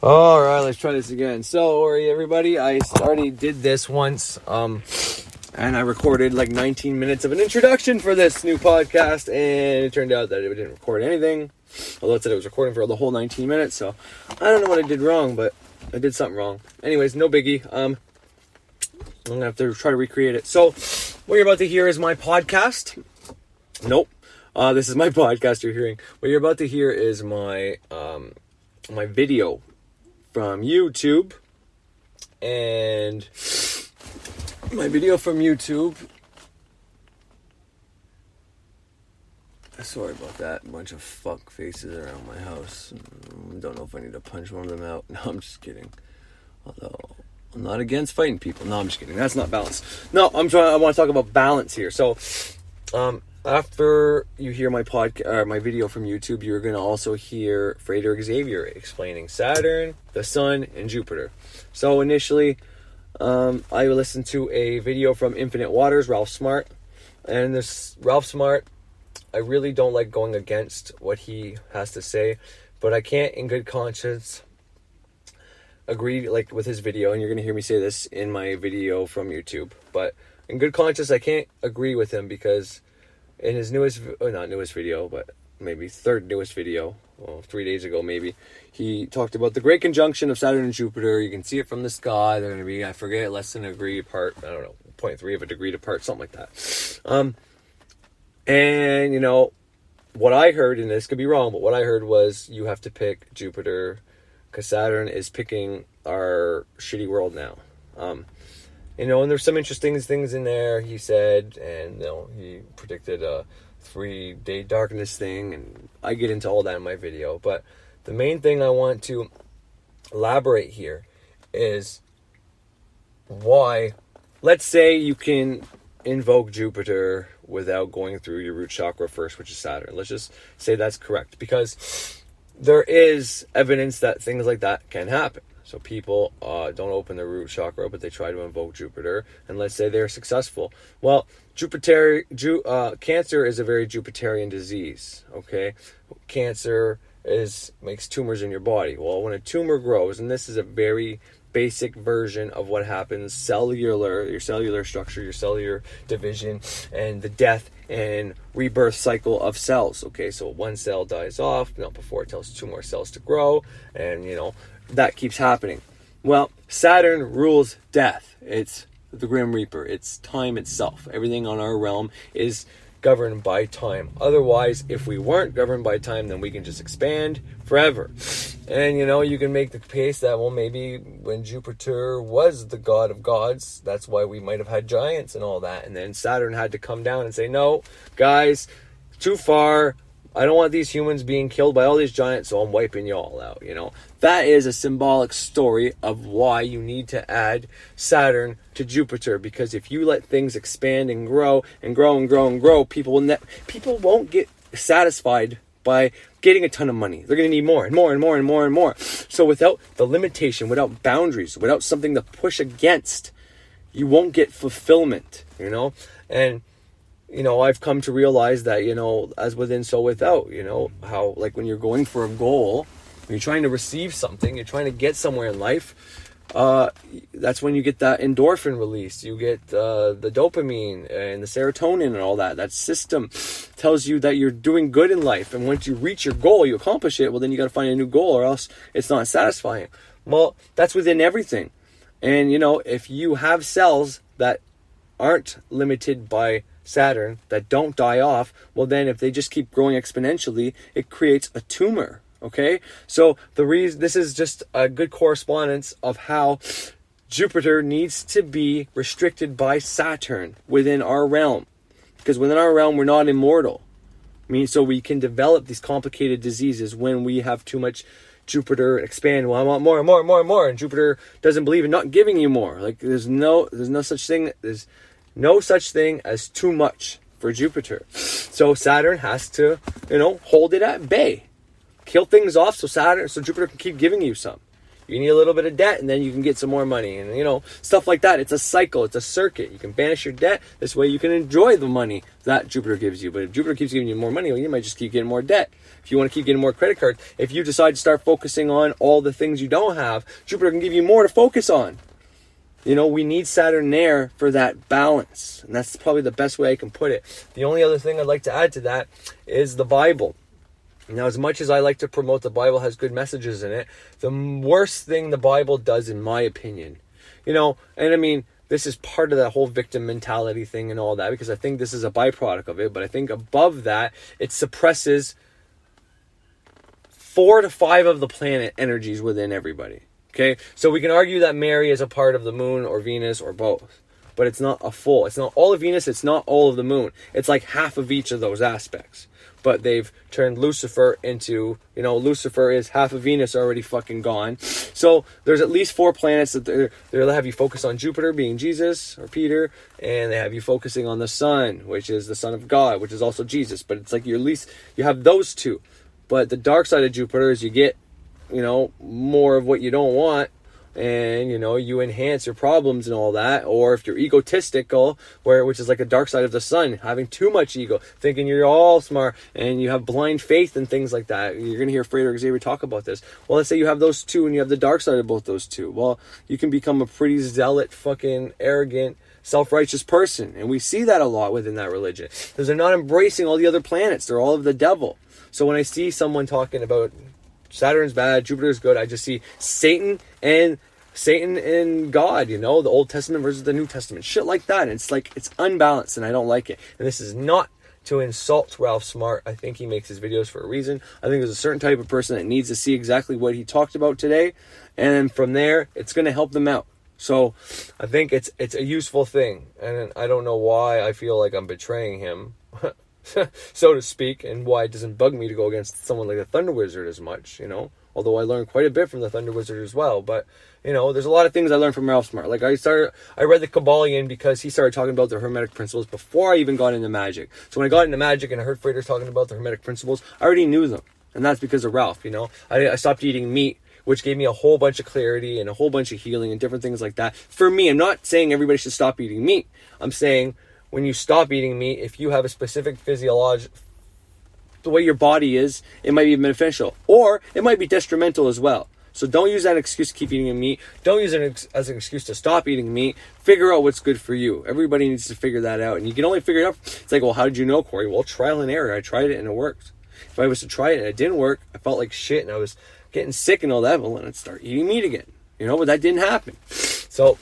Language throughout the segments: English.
All right, let's try this again. So, everybody, I already did this once, and I recorded like 19 minutes of an introduction for this new podcast, and it turned out that it didn't record anything, although it said it was recording for the whole 19 minutes, so I don't know what I did wrong, but I did something wrong. Anyways, no biggie. I'm going to have to try to recreate it. So, what you're about to hear is my podcast. Nope. This is my podcast you're hearing. What you're about to hear is my video from YouTube, and my video from YouTube, sorry about that, a bunch of fuck faces around my house. Don't know if I need to punch one of them out. No, I'm just kidding. Although I'm not against fighting people. No, I'm just kidding. That's not balance. No, I want to talk about balance here. So after you hear my my video from YouTube, you're going to also hear Frater Xavier explaining Saturn, the Sun, and Jupiter. So initially, I listened to a video from Infinite Waters, Ralph Smart. And this Ralph Smart, I really don't like going against what he has to say, but I can't in good conscience agree with his video, and you're going to hear me say this in my video from YouTube. But in good conscience, I can't agree with him because in his not newest video, but maybe third newest video, 3 days ago maybe, he talked about the great conjunction of Saturn and Jupiter. You can see it from the sky. They're going to be, I forget, less than a degree apart. I don't know, 0.3 of a degree apart, something like that. And, you know, what I heard, and this could be wrong, but what I heard was you have to pick Jupiter because Saturn is picking our shitty world now. You know, and there's some interesting things in there, he said, and, you know, he predicted a 3-day darkness thing, and I get into all that in my video. But the main thing I want to elaborate here is why, let's say you can invoke Jupiter without going through your root chakra first, which is Saturn. Let's just say that's correct, because there is evidence that things like that can happen. So people don't open their root chakra, but they try to invoke Jupiter, and let's say they're successful. Well, cancer is a very Jupiterian disease, okay? Cancer makes tumors in your body. Well, when a tumor grows, and this is a very basic version of what happens your cellular structure, your cellular division, and the death and rebirth cycle of cells, okay? So one cell dies off, before it tells 2 more cells to grow, and, you know, that keeps happening. Well, Saturn rules death. It's the Grim Reaper. It's time itself. Everything on our realm is governed by time. Otherwise, if we weren't governed by time, then we can just expand forever. And, you know, you can make the case that, well, maybe when Jupiter was the god of gods, that's why we might have had giants and all that. And then Saturn had to come down and say, no, guys, too far. I don't want these humans being killed by all these giants, so I'm wiping you all out, you know. That is a symbolic story of why you need to add Saturn to Jupiter, because if you let things expand and grow and grow and grow and grow, people won't get satisfied by getting a ton of money. They're going to need more and more and more and more and more. So without the limitation, without boundaries, without something to push against, you won't get fulfillment, you know. And you know, I've come to realize that, you know, as within, so without, you know, how, like, when you're going for a goal, when you're trying to receive something, you're trying to get somewhere in life, that's when you get that endorphin release. You get the dopamine and the serotonin and all that. That system tells you that you're doing good in life. And once you reach your goal, you accomplish it, well, then you got to find a new goal or else it's not satisfying. Well, that's within everything. And, you know, if you have cells that aren't limited by Saturn, that don't die off, well, then if they just keep growing exponentially, it creates a tumor, okay? So this is just a good correspondence of how Jupiter needs to be restricted by Saturn within our realm, because within our realm, we're not immortal. I mean, so we can develop these complicated diseases when we have too much Jupiter expand. Well, I want more and more and more and more, and Jupiter doesn't believe in not giving you more. Like, there's no such thing. There's no such thing as too much for Jupiter. So Saturn has to, you know, hold it at bay. Kill things off so Jupiter can keep giving you some. You need a little bit of debt, and then you can get some more money, and stuff like that. It's a cycle. It's a circuit. You can banish your debt. This way you can enjoy the money that Jupiter gives you. But if Jupiter keeps giving you more money, well, you might just keep getting more debt. If you want to keep getting more credit cards, if you decide to start focusing on all the things you don't have, Jupiter can give you more to focus on. We need Saturn there for that balance. And that's probably the best way I can put it. The only other thing I'd like to add to that is the Bible. Now, as much as I like to promote the Bible has good messages in it, the worst thing the Bible does, in my opinion, and I mean, this is part of that whole victim mentality thing and all that, because I think this is a byproduct of it. But I think above that, it suppresses 4 to 5 of the planet energies within everybody. Okay, so we can argue that Mary is a part of the moon or Venus or both, but it's not a full. It's not all of Venus. It's not all of the moon. It's like half of each of those aspects. But they've turned Lucifer into, Lucifer is half of Venus already fucking gone. So there's at least 4 planets that they'll have you focus on Jupiter being Jesus or Peter, and they have you focusing on the sun, which is the Son of God, which is also Jesus. But it's like you have those 2. But the dark side of Jupiter is you get more of what you don't want, and you enhance your problems and all that. Or if you're egotistical, which is like a dark side of the sun, having too much ego, thinking you're all smart, and you have blind faith and things like that. You're gonna hear Frederick Xavier talk about this. Well, let's say you have those 2 and you have the dark side of both those 2. Well, you can become a pretty zealot, fucking arrogant, self-righteous person, and we see that a lot within that religion, because they're not embracing all the other planets. They're all of the devil. So when I see someone talking about Saturn's bad, Jupiter's good, I just see Satan and God, the Old Testament versus the New Testament, shit like that. And it's like, it's unbalanced, and I don't like it. And this is not to insult Ralph Smart. I think he makes his videos for a reason. I think there's a certain type of person that needs to see exactly what he talked about today, and then from there, it's going to help them out. So I think it's a useful thing, and I don't know why I feel like I'm betraying him, so to speak, and why it doesn't bug me to go against someone like the Thunder Wizard as much, although I learned quite a bit from the Thunder Wizard as well. But there's a lot of things I learned from Ralph Smart. Like I read the Kabbalion because he started talking about the Hermetic principles before I even got into magic. So when I got into magic and I heard Frederick talking about the Hermetic principles, I already knew them, and that's because of Ralph. I stopped eating meat, which gave me a whole bunch of clarity and a whole bunch of healing and different things like that. For me, I'm not saying everybody should stop eating meat. I'm saying when you stop eating meat, if you have a specific the way your body is, it might be beneficial, or it might be detrimental as well. So don't use that excuse to keep eating meat. Don't use it as an excuse to stop eating meat. Figure out what's good for you. Everybody needs to figure that out, and you can only figure it out. It's like, well, how did you know, Corey? Well, trial and error. I tried it and it worked. If I was to try it and it didn't work, I felt like shit and I was getting sick and all that, well, then I'd start eating meat again. But that didn't happen. So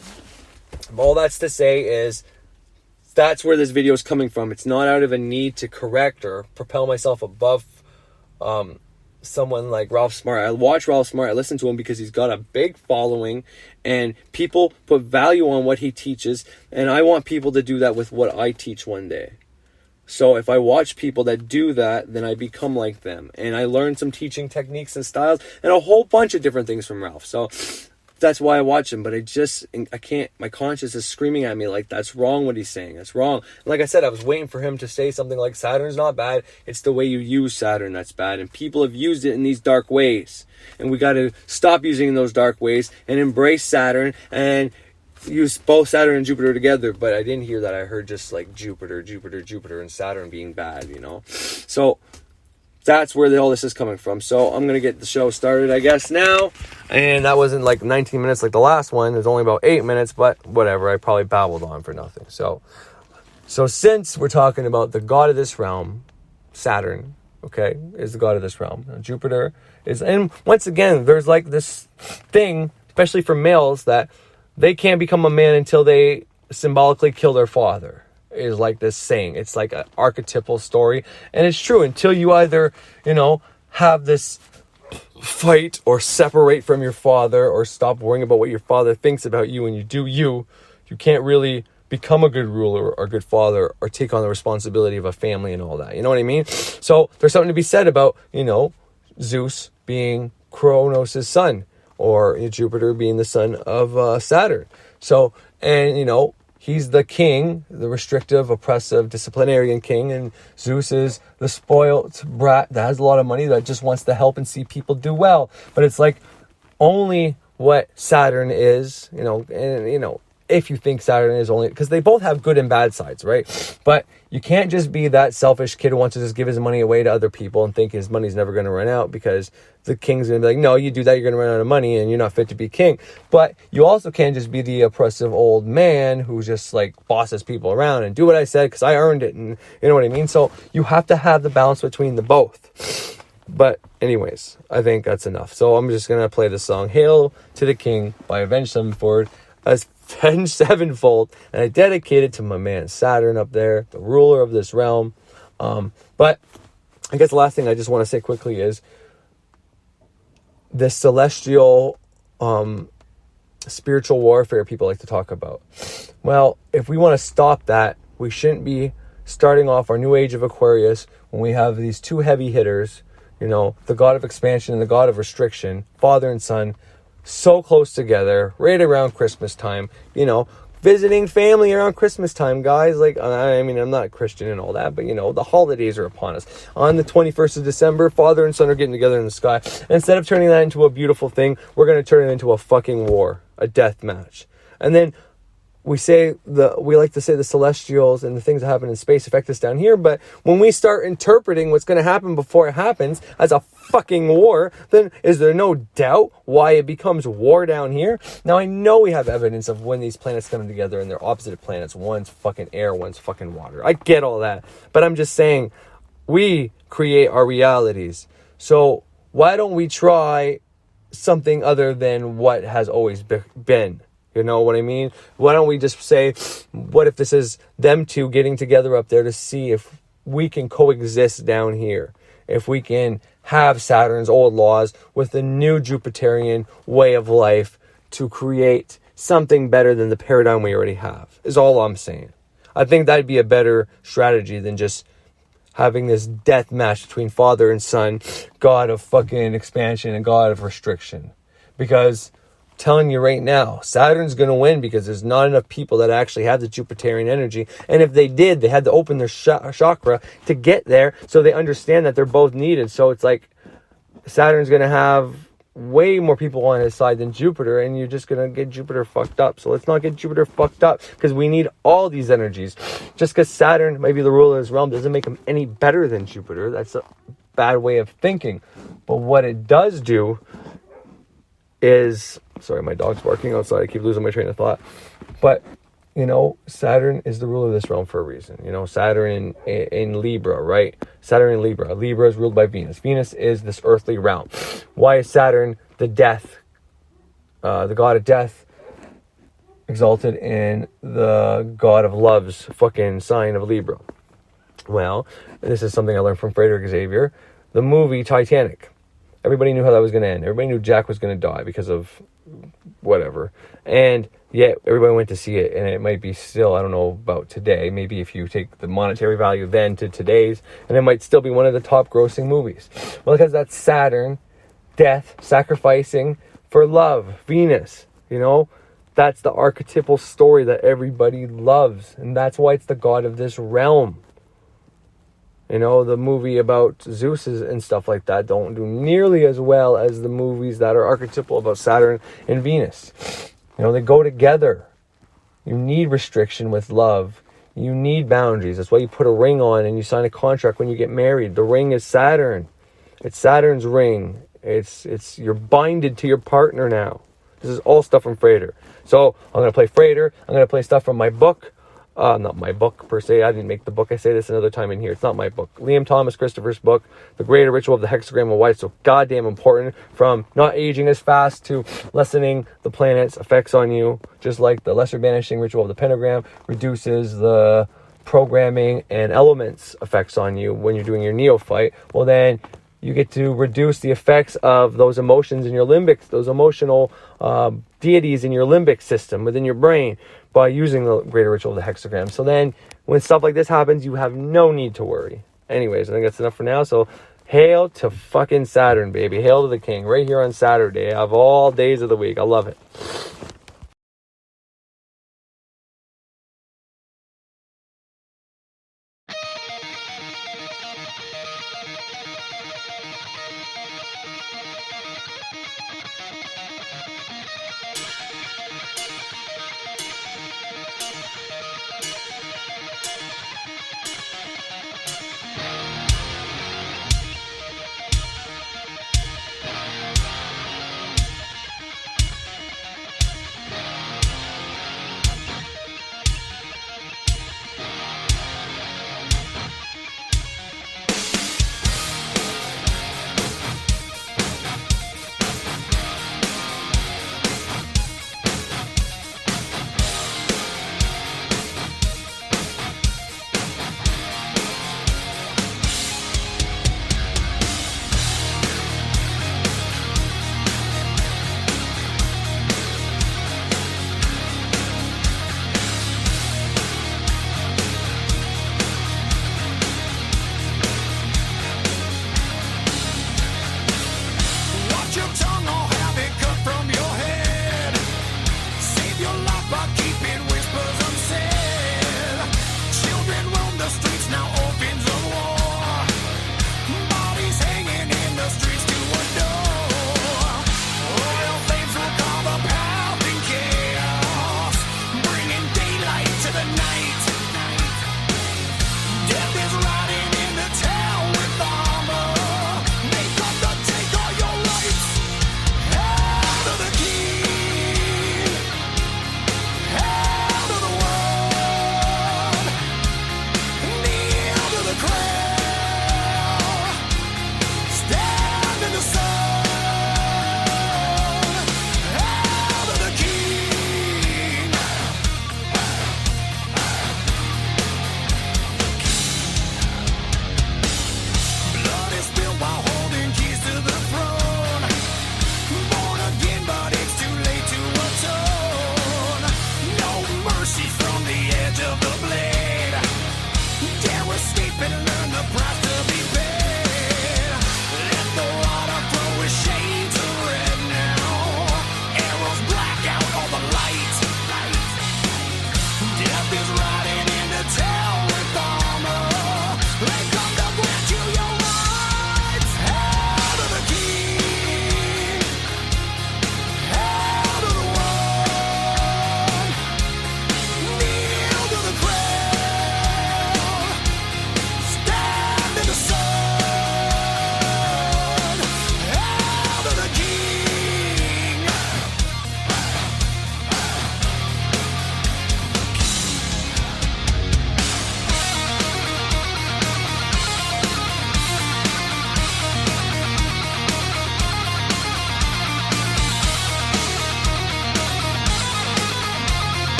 all that's to say is, that's where this video is coming from. It's not out of a need to correct or propel myself above someone like Ralph Smart. I watch Ralph Smart. I listen to him because he's got a big following, and people put value on what he teaches, and I want people to do that with what I teach one day. So if I watch people that do that, then I become like them, and I learn some teaching techniques and styles and a whole bunch of different things from Ralph. So that's why I watch him, but I can't, my conscience is screaming at me like, that's wrong what he's saying. That's wrong. Like I said, I was waiting for him to say something like, Saturn's not bad. It's the way you use Saturn that's bad. And people have used it in these dark ways. And we got to stop using those dark ways and embrace Saturn and use both Saturn and Jupiter together. But I didn't hear that. I heard just like Jupiter, and Saturn being bad, So that's where all this is coming from. So I'm going to get the show started, I guess, now. And that wasn't like 19 minutes like the last one. It was only about 8 minutes, but whatever. I probably babbled on for nothing. So since we're talking about the god of this realm, Saturn, okay, is the god of this realm. Jupiter is, and once again, there's like this thing, especially for males, that they can't become a man until they symbolically kill their father. Is like this saying. It's like an archetypal story, and it's true. Until you either have this fight or separate from your father or stop worrying about what your father thinks about you and you do you can't really become a good ruler or a good father or take on the responsibility of a family and all that. You know what I mean? So there's something to be said about Zeus being Kronos' son, or Jupiter being the son of Saturn. So, and he's the king, the restrictive, oppressive, disciplinarian king, and Zeus is the spoiled brat that has a lot of money that just wants to help and see people do well. But it's like only what Saturn is, and if you think Saturn is only, because they both have good and bad sides, right? But you can't just be that selfish kid who wants to just give his money away to other people and think his money's never going to run out, because the king's going to be like, no, you do that, you're going to run out of money and you're not fit to be king. But you also can't just be the oppressive old man who just like bosses people around and do what I said because I earned it, and you know what I mean? So you have to have the balance between the both. But anyways, I think that's enough. So I'm just going to play the song Hail to the King by Avenged Sevenfold as Avenged Sevenfold, and I dedicate it to my man Saturn up there, the ruler of this realm. But I guess the last thing I just want to say quickly is this celestial spiritual warfare people like to talk about. Well, if we want to stop that, we shouldn't be starting off our new age of Aquarius when we have these two heavy hitters, the god of expansion and the god of restriction, father and son, so close together, right around Christmas time, visiting family around Christmas time, guys. Like, I mean, I'm not Christian and all that, but the holidays are upon us. On the 21st of December, father and son are getting together in the sky. And instead of turning that into a beautiful thing, we're going to turn it into a fucking war, a death match. And then we like to say the celestials and the things that happen in space affect us down here, but when we start interpreting what's going to happen before it happens as a fucking war, then is there no doubt why it becomes war down here? Now, I know we have evidence of when these planets come together and they're opposite planets. One's fucking air, one's fucking water. I get all that, but I'm just saying we create our realities. So why don't we try something other than what has always been? You know what I mean? Why don't we just say, what if this is them two getting together up there to see if we can coexist down here? If we can have Saturn's old laws with the new Jupiterian way of life to create something better than the paradigm we already have, is all I'm saying. I think that'd be a better strategy than just having this death match between father and son, god of fucking expansion and god of restriction. Because telling you right now, Saturn's going to win because there's not enough people that actually have the Jupiterian energy. And if they did, they had to open their chakra to get there, so they understand that they're both needed. So it's like Saturn's going to have way more people on his side than Jupiter, and you're just going to get Jupiter fucked up. So let's not get Jupiter fucked up, because we need all these energies. Just because Saturn might be the ruler of his realm doesn't make him any better than Jupiter. That's a bad way of thinking. But what it does do is, sorry, my dog's barking outside. I keep losing my train of thought. But, Saturn is the ruler of this realm for a reason. Saturn in Libra, right? Saturn in Libra. Libra is ruled by Venus. Venus is this earthly realm. Why is Saturn the god of death, exalted in the god of love's fucking sign of Libra? Well, this is something I learned from Frederick Xavier. The movie Titanic. Everybody knew how that was going to end. Everybody knew Jack was going to die because of whatever. And yet everybody went to see it. And it might be still, I don't know about today, maybe if you take the monetary value then to today's, and it might still be one of the top grossing movies. Well, because that's Saturn, death, sacrificing for love, Venus, That's the archetypal story that everybody loves. And that's why it's the god of this realm. The movie about Zeus and stuff like that don't do nearly as well as the movies that are archetypal about Saturn and Venus. They go together. You need restriction with love. You need boundaries. That's why you put a ring on and you sign a contract when you get married. The ring is Saturn. It's Saturn's ring. It's you're binded to your partner now. This is all stuff from Frater. So I'm going to play Frater. I'm going to play stuff from my book. Not my book per se. I didn't make the book. I say this another time in here. It's not my book. Liam Thomas Christopher's book, The Greater Ritual of the Hexagram and why it's so goddamn important, from not aging as fast to lessening the planet's effects on you. Just like the lesser banishing ritual of the pentagram reduces the programming and elements effects on you when you're doing your neophyte. Well, then you get to reduce the effects of those emotions in your limbic, those emotional deities in your limbic system within your brain, by using the greater ritual of the hexagram. So then when stuff like this happens, you have no need to worry. Anyways, I think that's enough for now. So hail to fucking Saturn, baby. Hail to the king right here on Saturday of all days of the week. I love it.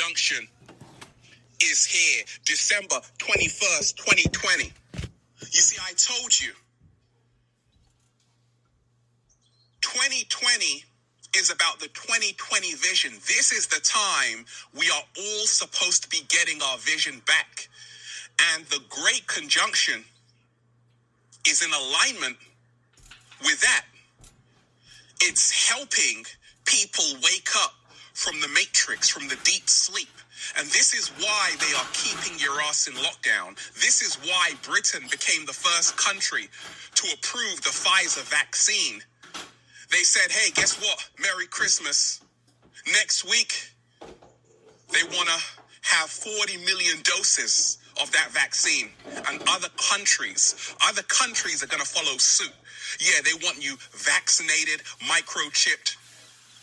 conjunction is here. December 21st, 2020. You see, I told you. 2020 is about the 2020 vision. This is the time we are all supposed to be getting our vision back. And the great conjunction is in alignment with that. It's helping people wake up from the matrix, from the deep sleep. And this is why they are keeping your ass in lockdown. This is why Britain became the first country to approve the Pfizer vaccine. They said, hey, guess what? Merry Christmas. Next week, they want to have 40 million doses of that vaccine. And other countries are going to follow suit. Yeah, they want you vaccinated, microchipped,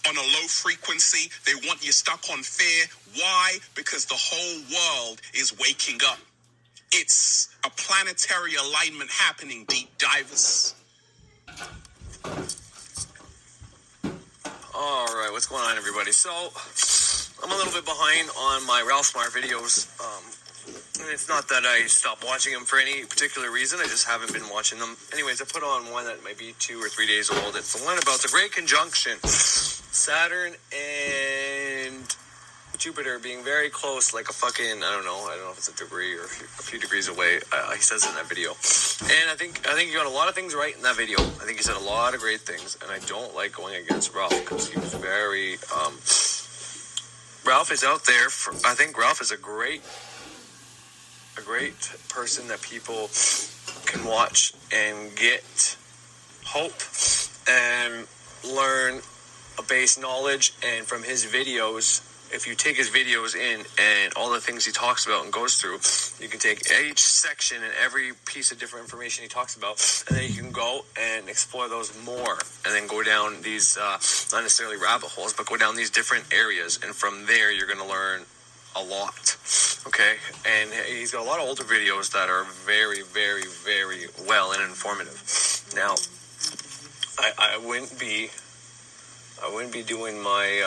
on a low frequency. They want you stuck on fear. Why? Because the whole world is waking up. It's a planetary alignment happening, deep divers. All right, what's going on, everybody? So, I'm a little bit behind on my Ralph Smart videos. And it's not that I stopped watching them for any particular reason. I just haven't been watching them. Anyways, I put on one that might be 2 or 3 days old. It's the one about the Great Conjunction. Saturn and Jupiter being very close, like a fucking, I don't know if it's a degree or a few degrees away. He says it in that video. And I think you got a lot of things right in that video. I think he said a lot of great things. And I don't like going against Ralph because he was very, Ralph is out there for, I think Ralph is a great person that people can watch and get hope and learn a base knowledge. And from his videos, if you take his videos in and all the things he talks about and goes through, you can take each section and every piece of different information he talks about, and then you can go and explore those more, and then go down these, not necessarily rabbit holes, but go down these different areas, and from there you're going to learn a lot, okay? And he's got a lot of older videos that are very, very, very well and informative. Now, I wouldn't be doing my,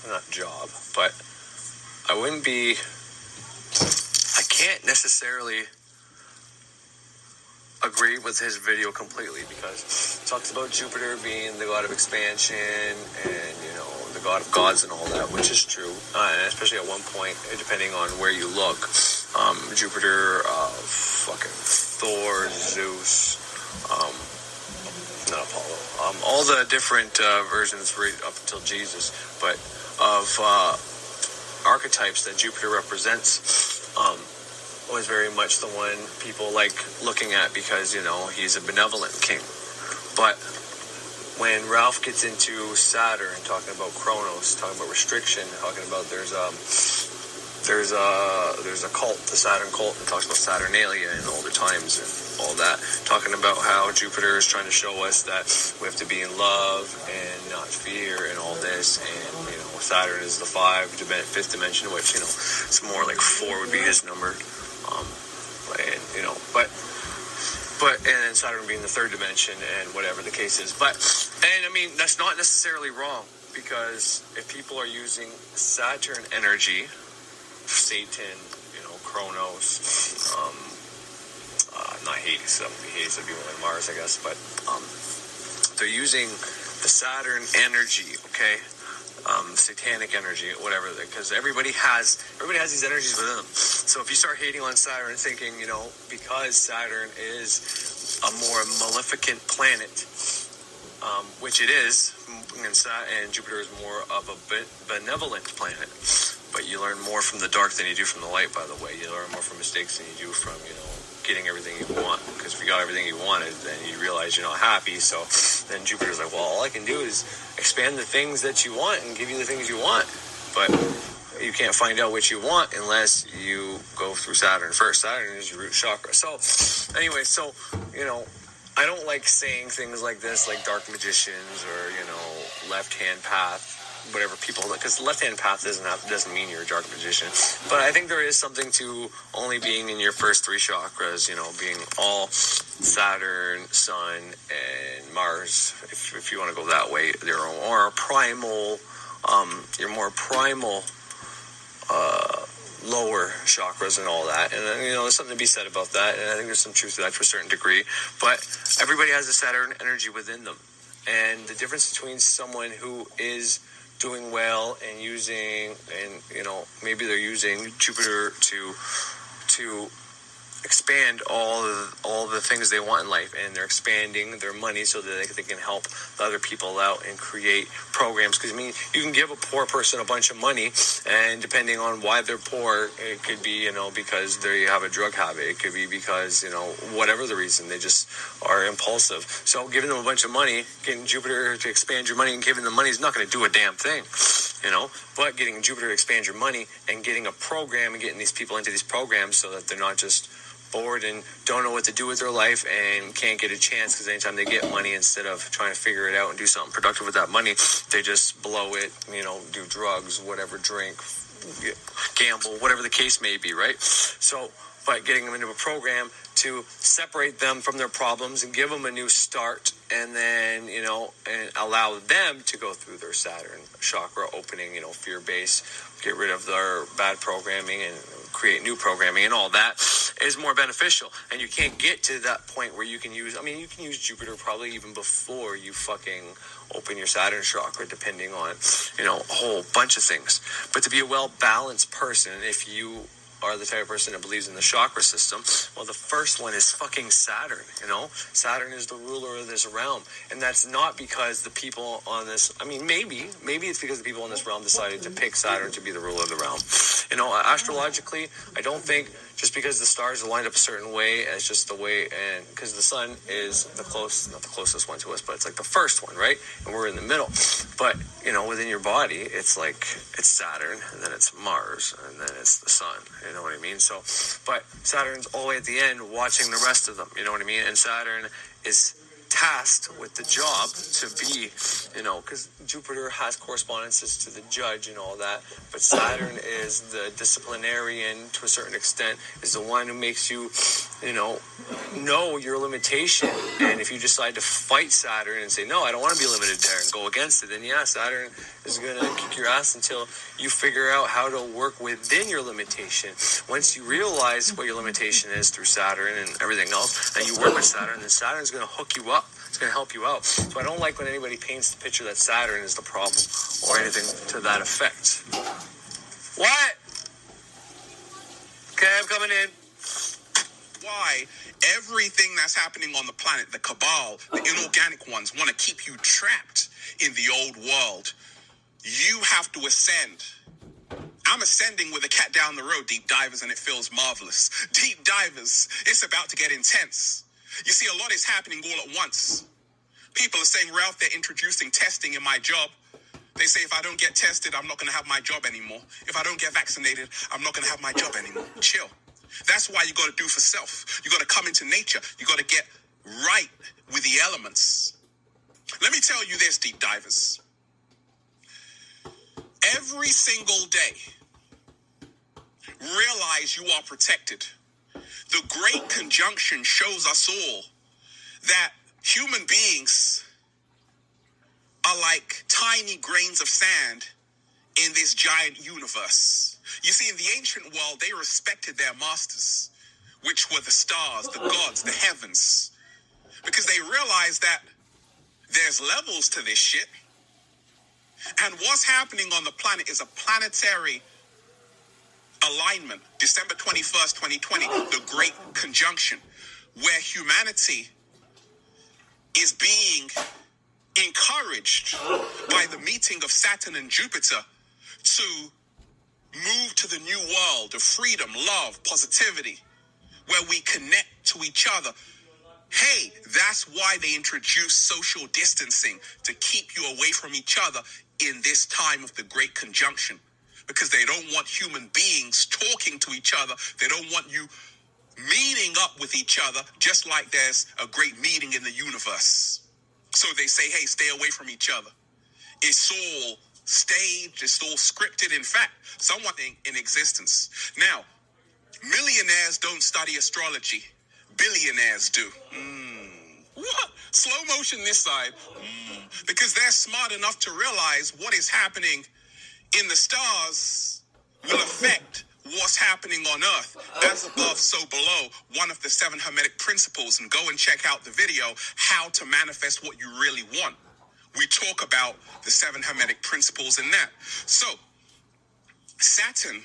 not job, but I can't necessarily agree with his video completely, because it talks about Jupiter being the god of expansion and, the god of gods and all that, which is true. And especially at one point, depending on where you look, Jupiter, fucking Thor, Zeus, not Apollo, all the different versions right up until Jesus, but of archetypes that Jupiter represents, was very much the one people like looking at because, he's a benevolent king. But when Ralph gets into Saturn, talking about Chronos, talking about restriction, talking about there's a cult, the Saturn cult, and talks about Saturnalia in older times and all that, talking about how Jupiter is trying to show us that we have to be in love and not fear and all this, and Saturn is the fifth dimension, which it's more like 4 would be his number, but and then Saturn being the third dimension and whatever the case is, and I mean that's not necessarily wrong, because if people are using Saturn energy, Satan, Chronos, not Hades, Hades would be more like Mars, I guess, but they're using the Saturn energy, okay, satanic energy, whatever, because everybody has these energies within them. So if you start hating on Saturn, thinking, because Saturn is a more maleficent planet, which it is, and Jupiter is more of a benevolent planet. But you learn more from the dark than you do from the light, by the way. You learn more from mistakes than you do from, getting everything you want. Because if you got everything you wanted, then you realize you're not happy. So then Jupiter's like, well, all I can do is expand the things that you want and give you the things you want. But you can't find out what you want unless you go through Saturn first. Saturn is your root chakra. So anyway, I don't like saying things like this, like dark magicians or, left-hand path, whatever people, because left-hand path doesn't mean you're a dark magician. But I think there is something to only being in your first 3 chakras, being all Saturn, Sun, and Mars, if you want to go that way. They're more primal, lower chakras and all that. And, there's something to be said about that. And I think there's some truth to that to a certain degree. But everybody has a Saturn energy within them. And the difference between someone who is doing well and maybe they're using Jupiter to expand all the things they want in life, and they're expanding their money so that they can help other people out and create programs. Because you can give a poor person a bunch of money, and depending on why they're poor, it could be because they have a drug habit. It could be because whatever the reason, they just are impulsive. So giving them a bunch of money, getting Jupiter to expand your money and giving them money is not going to do a damn thing. But getting Jupiter to expand your money and getting a program and getting these people into these programs so that they're not just bored and don't know what to do with their life and can't get a chance, because anytime they get money, instead of trying to figure it out and do something productive with that money, they just blow it, do drugs, whatever, drink, gamble, whatever the case may be, right? So by getting them into a program to separate them from their problems and give them a new start, and then, and allow them to go through their Saturn chakra opening, fear base, get rid of their bad programming and create new programming, and all that is more beneficial. And you can't get to that point where you can use Jupiter probably even before you fucking open your Saturn chakra, depending on, a whole bunch of things. But to be a well-balanced person, if you are the type of person that believes in the chakra system, well, the first one is fucking Saturn. Saturn is the ruler of this realm, and that's not because the people on this, maybe it's because the people on this realm decided to pick Saturn to be the ruler of the realm. Astrologically, I don't think just because the stars are lined up a certain way as just the way, and because the sun is not the closest one to us, but it's like the first one, right? And we're in the middle. But, within your body, it's Saturn, and then it's Mars, and then it's the sun. You know what I mean? So, but Saturn's all the way at the end watching the rest of them. You know what I mean? And Saturn is tasked with the job to be, because Jupiter has correspondences to the judge and all that, but Saturn is the disciplinarian to a certain extent, is the one who makes you, know your limitation. And if you decide to fight Saturn and say, no, I don't want to be limited there, and go against it, then Saturn is going to kick your ass until you figure out how to work within your limitation. Once you realize what your limitation is through Saturn and everything else, and you work with Saturn, then Saturn's going to hook you up. It's going to help you out. So I don't like when anybody paints the picture that Saturn is the problem or anything to that effect. What? Okay, I'm coming in. Why everything that's happening on the planet, the cabal, the inorganic ones, want to keep you trapped in the old world. You have to ascend. I'm ascending with a cat down the road, deep divers, and it feels marvelous. Deep divers, it's about to get intense. You see, a lot is happening all at once. People are saying, Ralph, they're introducing testing in my job. They say, if I don't get tested, I'm not going to have my job anymore. If I don't get vaccinated, I'm not going to have my job anymore. Chill. That's why you got to do for self. You got to come into nature. You got to get right with the elements. Let me tell you this, deep divers. Every single day, realize you are protected. The Great Conjunction shows us all that human beings are like tiny grains of sand in this giant universe. You see, in the ancient world, they respected their masters, which were the stars, the gods, the heavens, because they realized that there's levels to this shit. And what's happening on the planet is a planetary alignment. December 21st, 2020, the Great Conjunction, where humanity is being encouraged by the meeting of Saturn and Jupiter to move to the new world of freedom, love, positivity, where we connect to each other. Hey, that's why they introduced social distancing, to keep you away from each other in this time of the Great Conjunction, because they don't want human beings talking to each other. They don't want you meeting up with each other, just like there's a great meeting in the universe. So they say, hey, stay away from each other. It's all staged, it's all scripted. In fact, someone in existence. Now, millionaires don't study astrology. Billionaires do. What? Slow motion this side. Because they're smart enough to realize what is happening in the stars will affect what's happening on Earth. As above, so below, one of the 7 Hermetic principles, and go and check out the video, how to manifest what you really want. We talk about the 7 Hermetic principles in that. So, Saturn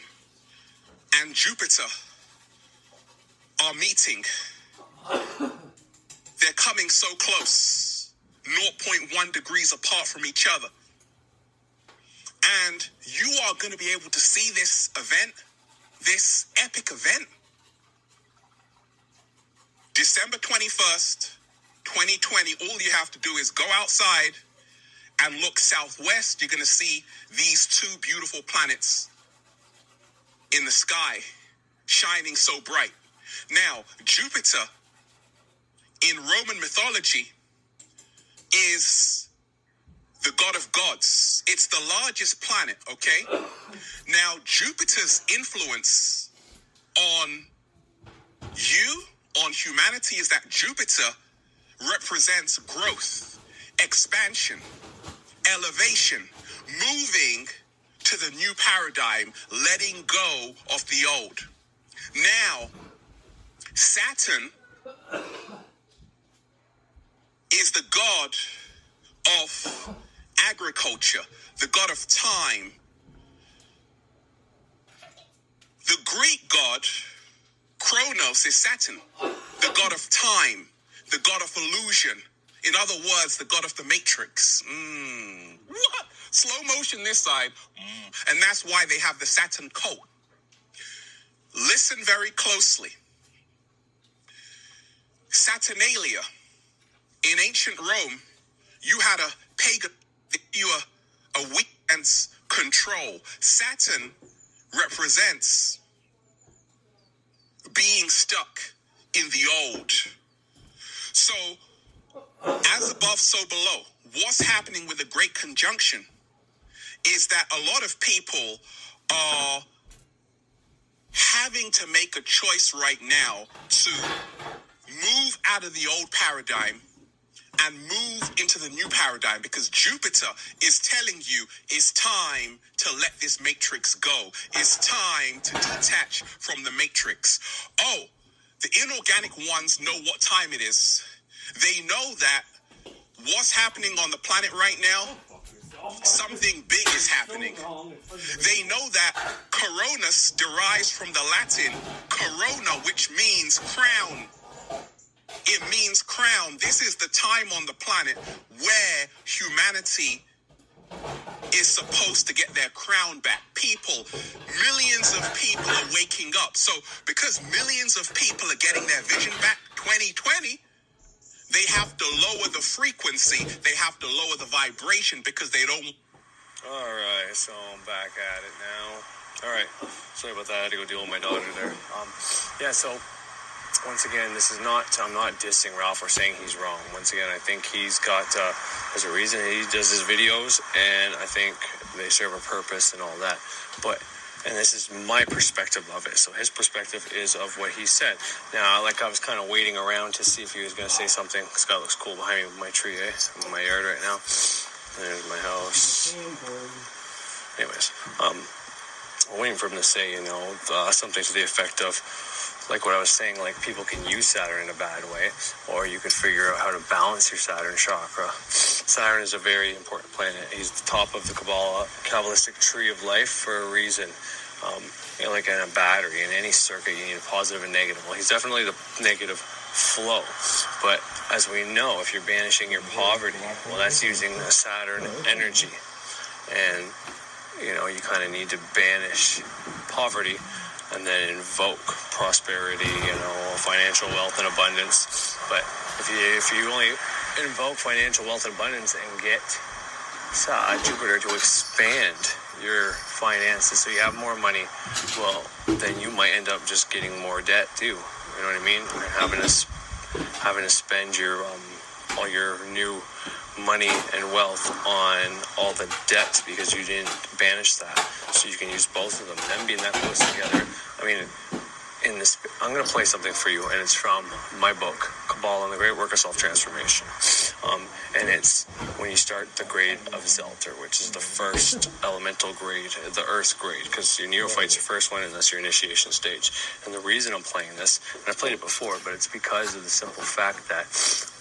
and Jupiter are meeting. They're coming so close, 0.1 degrees apart from each other. And you are going to be able to see this event, this epic event, December 21st, 2020. All you have to do is go outside and look southwest. You're going to see these 2 beautiful planets in the sky, shining so bright. Now, Jupiter, in Roman mythology, is the god of gods. It's the largest planet, okay? Now, Jupiter's influence on you, on humanity, is that Jupiter represents growth, expansion, elevation, moving to the new paradigm, letting go of the old. Now, Saturn is the god of agriculture, the god of time. The Greek god, Kronos, is Saturn, the god of time, the god of illusion. In other words, the god of the matrix. What? Slow motion this side. And that's why they have the Saturn cult. Listen very closely. Saturnalia. In ancient Rome, you had a pagan, you a weak against control. Saturn represents being stuck in the old. So, as above, so below. What's happening with the Great Conjunction is that a lot of people are having to make a choice right now to move out of the old paradigm and move into the new paradigm, because Jupiter is telling you it's time to let this matrix go. It's time to detach from the matrix. Oh, the inorganic ones know what time it is. They know that what's happening on the planet right now, something big is happening. They know that Coronis derives from the Latin corona, which means crown. It means crown. This is the time on the planet where humanity is supposed to get their crown back. People, millions of people are waking up. So because millions of people are getting their vision back, 2020, they have to lower the frequency. They have to lower the vibration because they don't. All right, so I'm back at it now. All right, sorry about that. I had to go deal with my daughter there. So once again, I'm not dissing Ralph or saying he's wrong. Once again, I think he's got, there's a reason he does his videos, and I think they serve a purpose and all that. And this is my perspective of it. So his perspective is of what he said. Now, I was kind of waiting around to see if he was going to say something. This guy looks cool behind me with my tree, eh? I'm in my yard right now. There's my house. Anyways, I'm waiting for him to say, something to the effect of, like what I was saying, like people can use Saturn in a bad way, or you could figure out how to balance your Saturn chakra. Saturn is a very important planet. He's the top of the Kabbalistic tree of life for a reason. Like in a battery, in any circuit, you need a positive and negative. Well, he's definitely the negative flow. But as we know, if you're banishing your poverty, well, that's using the Saturn energy. And, you kind of need to banish poverty and then invoke prosperity, financial wealth and abundance. But if you only invoke financial wealth and abundance and get Jupiter to expand your finances so you have more money, well, then you might end up just getting more debt too. You know what I mean? And having to spend your all your new money and wealth on all the debt because you didn't banish that. So you can use both of them. Them being that close together. I mean, I'm going to play something for you, and it's from my book, Kabbalah and the Great Work of Self-Transformation. And it's when you start the grade of Zelter, which is the first elemental grade, the Earth grade, because your neophyte's your first one, and that's your initiation stage. And the reason I'm playing this, and I've played it before, but it's because of the simple fact that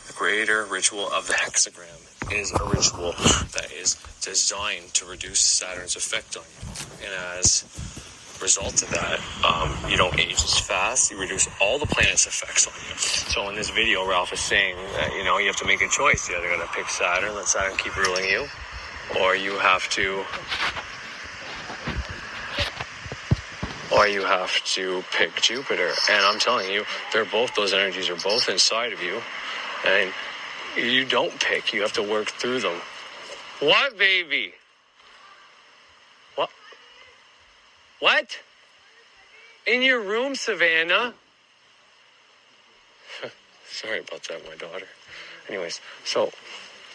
the greater ritual of the hexagram is a ritual that is designed to reduce Saturn's effect on you. And as a result of that, you don't age as fast. You reduce all the planet's effects on you. So in this video, Ralph is saying that, you have to make a choice. You're either going to pick Saturn, let Saturn keep ruling you, or you have to pick Jupiter. And I'm telling you, those energies are both inside of you. And you don't pick. You have to work through them. What, baby? What? What? In your room, Savannah? Sorry about that, my daughter. Anyways, so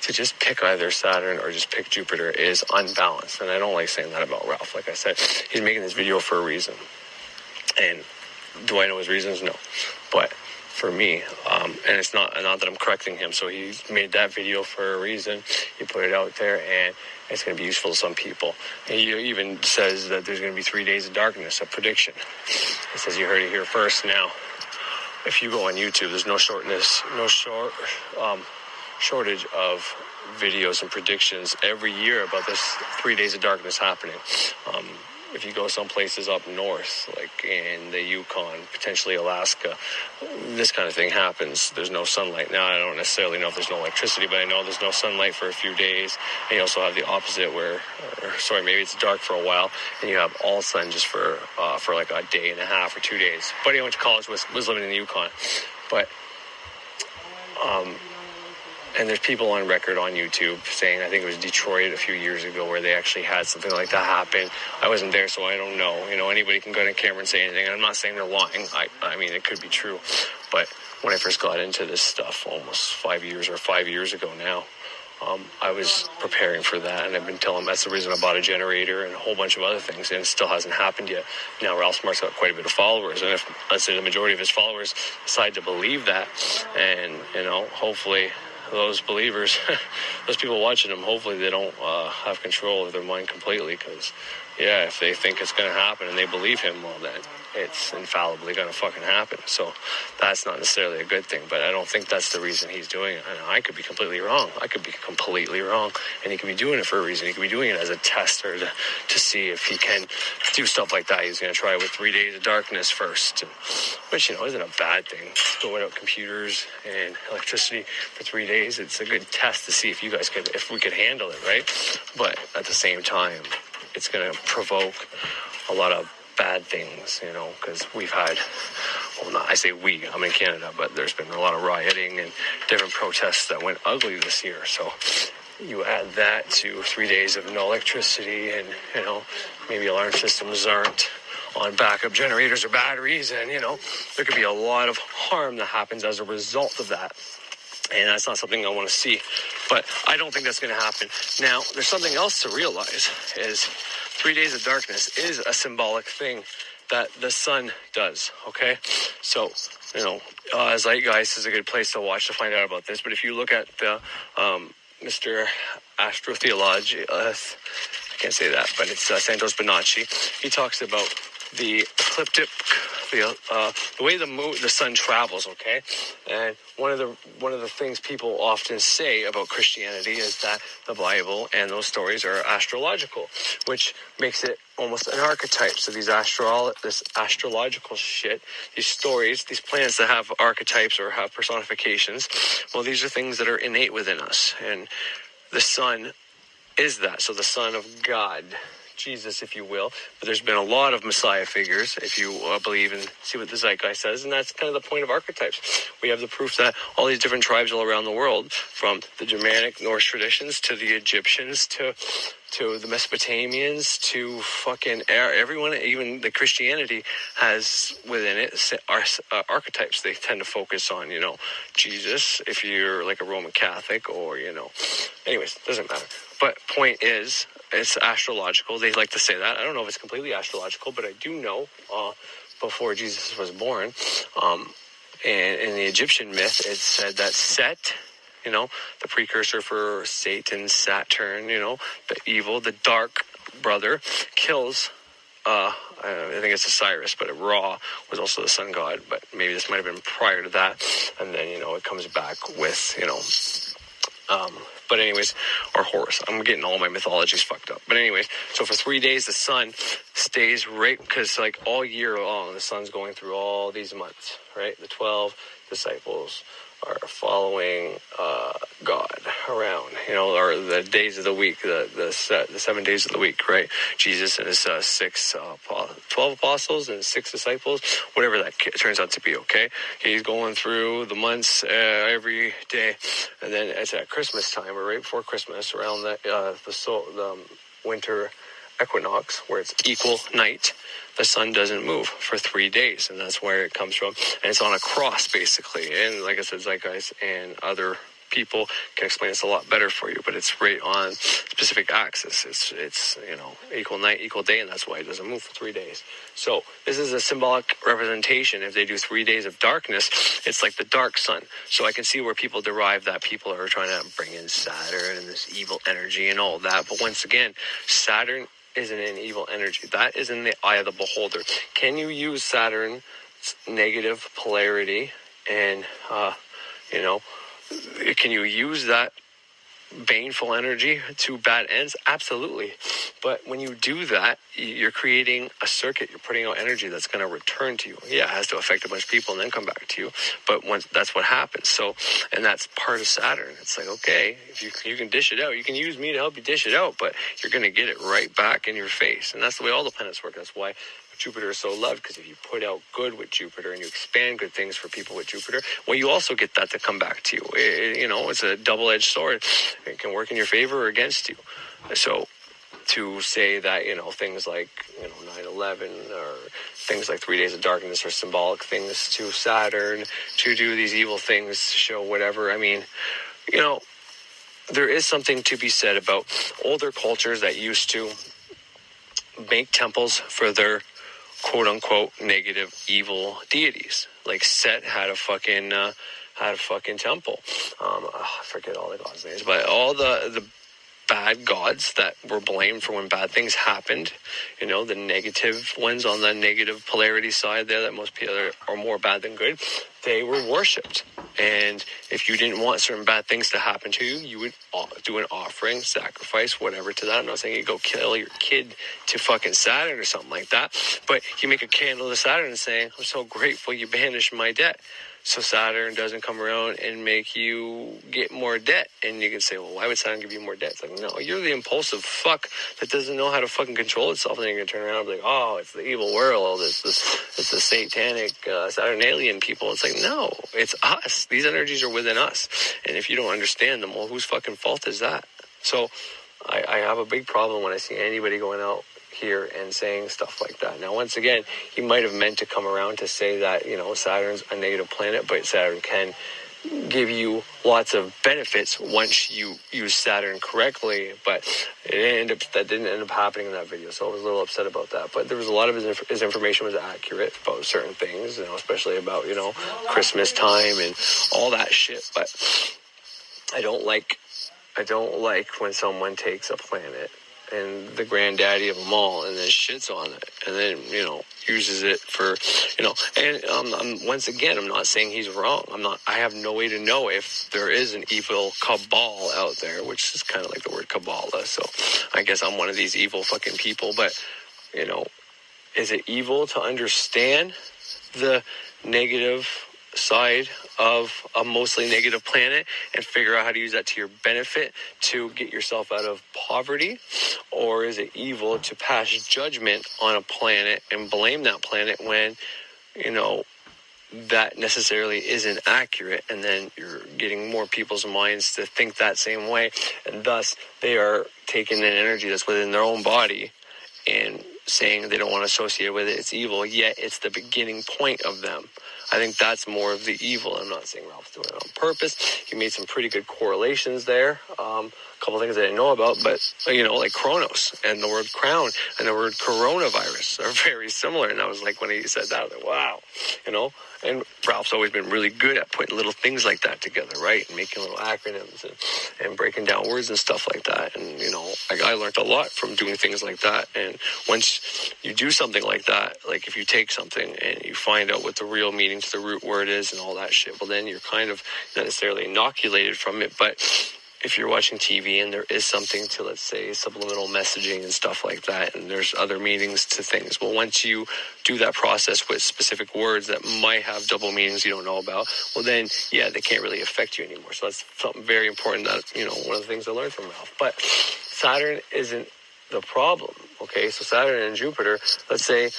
to just pick either Saturn or just pick Jupiter is unbalanced. And I don't like saying that about Ralph. Like I said, he's making this video for a reason. And do I know his reasons? No. But for me, and it's not that I'm correcting him, so he made that video for a reason. He put it out there, and it's going to be useful to some people. And he even says that there's going to be 3 days of darkness, a prediction. He says you heard it here first. Now, if you go on YouTube, there's no shortage of videos and predictions every year about this 3 days of darkness happening. If you go some places up north, like in the Yukon, potentially Alaska, this kind of thing happens. There's no sunlight. Now, I don't necessarily know if there's no electricity, but I know there's no sunlight for a few days. And you also have the opposite maybe it's dark for a while, and you have all sun just for like a day and a half or 2 days. Buddy I went to college was living in the Yukon. But, and there's people on record on YouTube saying, I think it was Detroit a few years ago, where they actually had something like that happen. I wasn't there, so I don't know. Anybody can go on camera and say anything. I'm not saying they're lying. I mean, it could be true. But when I first got into this stuff almost 5 years ago now, I was preparing for that, and I've been telling them that's the reason I bought a generator and a whole bunch of other things, and it still hasn't happened yet. Now, Ralph Smart's got quite a bit of followers, and if, let's say, the majority of his followers decide to believe that, and, hopefully those believers, those people watching him, hopefully they don't have control of their mind completely, because, yeah, if they think it's going to happen and they believe him, well, then it's infallibly going to fucking happen. So that's not necessarily a good thing, but I don't think that's the reason he's doing it. And I could be completely wrong. And he could be doing it for a reason. He could be doing it as a test, or to see if he can do stuff like that. He's going to try it with 3 days of darkness first, which, isn't a bad thing. Go without computers and electricity for 3 days. It's a good test to see if we could handle it, right? But at the same time, it's going to provoke a lot of bad things, because we've had, I say we, I'm in Canada, but there's been a lot of rioting and different protests that went ugly this year. So you add that to 3 days of no electricity, and, maybe alarm systems aren't on backup generators or batteries, and, there could be a lot of harm that happens as a result of that. And that's not something I want to see. But I don't think that's going to happen. Now, there's something else to realize, is 3 days of darkness is a symbolic thing that the sun does, okay? So, Zeitgeist is a good place to watch to find out about this. But if you look at the Mr. Astrotheology, I can't say that, but it's Santos Bonacci, he talks about the ecliptic, the way the sun travels, okay? And one of the things people often say about Christianity is that the Bible and those stories are astrological, which makes it almost an archetype. So this astrological shit, these stories, these planets that have archetypes or have personifications, well, these are things that are innate within us. And the sun is that. So the Son of God, Jesus, if you will. But there's been a lot of Messiah figures, if you believe and see what the Zeitgeist says, and that's kind of the point of archetypes. We have the proof that all these different tribes all around the world, from the Germanic Norse traditions to the Egyptians to the Mesopotamians to fucking everyone, even the Christianity has within it archetypes. They tend to focus on, Jesus, if you're like a Roman Catholic, or, anyways, doesn't matter. But point is, it's astrological. They like to say that. I don't know if it's completely astrological, but I do know before Jesus was born, and in the Egyptian myth, it said that Set, the precursor for Satan, Saturn, the evil, the dark brother, kills, I think it's Osiris, but Ra was also the sun god, but maybe this might have been prior to that, and then, it comes back with, but anyways, or Horus. I'm getting all my mythologies fucked up. But anyways, so for 3 days, the sun stays right, because like all year long, the sun's going through all these months, right? The 12 disciples are following God around, or the days of the week, the 7 days of the week, right? Jesus and his 12 apostles and 6 disciples, whatever that turns out to be, okay? He's going through the months every day, and then it's at Christmas time, or right before Christmas, around the winter equinox, where it's equal night, the sun doesn't move for 3 days, and that's where it comes from. And it's on a cross, basically. And like I said, Zeitgeist and other people can explain this a lot better for you, but it's right on specific axis. It's equal night, equal day, and that's why it doesn't move for 3 days. So this is a symbolic representation. If they do 3 days of darkness, it's like the dark sun. So I can see where people derive that people are trying to bring in Saturn and this evil energy and all that. But once again, Saturn isn't an evil energy. That is in the eye of the beholder. Can you use Saturn's negative polarity and, can you use that baneful energy to bad ends? Absolutely. But when you do that, you're creating a circuit. You're putting out energy that's going to return to you. Yeah, it has to affect a bunch of people and then come back to you. But once that's what happens. So, and that's part of Saturn. It's like, okay, if you can dish it out, you can use me to help you dish it out, but you're going to get it right back in your face. And that's the way all the planets work. That's why Jupiter is so loved, because if you put out good with Jupiter and you expand good things for people with Jupiter, well, you also get that to come back to you. It's a double-edged sword. It can work in your favor or against you. So to say that, things like, 9/11 or things like 3 days of darkness are symbolic things to Saturn, to do these evil things, to show whatever. I mean, there is something to be said about older cultures that used to make temples for their quote-unquote negative evil deities. Like Set had a fucking temple. I forget all the gods' names, but all the bad gods that were blamed for when bad things happened, the negative ones on the negative polarity side there, that most people are more bad than good, they were worshipped. And if you didn't want certain bad things to happen to you, you would do an offering, sacrifice, whatever to that. I'm not saying you go kill your kid to fucking Saturn or something like that, but you make a candle to Saturn and saying, I'm so grateful you banished my debt. So Saturn doesn't come around and make you get more debt. And you can say, well, why would Saturn give you more debt? It's like, no, you're the impulsive fuck that doesn't know how to fucking control itself. And then you're going to turn around and be like, oh, it's the evil world. It's the satanic Saturnalian people. It's like, no, it's us. These energies are within us. And if you don't understand them, well, whose fucking fault is that? So I have a big problem when I see anybody going out here and saying stuff like that. Now, once again, he might have meant to come around to say that, Saturn's a negative planet, but Saturn can give you lots of benefits once you use Saturn correctly, but that didn't end up happening in that video, so I was a little upset about that. But there was a lot of his information was accurate about certain things, especially about, Christmas time and all that shit. But I don't like when someone takes a planet and the granddaddy of them all, and then shits on it, and then, uses it for, and once again, I'm not saying he's wrong. I have no way to know if there is an evil cabal out there, which is kind of like the word Kabbalah, so I guess I'm one of these evil fucking people, but, is it evil to understand the negative side of a mostly negative planet and figure out how to use that to your benefit to get yourself out of poverty? Or is it evil to pass judgment on a planet and blame that planet when, that necessarily isn't accurate, and then you're getting more people's minds to think that same way, and thus they are taking an energy that's within their own body and saying they don't want to associate with it, it's evil, yet it's the beginning point of them. I think that's more of the evil. I'm not saying Ralph's doing it on purpose. He made some pretty good correlations there. A couple things I didn't know about, but, like Kronos and the word crown and the word coronavirus are very similar. And I was like, when he said that, I was like, wow, and Ralph's always been really good at putting little things like that together, right? And making little acronyms and breaking down words and stuff like that. And, I learned a lot from doing things like that. And once you do something like that, like if you take something and you find out what the real meaning to the root word is and all that shit, well, then you're kind of not necessarily inoculated from it, but if you're watching TV and there is something to, let's say, subliminal messaging and stuff like that, and there's other meanings to things, well, once you do that process with specific words that might have double meanings you don't know about, well, then, yeah, they can't really affect you anymore. So that's something very important that, one of the things I learned from Ralph. But Saturn isn't the problem, okay? So Saturn and Jupiter, let's say,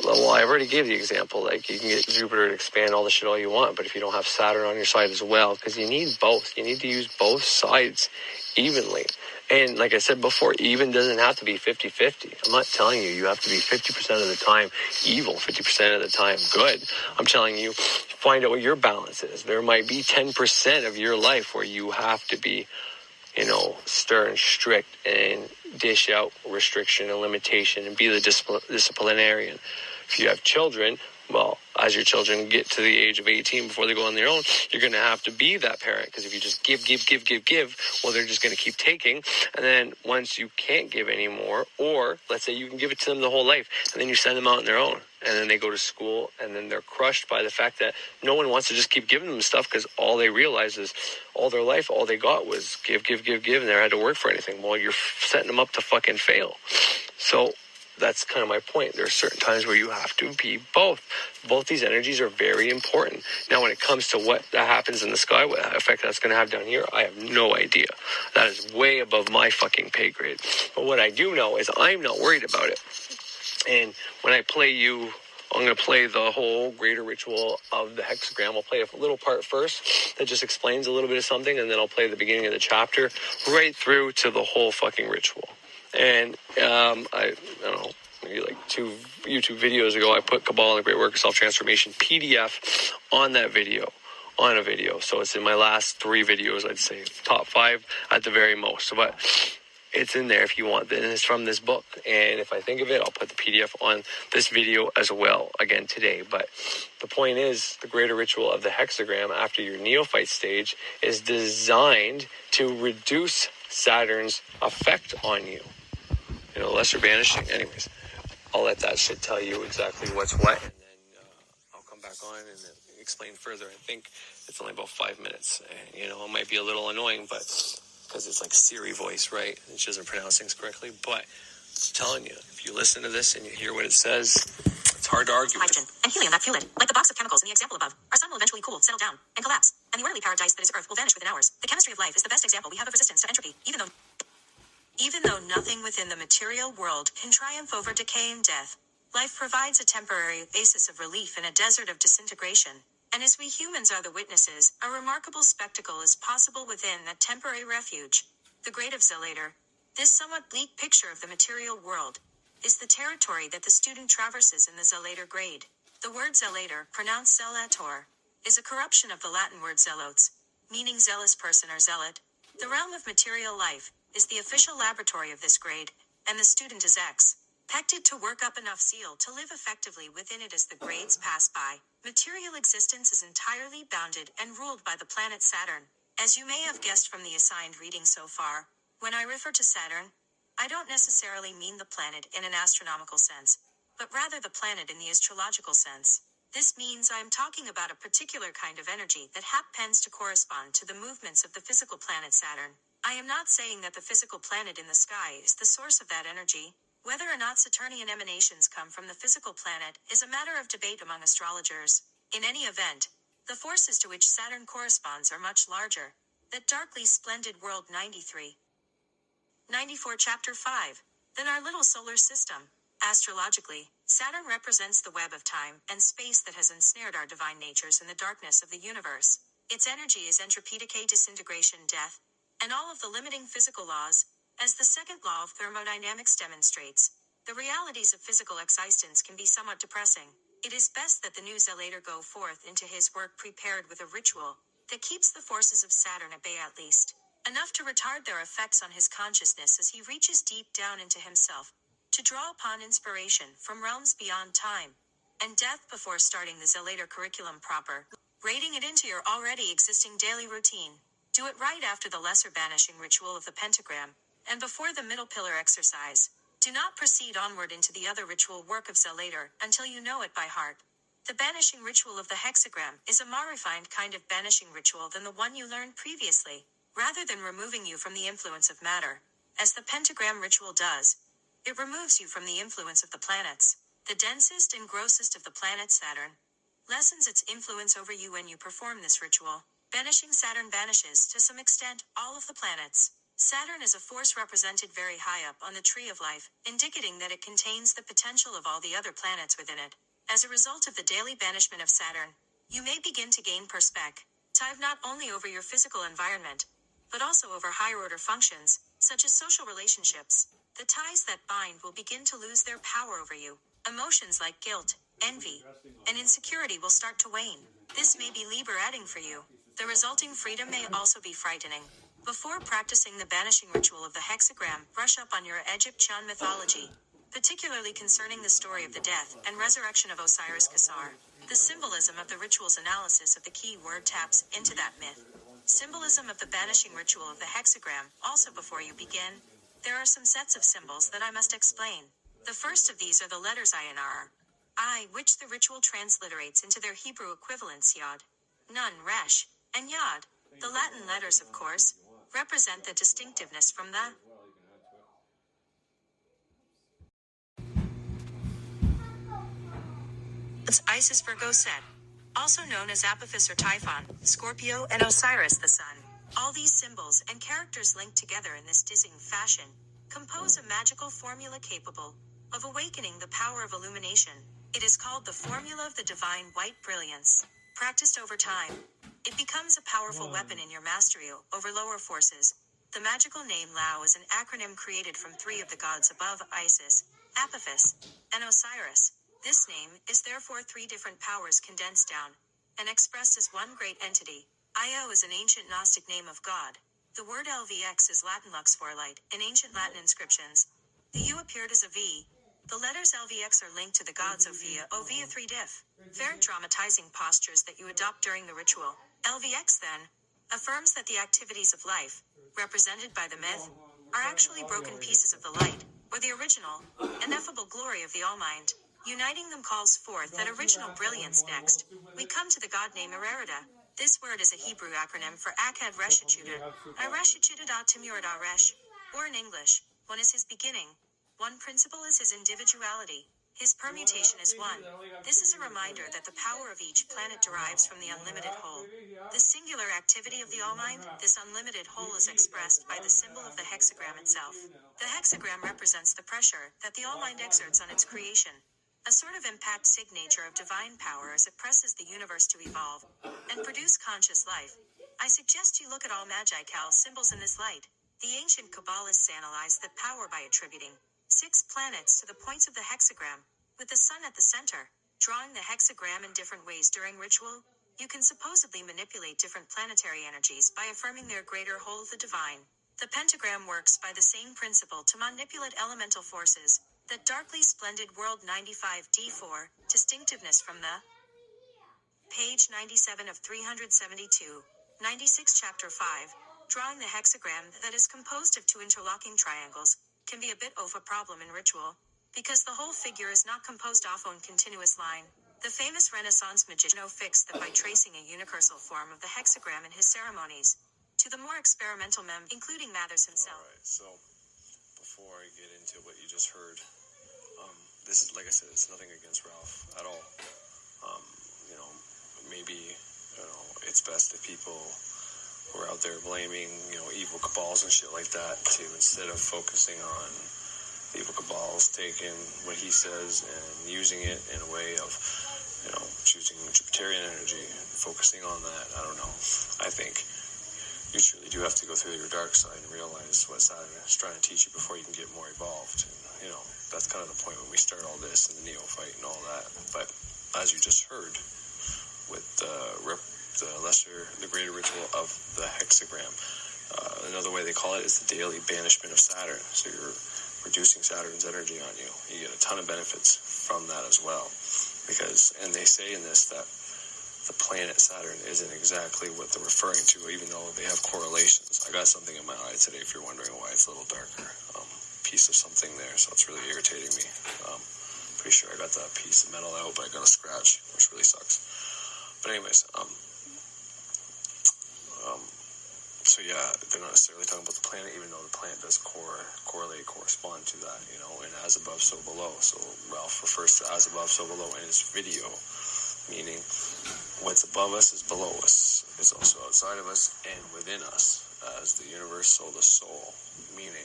well, I already gave the example, like you can get Jupiter to expand all the shit all you want, but if you don't have Saturn on your side as well, because you need both. You need to use both sides evenly. And like I said before, even doesn't have to be 50-50. I'm not telling you have to be 50% of the time evil, 50% of the time good. I'm telling you, find out what your balance is. There might be 10% of your life where you have to be stern, strict, and dish out restriction and limitation and be the disciplinarian. If you have children, well, as your children get to the age of 18 before they go on their own, you're going to have to be that parent, because if you just give, well, they're just going to keep taking. And then once you can't give anymore, or let's say you can give it to them the whole life, and then you send them out on their own, and then they go to school, and then they're crushed by the fact that no one wants to just keep giving them stuff, because all they realize is all their life, all they got was give, and they never had to work for anything. Well, you're setting them up to fucking fail. So that's kind of my point. There are certain times where you have to be both. Both these energies are very important. Now, when it comes to what that happens in the sky, what effect that's going to have down here, I have no idea. That is way above my fucking pay grade. But what I do know is I'm not worried about it. And when I play you, I'm going to play the whole greater ritual of the hexagram. I'll play a little part first that just explains a little bit of something, and then I'll play the beginning of the chapter right through to the whole fucking ritual. And I don't know, maybe like 2 YouTube videos ago, I put Cabal and the Great Work of Self-Transformation PDF on a video. So it's in my last 3 videos, I'd say top 5 at the very most. But it's in there if you want. And it's from this book. And if I think of it, I'll put the PDF on this video as well, again, today. But the point is, the greater ritual of the hexagram after your neophyte stage is designed to reduce Saturn's effect on you. Lesser banishing. Anyways, I'll let that shit tell you exactly what's what, and then I'll come back on and explain further. I think it's only about 5 minutes, and it might be a little annoying, but because it's like Siri voice, right? And she doesn't pronounce things correctly, but I'm telling you, if you listen to this and you hear what it says, it's hard to argue. Hydrogen and helium that fuel it, like the box of chemicals in the example above. Our sun will eventually cool, settle down, and collapse, and the orderly paradise that is Earth will vanish within hours. The chemistry of life is the best example we have of resistance to entropy, Even though nothing within the material world can triumph over decay and death, life provides a temporary oasis of relief in a desert of disintegration. And as we humans are the witnesses, a remarkable spectacle is possible within that temporary refuge. The grade of Zelator, this somewhat bleak picture of the material world, is the territory that the student traverses in the Zelator grade. The word Zelator, pronounced Zelator, is a corruption of the Latin word zelotes, meaning zealous person or zealot. The realm of material life is the official laboratory of this grade, and the student is expected to work up enough zeal to live effectively within it as the grades pass by. Material existence is entirely bounded and ruled by the planet Saturn. As you may have guessed from the assigned reading so far, when I refer to Saturn, I don't necessarily mean the planet in an astronomical sense, but rather the planet in the astrological sense. This means I am talking about a particular kind of energy that happens to correspond to the movements of the physical planet Saturn. I am not saying that the physical planet in the sky is the source of that energy. Whether or not Saturnian emanations come from the physical planet is a matter of debate among astrologers. In any event, the forces to which Saturn corresponds are much larger. That darkly splendid world 94 Chapter 5, than our little solar system. Astrologically, Saturn represents the web of time and space that has ensnared our divine natures in the darkness of the universe. Its energy is entropy, decay, disintegration, death, and all of the limiting physical laws. As the second law of thermodynamics demonstrates, the realities of physical existence can be somewhat depressing. It is best that the new Zelator go forth into his work prepared with a ritual that keeps the forces of Saturn at bay, at least enough to retard their effects on his consciousness as he reaches deep down into himself, to draw upon inspiration from realms beyond time and death before starting the Zelator curriculum proper, raiding it into your already existing daily routine. Do it right after the lesser banishing ritual of the pentagram, and before the middle pillar exercise. Do not proceed onward into the other ritual work of Zelator until you know it by heart. The banishing ritual of the hexagram is a more refined kind of banishing ritual than the one you learned previously, rather than removing you from the influence of matter, as the pentagram ritual does. It removes you from the influence of the planets. The densest and grossest of the planet Saturn lessens its influence over you when you perform this ritual. Banishing Saturn banishes, to some extent, all of the planets. Saturn is a force represented very high up on the tree of life, indicating that it contains the potential of all the other planets within it. As a result of the daily banishment of Saturn, you may begin to gain perspective not only over your physical environment, but also over higher-order functions, such as social relationships. The ties that bind will begin to lose their power over you. Emotions like guilt, envy, and insecurity will start to wane. This may be liberating for you. The resulting freedom may also be frightening. Before practicing the banishing ritual of the hexagram, brush up on your Egyptian mythology, particularly concerning the story of the death and resurrection of Osiris Kasar. The symbolism of the ritual's analysis of the key word taps into that myth. Symbolism of the banishing ritual of the hexagram. Also, before you begin, there are some sets of symbols that I must explain. The first of these are the letters I and R, I, which the ritual transliterates into their Hebrew equivalents Yod, Nun, Resh, and Yod. The Latin letters, of course, represent the distinctiveness from the Isis Virgo set, also known as Apophis or Typhon, Scorpio, and Osiris the Sun. All these symbols and characters linked together in this dizzying fashion compose a magical formula capable of awakening the power of illumination. It is called the formula of the divine white brilliance. Practiced over time, it becomes a powerful weapon in your mastery over lower forces. The magical name Lao is an acronym created from three of the gods above: Isis, Apophis, and Osiris. This name is therefore three different powers condensed down and expressed as one great entity. Io is an ancient Gnostic name of God. The word LVX is Latin lux for light. In ancient Latin inscriptions, the U appeared as a V. The letters LVX are linked to the gods Ophia, Ovia 3 diff. Very dramatizing postures that you adopt during the ritual. LVX then affirms that the activities of life, represented by the myth, are actually broken pieces of the light, or the original, ineffable glory of the All-Mind. Uniting them calls forth that original brilliance. Next, we come to the god name Arerida. This word is a Hebrew acronym for Akad Reshichuda. Reshichuda Timurada Resh. Or in English, one is his beginning. One principle is his individuality. His permutation is one. This is a reminder that the power of each planet derives from the unlimited whole. The singular activity of the All-Mind, this unlimited whole, is expressed by the symbol of the hexagram itself. The hexagram represents the pressure that the All-Mind exerts on its creation. A sort of impact signature of divine power as it presses the universe to evolve and produce conscious life. I suggest you look at all magical symbols in this light. The ancient Kabbalists analyzed that power by attributing 6 planets to the points of the hexagram, with the sun at the center. Drawing the hexagram in different ways during ritual, you can supposedly manipulate different planetary energies by affirming their greater whole of the divine. The pentagram works by the same principle to manipulate elemental forces. That darkly splendid world 95 D4, distinctiveness from the page 97 of 372, 96 chapter 5, drawing the hexagram that is composed of 2 interlocking triangles, can be a bit of a problem in ritual, because the whole figure is not composed off one continuous line. The famous Renaissance magician fixed that by tracing a unicursal form of the hexagram in his ceremonies, to the more experimental including Mathers himself. Alright, so before I get into what you just heard, this is, like I said, it's nothing against Ralph at all. Maybe, it's best that people who are out there blaming, evil cabals and shit like that, to, instead of focusing on the evil cabals taking what he says and using it in a way of, choosing Jupiterian energy and focusing on that. I don't know. I think you truly do have to go through your dark side and realize what Saturn is trying to teach you before you can get more evolved. And, that's kind of the point when we start all this and the neophyte and all that. But as you just heard, with the greater ritual of the hexagram. Another way they call it is the daily banishment of Saturn. So you're reducing Saturn's energy on you. You get a ton of benefits from that as well. And they say in this that the planet Saturn isn't exactly what they're referring to, even though they have correlations. I got something in my eye today, if you're wondering why it's a little darker. Piece of something there, so it's really irritating me. Pretty sure I got that piece of metal out, but I got a scratch, which really sucks. But anyways, so yeah, they're not necessarily talking about the planet, even though the planet does correspond to that, and as above, so below. So Ralph refers to as above, so below in his video, meaning what's above us is below us. It's also outside of us and within us as the universe, so the soul, meaning,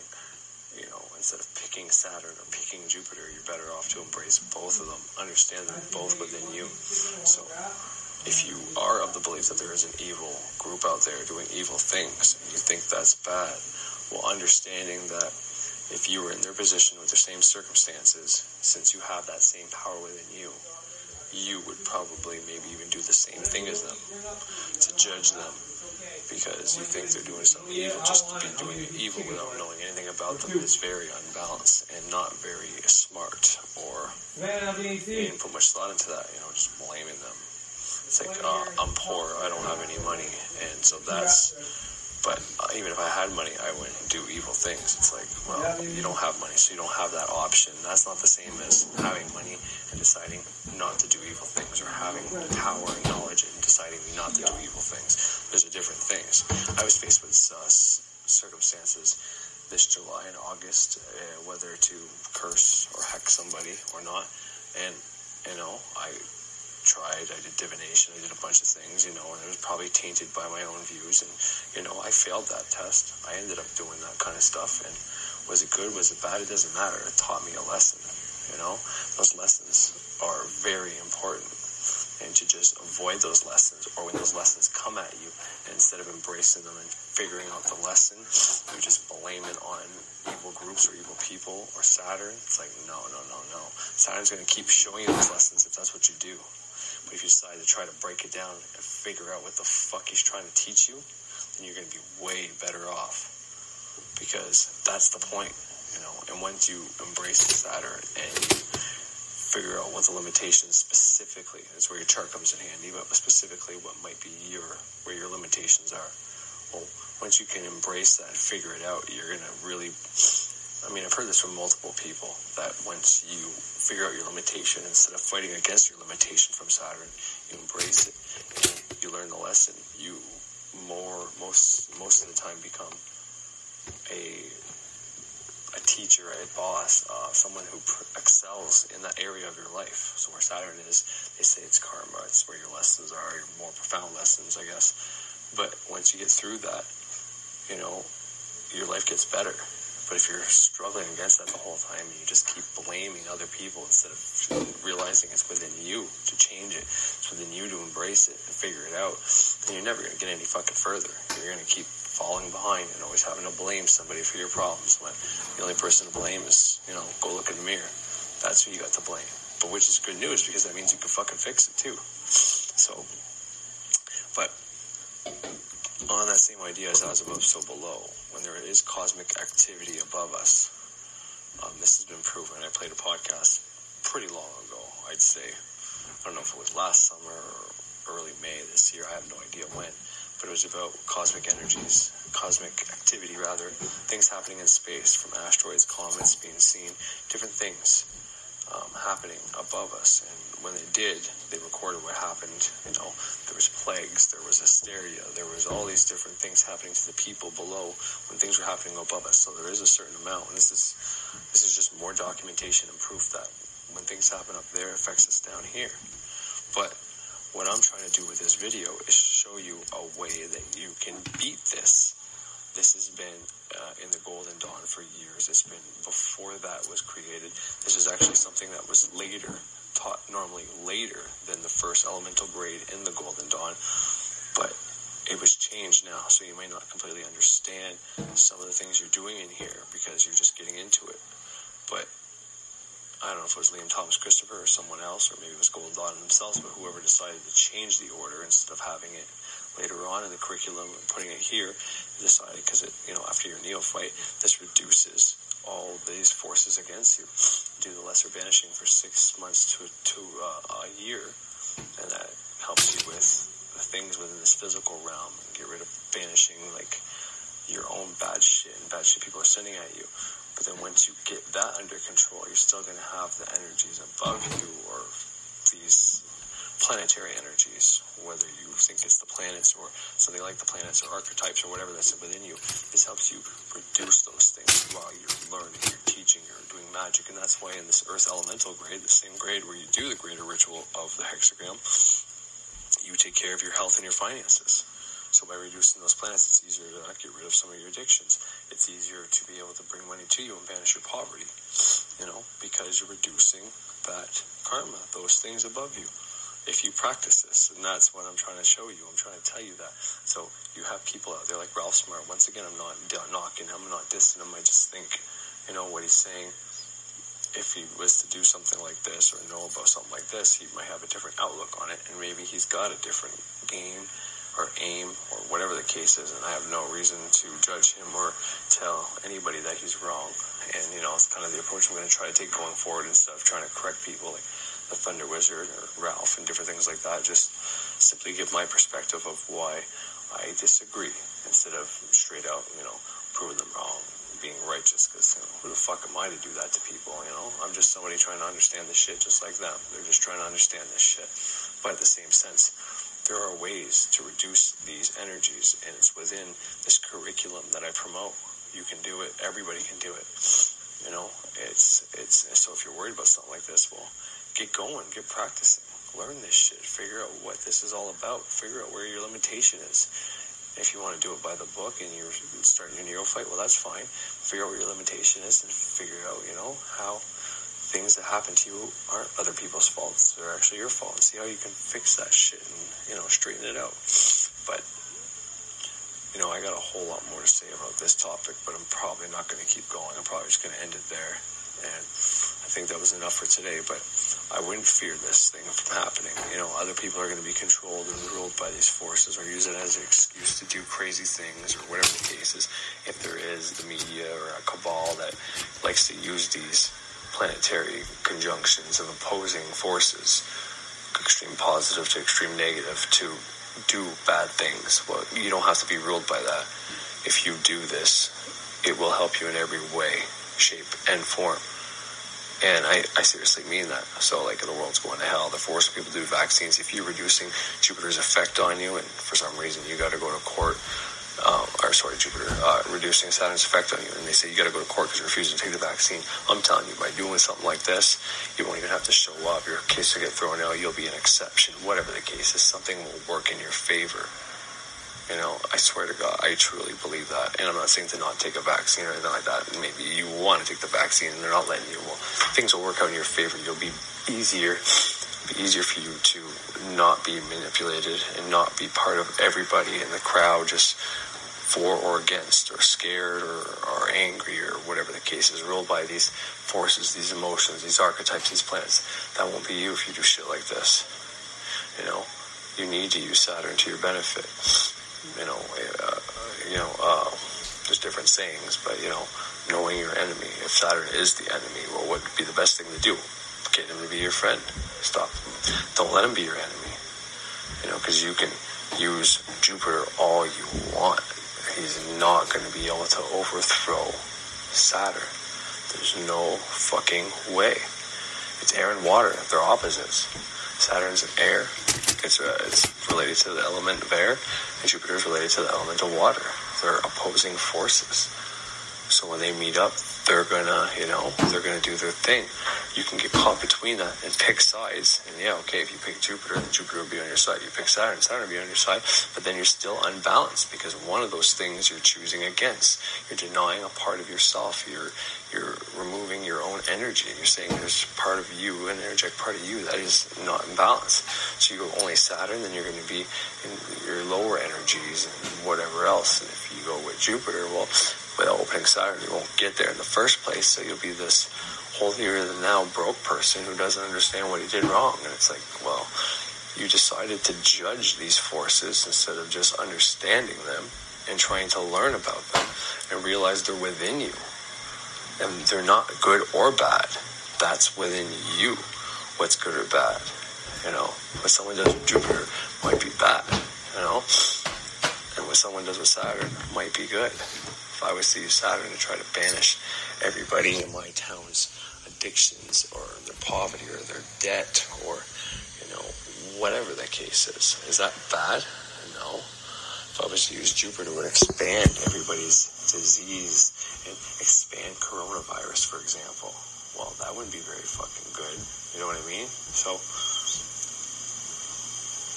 instead of picking Saturn or picking Jupiter, you're better off to embrace both of them, understand them both within you. So if you are of the belief that there is an evil group out there doing evil things, and you think that's bad, well, understanding that if you were in their position with the same circumstances, since you have that same power within you, you would probably maybe even do the same thing as them, to judge them, because you think they're doing something evil. Just to be doing evil without knowing anything about them is very unbalanced and not very smart, or you didn't put much thought into that, just blaming them. It's like, I'm poor, I don't have any money, and so but even if I had money, I wouldn't do evil things. It's like, well, you don't have money, so you don't have that option. That's not the same as having money and deciding not to do evil things, or having power and knowledge and deciding not to do evil things. Those are different things. I was faced with circumstances this July and August, whether to curse or hex somebody or not. And, I did divination, I did a bunch of things, and it was probably tainted by my own views, and, I failed that test. I ended up doing that kind of stuff, and was it good, was it bad, it doesn't matter. It taught me a lesson, Those lessons are very important, and to just avoid those lessons, or when those lessons come at you, and instead of embracing them and figuring out the lesson, you just blame it on evil groups or evil people or Saturn. It's like, no. Saturn's going to keep showing you those lessons if that's what you do. But if you decide to try to break it down and figure out what the fuck he's trying to teach you, then you're going to be way better off. Because that's the point, And once you embrace the Saturn and you figure out what the limitations specifically, that's where your chart comes in handy, but specifically what might be where your limitations are. Well, once you can embrace that and figure it out, you're going to really... I've heard this from multiple people, that once you figure out your limitation, instead of fighting against your limitation from Saturn, you embrace it, and you learn the lesson, you most of the time become a teacher, a boss, someone who excels in that area of your life. So where Saturn is, they say it's karma, it's where your lessons are, your more profound lessons, I guess. But once you get through that, your life gets better. But if you're struggling against that the whole time, and you just keep blaming other people instead of realizing it's within you to change it, it's within you to embrace it and figure it out, then you're never going to get any fucking further. You're going to keep falling behind and always having to blame somebody for your problems, when the only person to blame is, go look in the mirror. That's who you got to blame. But which is good news, because that means you can fucking fix it too. So, but on that same idea as above, so below, when there is cosmic activity above us, this has been proven. I played a podcast pretty long ago, I'd say. I don't know if it was last summer or early May this year, I have no idea when, but it was about cosmic energies, cosmic activity rather, things happening in space, from asteroids, comets being seen, different things happening above us. And when they did, they recorded what happened. There was plagues, there was hysteria, there was all these different things happening to the people below when things were happening above us. So there is a certain amount, and this is just more documentation and proof that when things happen up there, it affects us down here. But what I'm trying to do with this video is show you a way that you can beat this. This has been in the Golden Dawn for years. It's been before that was created. This is actually something that was later, taught normally later than the first elemental grade in the Golden Dawn. But it was changed now, so you may not completely understand some of the things you're doing in here because you're just getting into it. But I don't know if it was Liam Thomas Christopher or someone else, or maybe it was Gold Dawn themselves, but whoever decided to change the order instead of having it later on in the curriculum and putting it here, decided, because it, after your neophyte, this reduces all these forces against you. Do the lesser banishing for 6 months to a year, and that helps you with the things within this physical realm, and get rid of banishing like your own bad shit and bad shit people are sending at you. But then once you get that under control, you're still going to have the energies above you, or these planetary energies, whether you think it's the planets or something like the planets or archetypes or whatever that's within you. This helps you reduce those things while you're learning, you're teaching, you're doing magic. And that's why in this Earth Elemental grade, the same grade where you do the greater ritual of the hexagram, you take care of your health and your finances. So by reducing those planets, it's easier to get rid of some of your addictions. It's easier to be able to bring money to you and banish your poverty, because you're reducing that karma, those things above you, if you practice this. And that's what I'm trying to show you. I'm trying to tell you that. So you have people out there like Ralph Smart. Once again, I'm not knocking him. I'm not dissing him. I just think, what he's saying, if he was to do something like this or know about something like this, he might have a different outlook on it. And maybe he's got a different game or aim or whatever the case is, and I have no reason to judge him or tell anybody that he's wrong. And it's kind of the approach I'm going to try to take going forward, instead of trying to correct people like the Thunder Wizard or Ralph and different things like that. Just simply give my perspective of why I disagree, instead of straight out proving them wrong, being righteous, because who the fuck am I to do that to people? I'm just somebody trying to understand this shit just like them. They're just trying to understand this shit. But at the same sense, there are ways to reduce these energies, and it's within this curriculum that I promote. You can do it. Everybody can do it. It's so if you're worried about something like this, well, get going, get practicing, learn this shit, figure out what this is all about, figure out where your limitation is. If you want to do it by the book and you're starting your neophyte, well, that's fine. Figure out where your limitation is and figure out, how things that happen to you aren't other people's faults. They're actually your fault. And see how you can fix that shit and, straighten it out. But, I got a whole lot more to say about this topic, but I'm probably not going to keep going. I'm probably just going to end it there. And I think that was enough for today, but I wouldn't fear this thing from happening. Other people are going to be controlled and ruled by these forces, or use it as an excuse to do crazy things, or whatever the case is. If there is the media or a cabal that likes to use these planetary conjunctions of opposing forces, extreme positive to extreme negative, to do bad things, well, you don't have to be ruled by that. If you do this, it will help you in every way, shape, and form. And I seriously mean that. So, like, the world's going to hell. They're forcing people to do vaccines. If you're reducing Jupiter's effect on you, and for some reason you got to go to court, Jupiter reducing Saturn's effect on you, and they say you got to go to court because you're refusing to take the vaccine. I'm telling you, by doing something like this, you won't even have to show up. Your case will get thrown out. You'll be an exception. Whatever the case is, something will work in your favor. I swear to God, I truly believe that. And I'm not saying to not take a vaccine or anything like that. Maybe you want to take the vaccine and they're not letting you. Well, things will work out in your favor. You'll be easier. It'll be easier for you to not be manipulated and not be part of everybody in the crowd just for or against, or scared, or angry, or whatever the case is, ruled by these forces, these emotions, these archetypes, these planets. That won't be you if you do shit like this. You need to use Saturn to your benefit. There's different sayings, but, knowing your enemy. If Saturn is the enemy, well, what would be the best thing to do? Get him to be your friend. Don't let him be your enemy. Because you can use Jupiter all you want. He's not going to be able to overthrow Saturn. There's no fucking way. It's air and water. They're opposites. Saturn's an air. It's related to the element of air, and Jupiter's related to the element of water. They're opposing forces. So when they meet up, they're gonna do their thing. You can get caught between that and pick sides. And if you pick Jupiter, then Jupiter will be on your side. You pick Saturn, Saturn will be on your side. But then you're still unbalanced because one of those things you're choosing against. You're denying a part of yourself. You're you're removing your own energy. You're saying there's part of you, an energetic part of you, that is not in balance. So you go only Saturn, then you're going to be in your lower energies and whatever else. And if you go with Jupiter, well, without opening Saturn, you won't get there in the first place. So you'll be this holier-than-thou broke person who doesn't understand what he did wrong. And it's like, well, you decided to judge these forces instead of just understanding them and trying to learn about them and realize they're within you. And they're not good or bad. That's within you, what's good or bad. You know, what someone does with Jupiter might be bad, you know? And what someone does with Saturn might be good. If I was to use Saturn to try to banish everybody in my town's addictions or their poverty or their debt or, you know, whatever the case is that bad? No. If I was to use Jupiter to expand everybody's disease and expand coronavirus, for example, well, that wouldn't be very fucking good. You know what I mean? So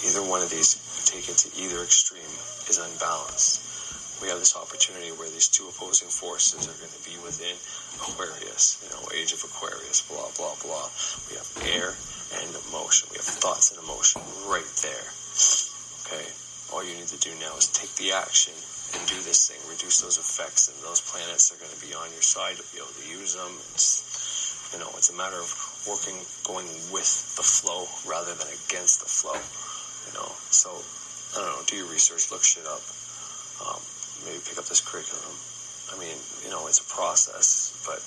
either one of these, take it to either extreme, is unbalanced. We have this opportunity where these two opposing forces are going to be within Aquarius, you know, age of Aquarius, blah, blah, blah. We have air and emotion. We have thoughts and emotion right there. Okay? All you need to do now is take the action and do this thing, reduce those effects, and those planets are going to be on your side. You'll be able to use them. It's, you know, it's a matter of going with the flow rather than against the flow, you know. So, I don't know, do your research, look shit up, maybe pick up this curriculum. I mean, you know, it's a process, but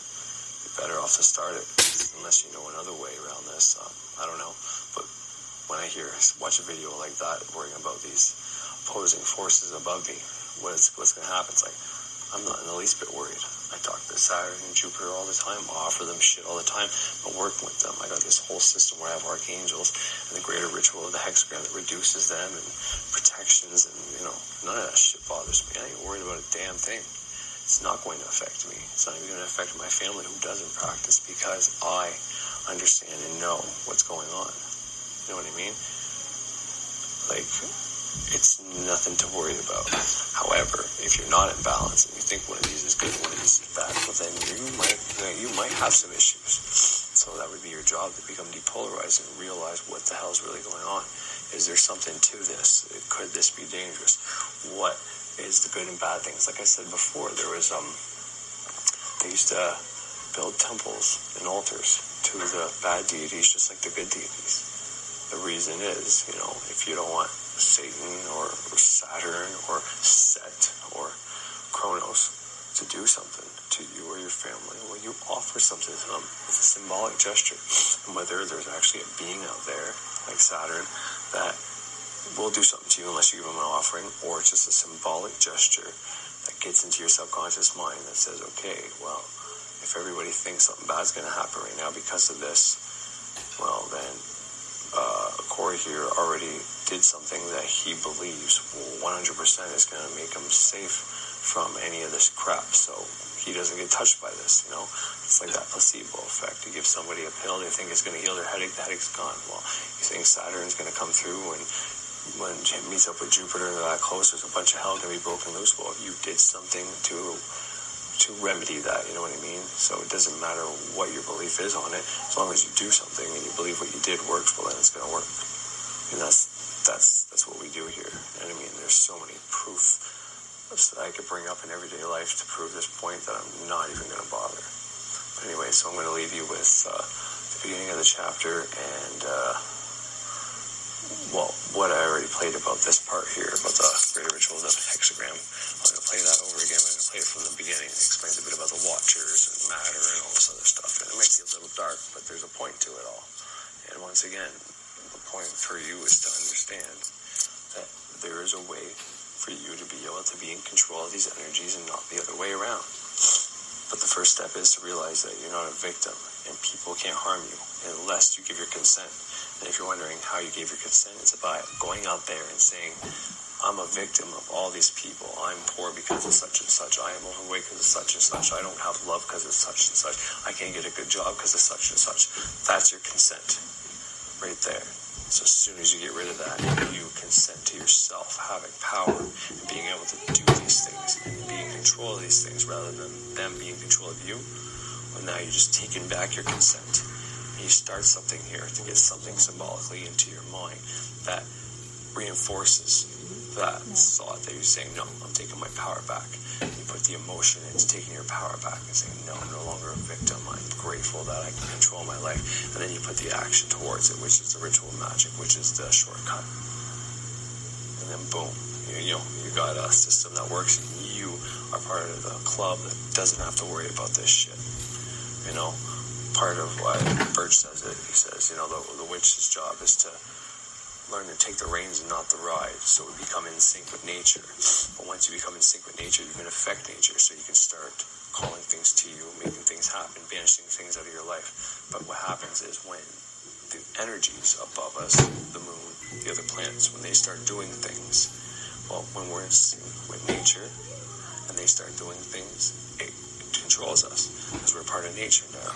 you're better off to start it unless you know another way around this. I don't know, but when I watch a video like that, worrying about these opposing forces above me, what's going to happen? It's like, I'm not in the least bit worried. I talk to Saturn and Jupiter all the time, offer them shit all the time, but working with them. I got this whole system where I have archangels and the greater ritual of the hexagram that reduces them and protections, and, you know, none of that shit bothers me. I ain't worried about a damn thing. It's not going to affect me. It's not even going to affect my family who doesn't practice, because I understand and know what's going on. You know what I mean? Like, it's nothing to worry about. However, if you're not in balance and you think one of these is good, one of these is bad, well, then you might have some issues. So that would be your job, to become depolarized and realize what the hell is really going on. Is there something to this? Could this be dangerous? What is the good and bad things? Like I said before, there was they used to build temples and altars to the bad deities just like the good deities. The reason is, you know, if you don't want Satan or Saturn or Set or Kronos to do something to you or your family, well, you offer something to them. It's a symbolic gesture. And whether there's actually a being out there, like Saturn, that will do something to you unless you give them an offering, or it's just a symbolic gesture that gets into your subconscious mind that says, okay, well, if everybody thinks something bad's going to happen right now because of this, well, then Corey here already did something that he believes 100% is going to make him safe from any of this crap, so he doesn't get touched by this, you know. It's like that placebo effect. You give somebody a pill, they think it's going to heal their headache, the headache's gone. Well, you think Saturn's going to come through, and when it meets up with Jupiter and they're that close, there's a bunch of hell going to be broken loose. Well, you did something to remedy that, you know what I mean? So it doesn't matter what your belief is on it, as long as you do something and you believe what you did works, well, then it's going to work. And that's what we do here. And I mean, there's so many proof that I could bring up in everyday life to prove this point that I'm not even going to bother. But anyway, so I'm going to leave you with the beginning of the chapter and, well, what I already played about this part here, about the greater rituals of hexagram. I'm going to play that over again. I'm going to play it from the beginning. It explains a bit about the watchers and matter and all this other stuff. And it might be a little dark, but there's a point to it all. And once again, the point for you is to understand that there is a way for you to be able to be in control of these energies and not the other way around. But the first step is to realize that you're not a victim and people can't harm you unless you give your consent. And if you're wondering how you gave your consent, it's about going out there and saying, I'm a victim of all these people. I'm poor because of such and such. I am overweight because of such and such. I don't have love because of such and such. I can't get a good job because of such and such. That's your consent right there. So as soon as you get rid of that, you consent to yourself having power and being able to do these things and be in control of these things rather than them being in control of you. And now you're just taking back your consent. And you start something here to get something symbolically into your mind that reinforces that thought that you're saying, no, I'm taking my power back. You put the emotion into taking your power back and saying, no, I'm no longer a victim. I'm grateful that I can control my life. And then you put the action towards it, which is the ritual magic, which is the shortcut. And then boom, you got a system that works. You are part of the club that doesn't have to worry about this shit. Part of why Birch says it, he says, the witch's job is to learn to take the reins and not the ride, so we become in sync with nature. But once you become in sync with nature, you can affect nature, so you can start calling things to you, making things happen, banishing things out of your life. But what happens is when the energies above us, the moon, the other planets, when they start doing things, well, when we're in sync with nature and they start doing things, it controls us because we're part of nature now.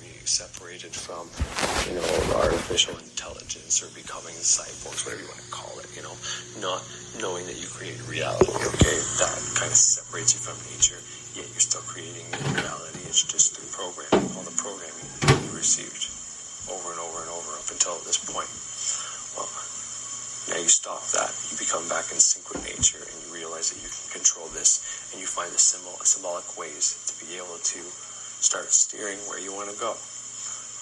We separated from, artificial intelligence or becoming cyborgs, whatever you want to call it, not knowing that you create reality, okay? That kind of separates you from nature, yet you're still creating your reality. It's just through programming, all the programming you received over and over and over up until this point. Well, now you stop that, you become back in sync with nature, and you realize that you can control this, and you find the symbolic ways to be able to start steering where you want to go.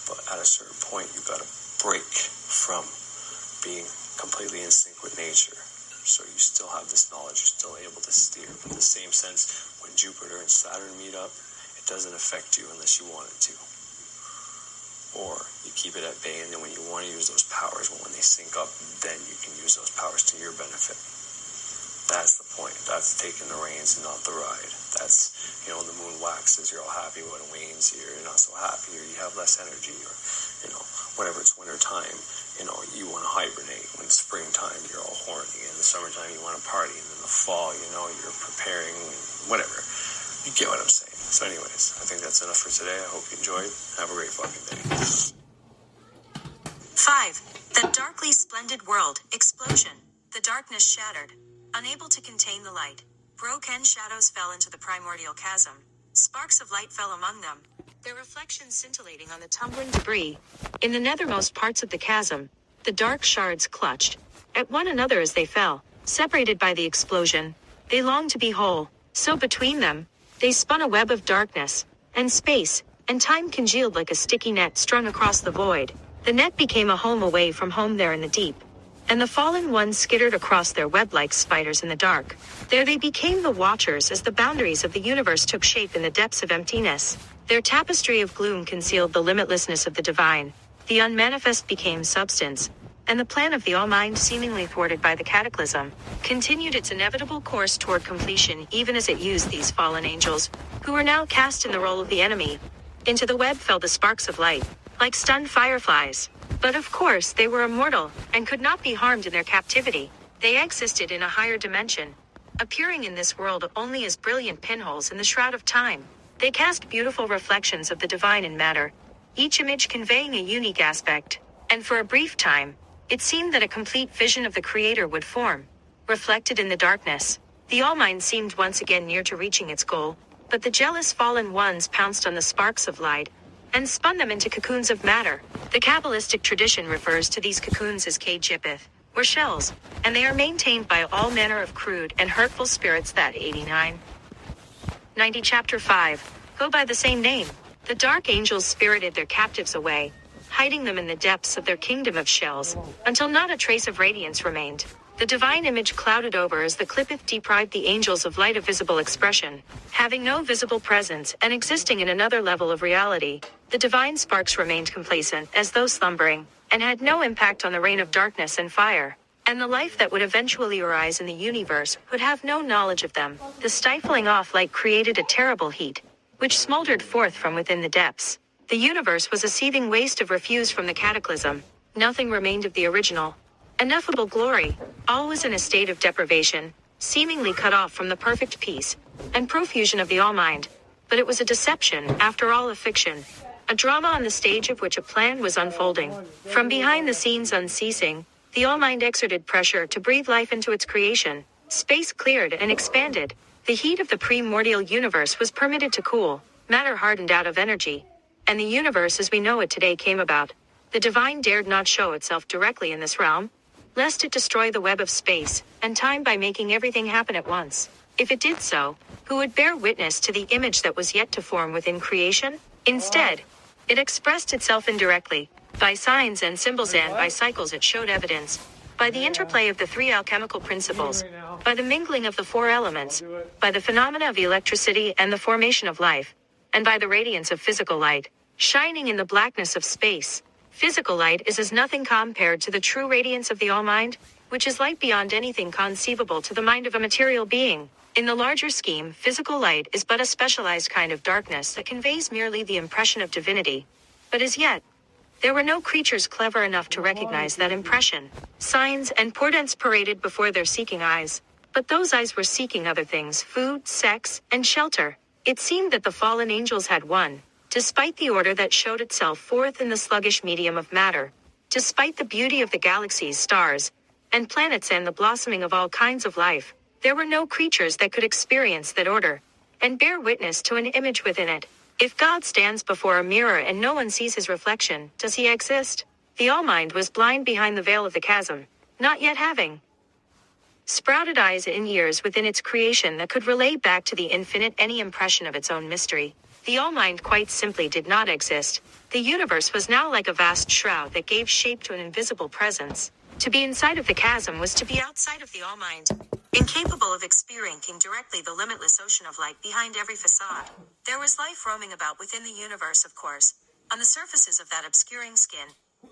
But at a certain point, you've got to break from being completely in sync with nature. So you still have this knowledge, you're still able to steer. But in the same sense, when Jupiter and Saturn meet up, it doesn't affect you unless you want it to. Or you keep it at bay, and then when you want to use those powers, when they sync up, then you can use those powers to your benefit. That's the point. That's taking the reins and not the ride. That's, the moon waxes, you're all happy. When it wanes, you're not so happy, or you have less energy, or, whenever it's winter time, you want to hibernate. When it's springtime, you're all horny. In the summertime, you want to party. And in the fall, you're preparing, whatever. You get what I'm saying. So anyways, I think that's enough for today. I hope you enjoyed. Have a great fucking day. 5. The darkly splendid world. Explosion. The darkness shattered. Unable to contain the light, broken shadows fell into the primordial chasm. Sparks of light fell among them, their reflections scintillating on the tumbling debris. In the nethermost parts of the chasm, the dark shards clutched at one another as they fell. Separated by the explosion, they longed to be whole, so between them, they spun a web of darkness, and space, and time congealed like a sticky net strung across the void. The net became a home away from home there in the deep. And the fallen ones skittered across their web like spiders in the dark. There they became the watchers as the boundaries of the universe took shape in the depths of emptiness. Their tapestry of gloom concealed the limitlessness of the divine. The unmanifest became substance, and the plan of the All-Mind, seemingly thwarted by the cataclysm, continued its inevitable course toward completion even as it used these fallen angels, who were now cast in the role of the enemy. Into the web fell the sparks of light, like stunned fireflies. But of course they were immortal, and could not be harmed in their captivity. They existed in a higher dimension, appearing in this world only as brilliant pinholes in the shroud of time. They cast beautiful reflections of the divine in matter, each image conveying a unique aspect, and for a brief time, it seemed that a complete vision of the Creator would form. Reflected in the darkness, the All-Mind seemed once again near to reaching its goal, but the jealous fallen ones pounced on the sparks of light, and spun them into cocoons of matter. The Kabbalistic tradition refers to these cocoons as Kjipith, or shells, and they are maintained by all manner of crude and hurtful spirits that 90 Chapter 5 go by the same name. The dark angels spirited their captives away, hiding them in the depths of their kingdom of shells, until not a trace of radiance remained. The divine image clouded over as the Qliphoth deprived the angels of light of visible expression. Having no visible presence and existing in another level of reality, the divine sparks remained complacent as though slumbering, and had no impact on the reign of darkness and fire. And the life that would eventually arise in the universe would have no knowledge of them. The stifling off light created a terrible heat, which smoldered forth from within the depths. The universe was a seething waste of refuse from the cataclysm. Nothing remained of the original, ineffable glory. All was in a state of deprivation, seemingly cut off from the perfect peace and profusion of the All-Mind. But it was a deception, after all, a fiction, a drama on the stage of which a plan was unfolding. From behind the scenes unceasing, the All-Mind exerted pressure to breathe life into its creation. Space cleared and expanded. The heat of the primordial universe was permitted to cool, matter hardened out of energy, and the universe as we know it today came about. The divine dared not show itself directly in this realm, lest it destroy the web of space and time by making everything happen at once. If it did so, who would bear witness to the image that was yet to form within creation? Instead, it expressed itself indirectly, by signs and symbols and by cycles it showed evidence, by the interplay of the three alchemical principles, by the mingling of the four elements, by the phenomena of electricity and the formation of life, and by the radiance of physical light, shining in the blackness of space. Physical light is as nothing compared to the true radiance of the All-Mind, which is light beyond anything conceivable to the mind of a material being. In the larger scheme, physical light is but a specialized kind of darkness that conveys merely the impression of divinity. But as yet, there were no creatures clever enough to recognize that impression. Signs and portents paraded before their seeking eyes, but those eyes were seeking other things: food, sex, and shelter. It seemed that the fallen angels had won, despite the order that showed itself forth in the sluggish medium of matter, despite the beauty of the galaxies, stars, and planets and the blossoming of all kinds of life. There were no creatures that could experience that order, and bear witness to an image within it. If God stands before a mirror and no one sees his reflection, does he exist? The All-Mind was blind behind the veil of the chasm, not yet having sprouted eyes and ears within its creation that could relay back to the infinite any impression of its own mystery. The All-Mind quite simply did not exist. The universe was now like a vast shroud that gave shape to an invisible presence. To be inside of the chasm was to be outside of the All-Mind, incapable of experiencing directly the limitless ocean of light behind every facade. There was life roaming about within the universe, of course, on the surfaces of that obscuring skin,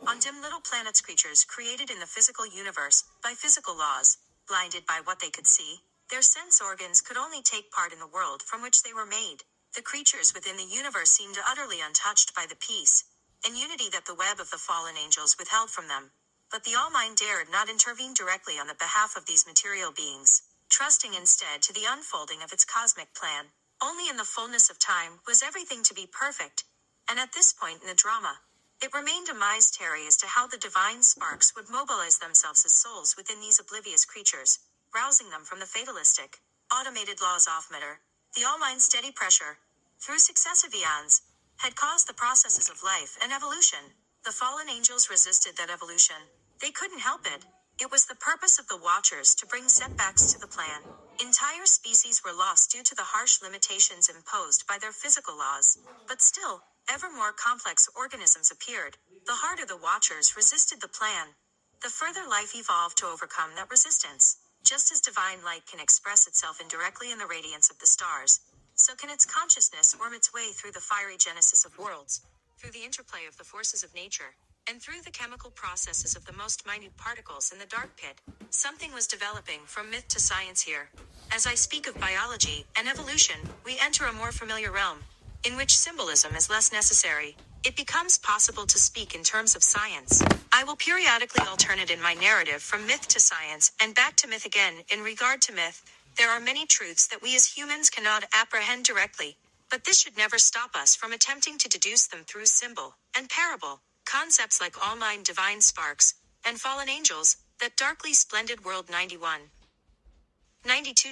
on dim little planets, creatures created in the physical universe, by physical laws, blinded by what they could see. Their sense organs could only take part in the world from which they were made. The creatures within the universe seemed utterly untouched by the peace and unity that the web of the fallen angels withheld from them. But the All-Mind dared not intervene directly on the behalf of these material beings, trusting instead to the unfolding of its cosmic plan. Only in the fullness of time was everything to be perfect, and at this point in the drama, it remained a mystery as to how the divine sparks would mobilize themselves as souls within these oblivious creatures, rousing them from the fatalistic, automated laws of matter. The All-Mind's steady pressure, through successive eons, had caused the processes of life and evolution. The fallen angels resisted that evolution. They couldn't help it. It was the purpose of the Watchers to bring setbacks to the plan. Entire species were lost due to the harsh limitations imposed by their physical laws. But still, ever more complex organisms appeared. The harder the Watchers resisted the plan, the further life evolved to overcome that resistance. Just as divine light can express itself indirectly in the radiance of the stars, so can its consciousness worm its way through the fiery genesis of worlds, through the interplay of the forces of nature, and through the chemical processes of the most minute particles in the dark pit. Something was developing from myth to science here. As I speak of biology and evolution, we enter a more familiar realm, in which symbolism is less necessary. It becomes possible to speak in terms of science. I will periodically alternate in my narrative from myth to science and back to myth again. In regard to myth, there are many truths that we as humans cannot apprehend directly, but this should never stop us from attempting to deduce them through symbol and parable. Concepts like All-Mind, divine sparks, and fallen angels, that darkly splendid world 92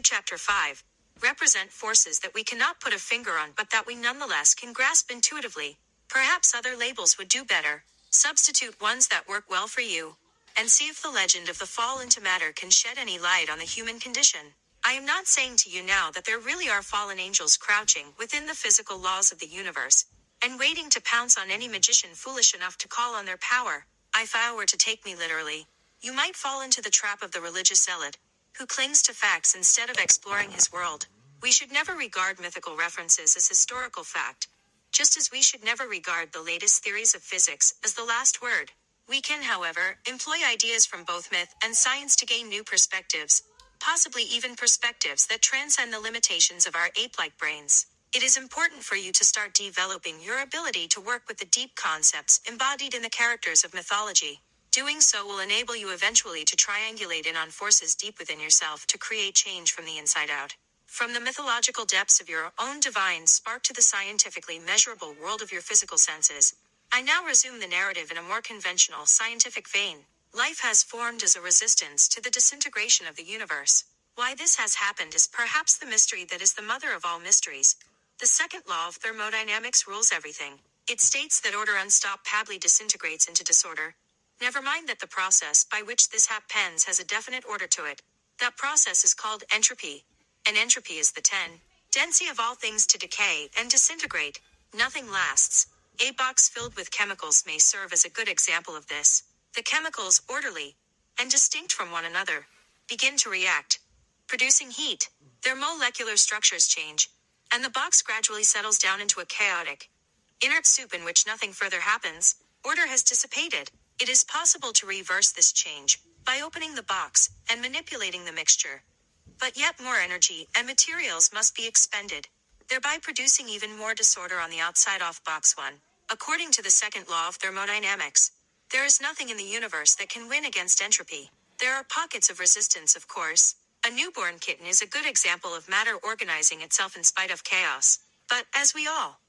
chapter 5, represent forces that we cannot put a finger on but that we nonetheless can grasp intuitively. Perhaps other labels would do better. Substitute ones that work well for you, and see if the legend of the fall into matter can shed any light on the human condition. I am not saying to you now that there really are fallen angels crouching within the physical laws of the universe, and waiting to pounce on any magician foolish enough to call on their power. If I were to take me literally, you might fall into the trap of the religious zealot, who clings to facts instead of exploring his world. We should never regard mythical references as historical fact, just as we should never regard the latest theories of physics as the last word. We can, however, employ ideas from both myth and science to gain new perspectives, possibly even perspectives that transcend the limitations of our ape-like brains. It is important for you to start developing your ability to work with the deep concepts embodied in the characters of mythology. Doing so will enable you eventually to triangulate in on forces deep within yourself to create change from the inside out. From the mythological depths of your own divine spark to the scientifically measurable world of your physical senses, I now resume the narrative in a more conventional scientific vein. Life has formed as a resistance to the disintegration of the universe. Why this has happened is perhaps the mystery that is the mother of all mysteries. The second law of thermodynamics rules everything. It states that order unstoppably disintegrates into disorder. Never mind that the process by which this happens has a definite order to it. That process is called entropy. And entropy is the tendency of all things to decay and disintegrate. Nothing lasts. A box filled with chemicals may serve as a good example of this. The chemicals, orderly and distinct from one another, begin to react, producing heat. Their molecular structures change, and the box gradually settles down into a chaotic, inert soup in which nothing further happens. Order has dissipated. It is possible to reverse this change by opening the box and manipulating the mixture. But yet more energy and materials must be expended, thereby producing even more disorder on the outside of box 1. According to the second law of thermodynamics, there is nothing in the universe that can win against entropy. There are pockets of resistance, of course. A newborn kitten is a good example of matter organizing itself in spite of chaos. But, as we all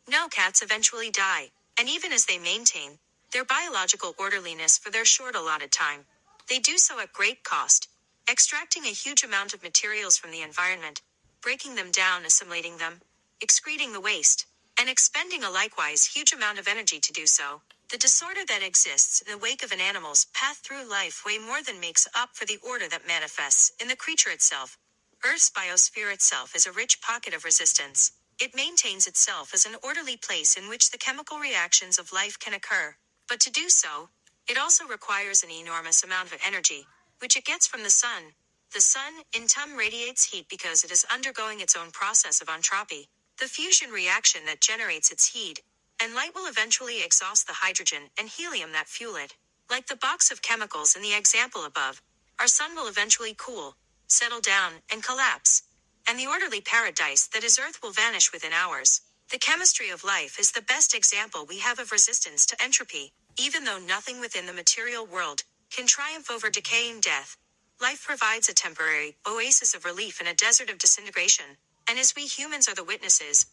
know, cats eventually die, and even as they maintain their biological orderliness for their short allotted time, they do so at great cost, extracting a huge amount of materials from the environment, breaking them down, assimilating them, excreting the waste, and expending a likewise huge amount of energy to do so. The disorder that exists in the wake of an animal's path through life way more than makes up for the order that manifests in the creature itself. Earth's biosphere itself is a rich pocket of resistance. It maintains itself as an orderly place in which the chemical reactions of life can occur. But to do so, it also requires an enormous amount of energy, which it gets from the sun. The sun, in turn, radiates heat because it is undergoing its own process of entropy, the fusion reaction that generates its heat, and light will eventually exhaust the hydrogen and helium that fuel it. Like the box of chemicals in the example above, our sun will eventually cool, settle down, and collapse, and the orderly paradise that is Earth will vanish within hours. The chemistry of life is the best example we have of resistance to entropy. Even though nothing within the material world can triumph over decay and death, life provides a temporary oasis of relief in a desert of disintegration, and as we humans are the witnesses,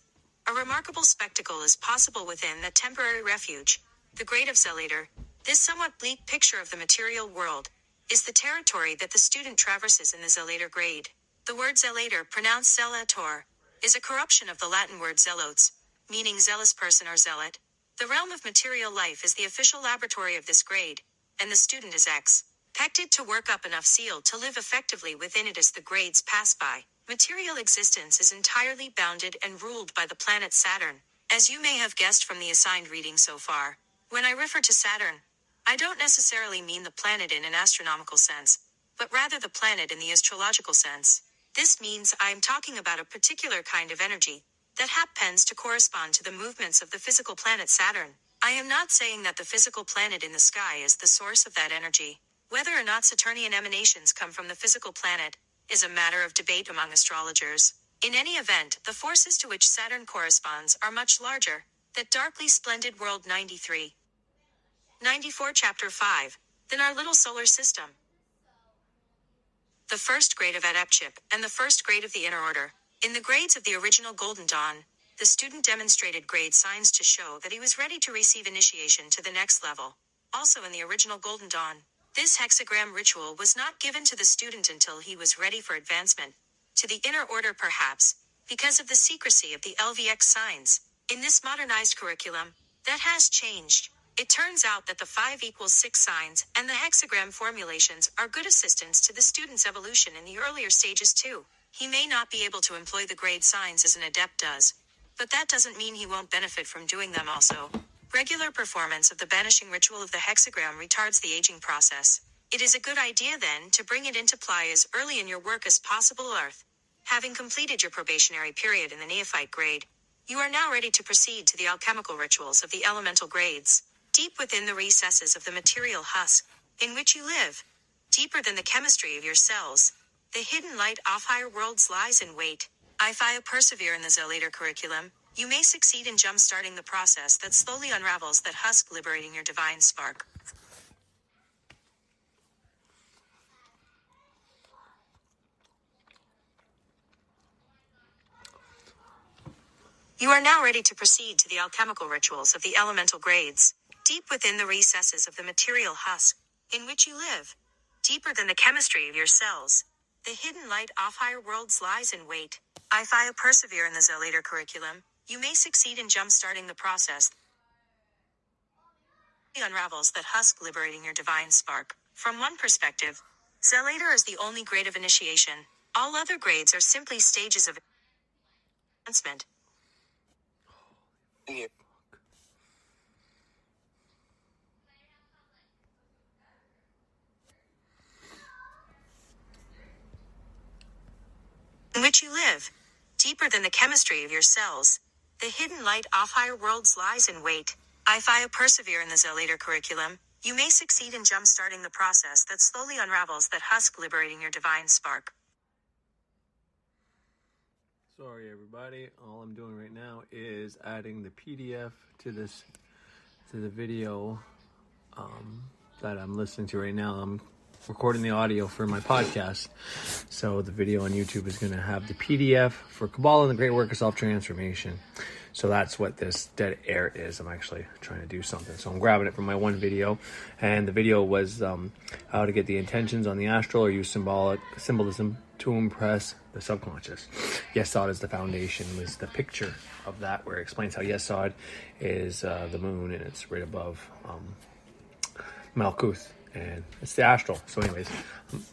a remarkable spectacle is possible within that temporary refuge. The grade of Zelator, this somewhat bleak picture of the material world, is the territory that the student traverses in the Zelator grade. The word Zelator, pronounced Zelator, is a corruption of the Latin word zelotes, meaning zealous person or zealot. The realm of material life is the official laboratory of this grade, and the student is expected to work up enough zeal to live effectively within it as the grades pass by. Material existence is entirely bounded and ruled by the planet Saturn, as you may have guessed from the assigned reading so far. When I refer to Saturn, I don't necessarily mean the planet in an astronomical sense, but rather the planet in the astrological sense. This means I am talking about a particular kind of energy that happens to correspond to the movements of the physical planet Saturn. I am not saying that the physical planet in the sky is the source of that energy. Whether or not Saturnian emanations come from the physical planet is a matter of debate among astrologers. In any event, the forces to which Saturn corresponds are much larger. That darkly splendid world 94 chapter 5, than our little solar system. The first grade of Adeptship, and the first grade of the inner order. In the grades of the original Golden Dawn, the student demonstrated grade signs to show that he was ready to receive initiation to the next level. Also in the original Golden Dawn, this hexagram ritual was not given to the student until he was ready for advancement to the inner order, perhaps because of the secrecy of the LVX signs. In this modernized curriculum, that has changed. It turns out that the 5 = 6 signs and the hexagram formulations are good assistance to the student's evolution in the earlier stages too. He may not be able to employ the grade signs as an adept does, but that doesn't mean he won't benefit from doing them also. Regular performance of the banishing ritual of the hexagram retards the aging process. It is a good idea then to bring it into play as early in your work as possible. Earth. Having completed your probationary period in the neophyte grade, you are now ready to proceed to the alchemical rituals of the elemental grades. Deep within the recesses of the material husk, in which you live, deeper than the chemistry of your cells, the hidden light of higher worlds lies in wait. If I persevere in the Zelator curriculum, you may succeed in jump-starting the process that slowly unravels that husk, liberating your divine spark. You are now ready to proceed to the alchemical rituals of the elemental grades. Deep within the recesses of the material husk, in which you live, deeper than the chemistry of your cells, The hidden light of higher worlds lies in wait. If you persevere in the Zelator curriculum, you may succeed in jump-starting the process that unravels that husk, liberating your divine spark. From one perspective, Zelator is the only grade of initiation. All other grades are simply stages of advancement. In which you live, deeper than the chemistry of your cells. The hidden light of higher worlds lies in wait. If you persevere in the Zelator curriculum, you may succeed in jump-starting the process that slowly unravels that husk, liberating your divine spark. Sorry everybody, all I'm doing right now is adding the PDF to the video that I'm listening to right now. I'm recording the audio for my podcast, so the video on YouTube is going to have the PDF for Kabbalah and the Great Work of Self-Transformation. So that's what this dead air is. I'm actually trying to do something, so I'm grabbing it from my one video, and the video was how to get the intentions on the astral or use symbolism to impress the subconscious. Yesod is the foundation, was the picture of that, where it explains how Yesod is the moon, and it's right above Malkuth, and it's the astral. So anyways, I'm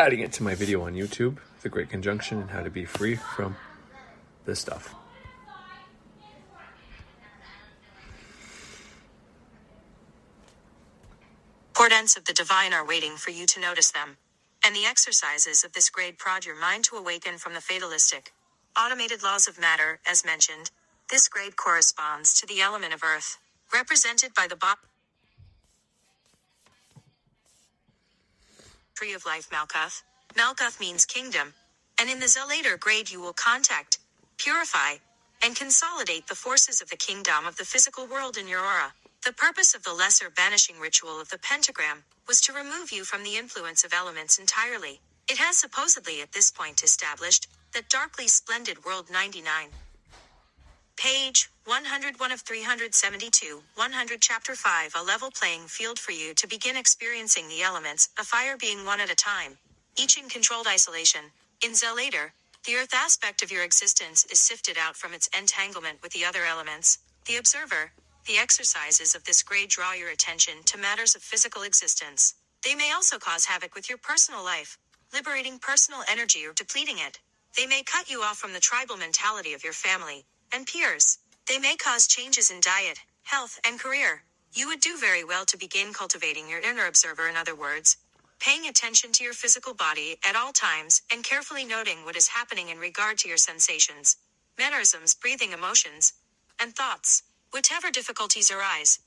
adding it to my video on YouTube, The Great Conjunction and how to be free from this stuff. Portents of the divine are waiting for you to notice them. And the exercises of this grade prod your mind to awaken from the fatalistic, automated laws of matter, as mentioned. This grade corresponds to the element of earth, represented by the tree of life Malkuth. Malkuth means kingdom, and in the Zelator grade you will contact, purify, and consolidate the forces of the kingdom of the physical world in your aura. The purpose of the lesser banishing ritual of the pentagram was to remove you from the influence of elements entirely. It has supposedly at this point established that darkly splendid world 99. Page 101 of 372, 100 Chapter 5, a level playing field for you to begin experiencing the elements, a fire being one at a time, each in controlled isolation. In Zelator, the earth aspect of your existence is sifted out from its entanglement with the other elements. The observer, the exercises of this grade draw your attention to matters of physical existence. They may also cause havoc with your personal life, liberating personal energy or depleting it. They may cut you off from the tribal mentality of your family and peers. They may cause changes in diet, health, and career. You would do very well to begin cultivating your inner observer, in other words, paying attention to your physical body at all times and carefully noting what is happening in regard to your sensations, mannerisms, breathing, emotions, and thoughts. Whatever difficulties arise,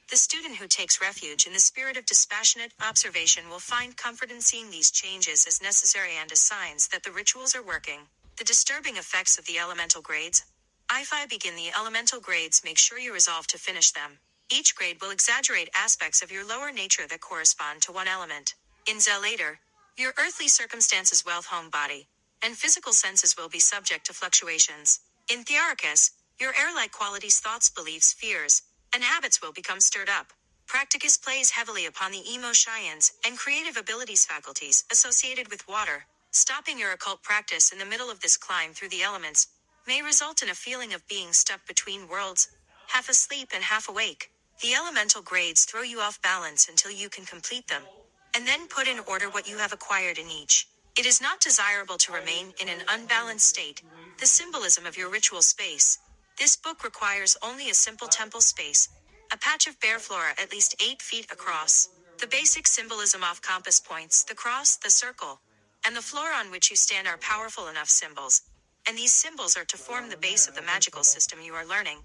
the student who takes refuge in the spirit of dispassionate observation will find comfort in seeing these changes as necessary and as signs that the rituals are working. The disturbing effects of the elemental grades. If I begin the elemental grades, make sure you resolve to finish them. Each grade will exaggerate aspects of your lower nature that correspond to one element. In Zelator, your earthly circumstances, wealth, home, body, and physical senses will be subject to fluctuations. In Theoricus, your air-like qualities, thoughts, beliefs, fears, and habits will become stirred up. Practicus plays heavily upon the emotions and creative abilities faculties associated with water. Stopping your occult practice in the middle of this climb through the elements may result in a feeling of being stuck between worlds, half asleep and half awake. The elemental grades throw you off balance until you can complete them, and then put in order what you have acquired in each. It is not desirable to remain in an unbalanced state. The symbolism of your ritual space. This book requires only a simple temple space, a patch of bare flora at least 8 feet across. The basic symbolism of compass points, the cross, the circle, and the floor on which you stand are powerful enough symbols, and these symbols are to form the base of the magical system you are learning.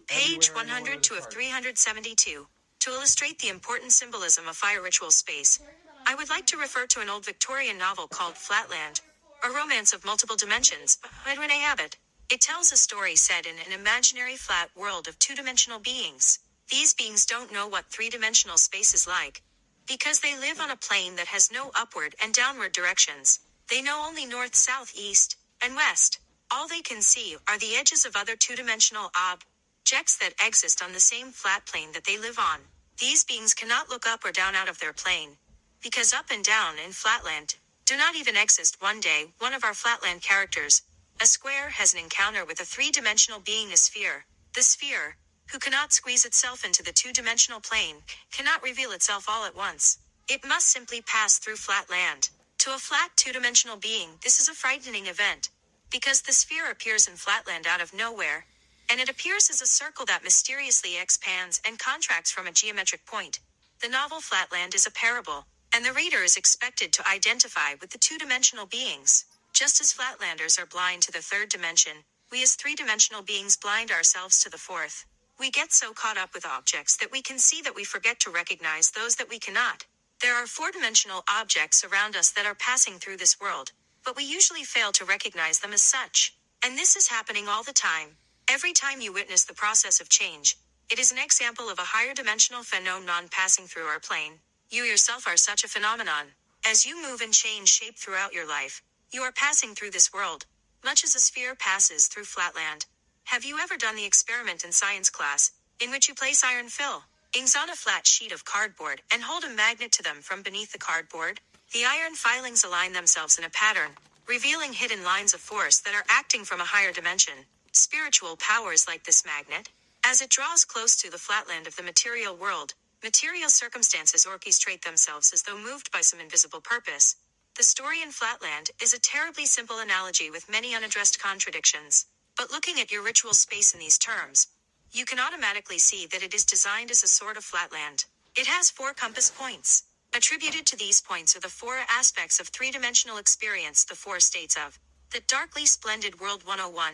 Page 102 of 372. To illustrate the important symbolism of fire ritual space, I would like to refer to an old Victorian novel called Flatland, A Romance of Multiple Dimensions, by Renee Abbott. It tells a story set in an imaginary flat world of two-dimensional beings. These beings don't know what three-dimensional space is like, because they live on a plane that has no upward and downward directions. They know only north, south, east, and west. All they can see are the edges of other two-dimensional objects that exist on the same flat plane that they live on. These beings cannot look up or down out of their plane, because up and down in Flatland Do not even exist. One day, one of our flatland characters, a square, has an encounter with a three-dimensional being, a sphere. The sphere, who cannot squeeze itself into the two-dimensional plane, cannot reveal itself all at once. It must simply pass through flat land. To a flat two-dimensional being, this is a frightening event, because the sphere appears in flatland out of nowhere, and it appears as a circle that mysteriously expands and contracts from a geometric point. The novel Flatland is a parable, and the reader is expected to identify with the two-dimensional beings. Just as Flatlanders are blind to the third dimension, we as three-dimensional beings blind ourselves to the fourth. We get so caught up with objects that we can see that we forget to recognize those that we cannot. There are four-dimensional objects around us that are passing through this world, but we usually fail to recognize them as such. And this is happening all the time. Every time you witness the process of change, it is an example of a higher dimensional phenomenon passing through our plane. You yourself are such a phenomenon. As you move and change shape throughout your life, you are passing through this world, much as a sphere passes through flatland. Have you ever done the experiment in science class, in which you place iron filings on a flat sheet of cardboard and hold a magnet to them from beneath the cardboard? The iron filings align themselves in a pattern, revealing hidden lines of force that are acting from a higher dimension. Spiritual powers like this magnet. As it draws close to the flatland of the material world, material circumstances orchestrate themselves as though moved by some invisible purpose. The story in Flatland is a terribly simple analogy with many unaddressed contradictions. But looking at your ritual space in these terms, you can automatically see that it is designed as a sort of flatland. It has 4 compass points. Attributed to these points are the 4 aspects of three-dimensional experience, the 4 states of the darkly splendid world. 101.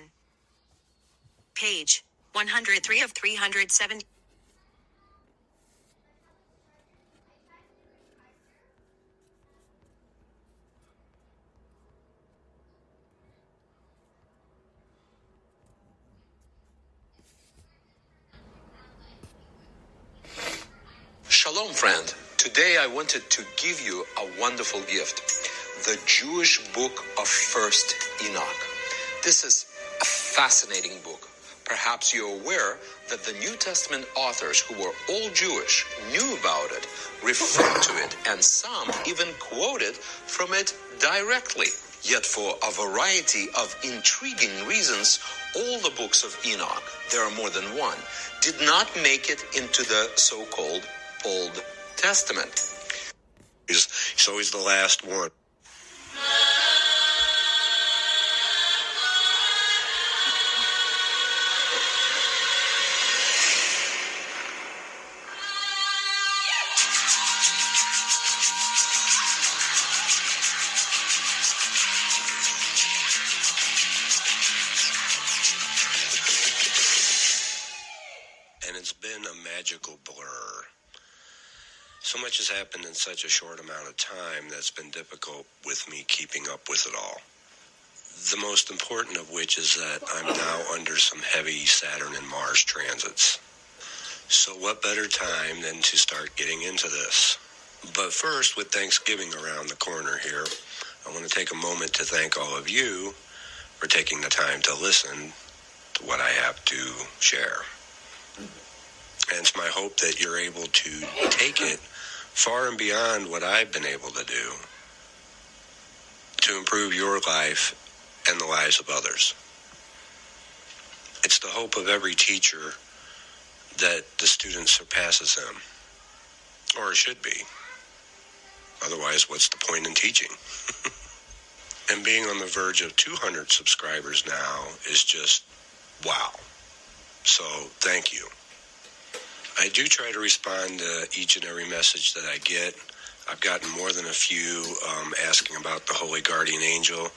Page 103 of 370. Shalom, friend. Today I wanted to give you a wonderful gift, the Jewish book of First Enoch. This is a fascinating book. Perhaps you're aware that the New Testament authors, who were all Jewish, knew about it, referred to it, and some even quoted from it directly. Yet for a variety of intriguing reasons, all the books of Enoch, there are more than one, did not make it into the so-called Old Testament. He's always the last one. And it's been a magical blur. So much has happened in such a short amount of time that's been difficult with me keeping up with it all. The most important of which is that I'm now under some heavy Saturn and Mars transits. So what better time than to start getting into this? But first, with Thanksgiving around the corner here, I want to take a moment to thank all of you for taking the time to listen to what I have to share. And it's my hope that you're able to take it far and beyond what I've been able to do to improve your life and the lives of others. It's the hope of every teacher that the student surpasses him, or it should be. Otherwise, what's the point in teaching? And being on the verge of 200 subscribers now is just wow. So thank you. I do try to respond to each and every message that I get. I've gotten more than a few asking about the Holy Guardian Angel.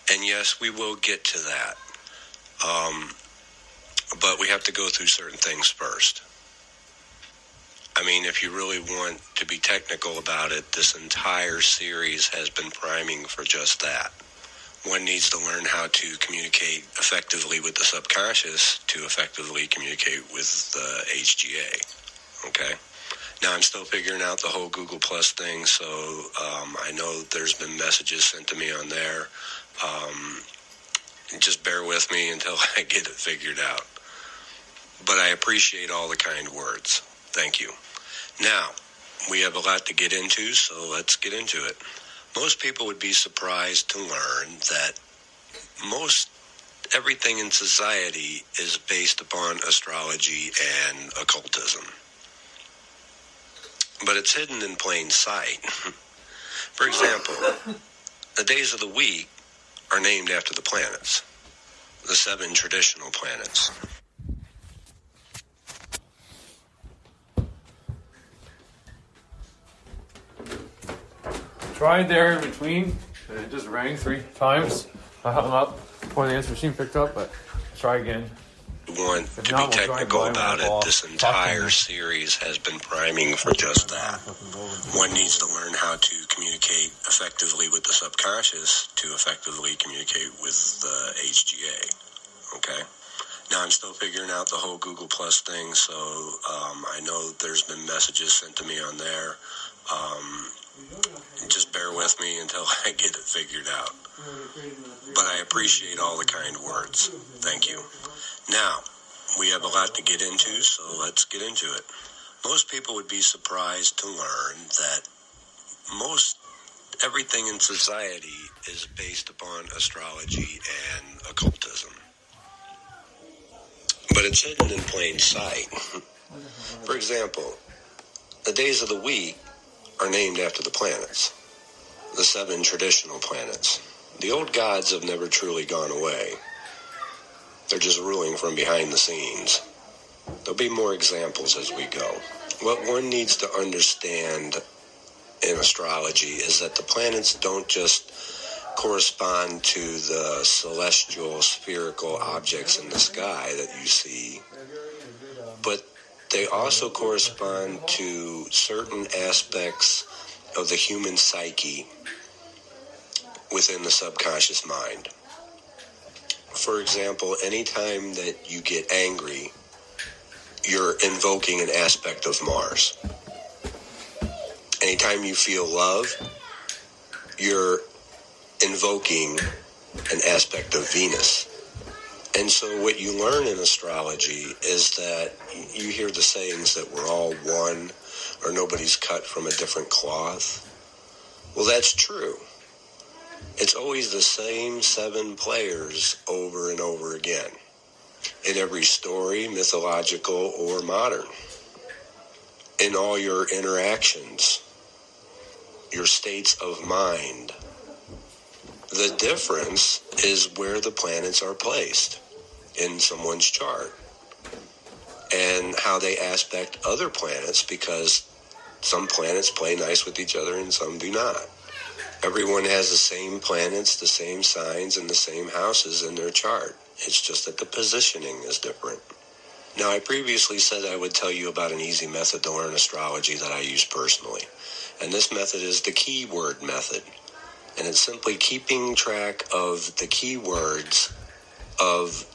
And yes, we will get to that. But we have to go through certain things first. I mean, if you really want to be technical about it, this entire series has been priming for just that. One needs to learn how to communicate effectively with the subconscious to effectively communicate with the HGA. Okay? Now, I'm still figuring out the whole Google Plus thing, so I know there's been messages sent to me on there. Just bear with me until I get it figured out. But I appreciate all the kind words. Thank you. Now, we have a lot to get into, so let's get into it. Most people would be surprised to learn that most everything in society is based upon astrology and occultism. But it's hidden in plain sight. For example, the days of the week are named after the planets, the 7 traditional planets. Tried there in between, and it just rang 3 times. I hung up before the answer machine picked up, but try again. Want to be technical about it, this entire series has been priming for just that. One needs to learn how to communicate effectively with the subconscious to effectively communicate with the HGA. Okay? Now, I'm still figuring out the whole Google Plus thing, so I know there's been messages sent to me on there. Just bear with me until I get it figured out. But I appreciate all the kind words. Thank you. Now, we have a lot to get into, so let's get into it. Most people would be surprised to learn that most everything in society is based upon astrology and occultism. But it's hidden in plain sight. For example, the days of the week are named after the planets, the 7 traditional planets. The old gods have never truly gone away. They're just ruling from behind the scenes. There'll be more examples as we go. What one needs to understand in astrology is that the planets don't just correspond to the celestial spherical objects in the sky that you see, but they also correspond to certain aspects of the human psyche within the subconscious mind. For example, anytime that you get angry, you're invoking an aspect of Mars. Anytime you feel love, you're invoking an aspect of Venus. And so what you learn in astrology is that you hear the sayings that we're all one, or nobody's cut from a different cloth. Well, that's true. It's always the same 7 players over and over again, in every story, mythological or modern. In all your interactions, your states of mind. The difference is where the planets are placed in someone's chart and how they aspect other planets, because some planets play nice with each other and some do not. Everyone has the same planets, the same signs, and the same houses in their chart. It's just that the positioning is different. Now, I previously said I would tell you about an easy method to learn astrology that I use personally. And this method is the keyword method. And it's simply keeping track of the keywords of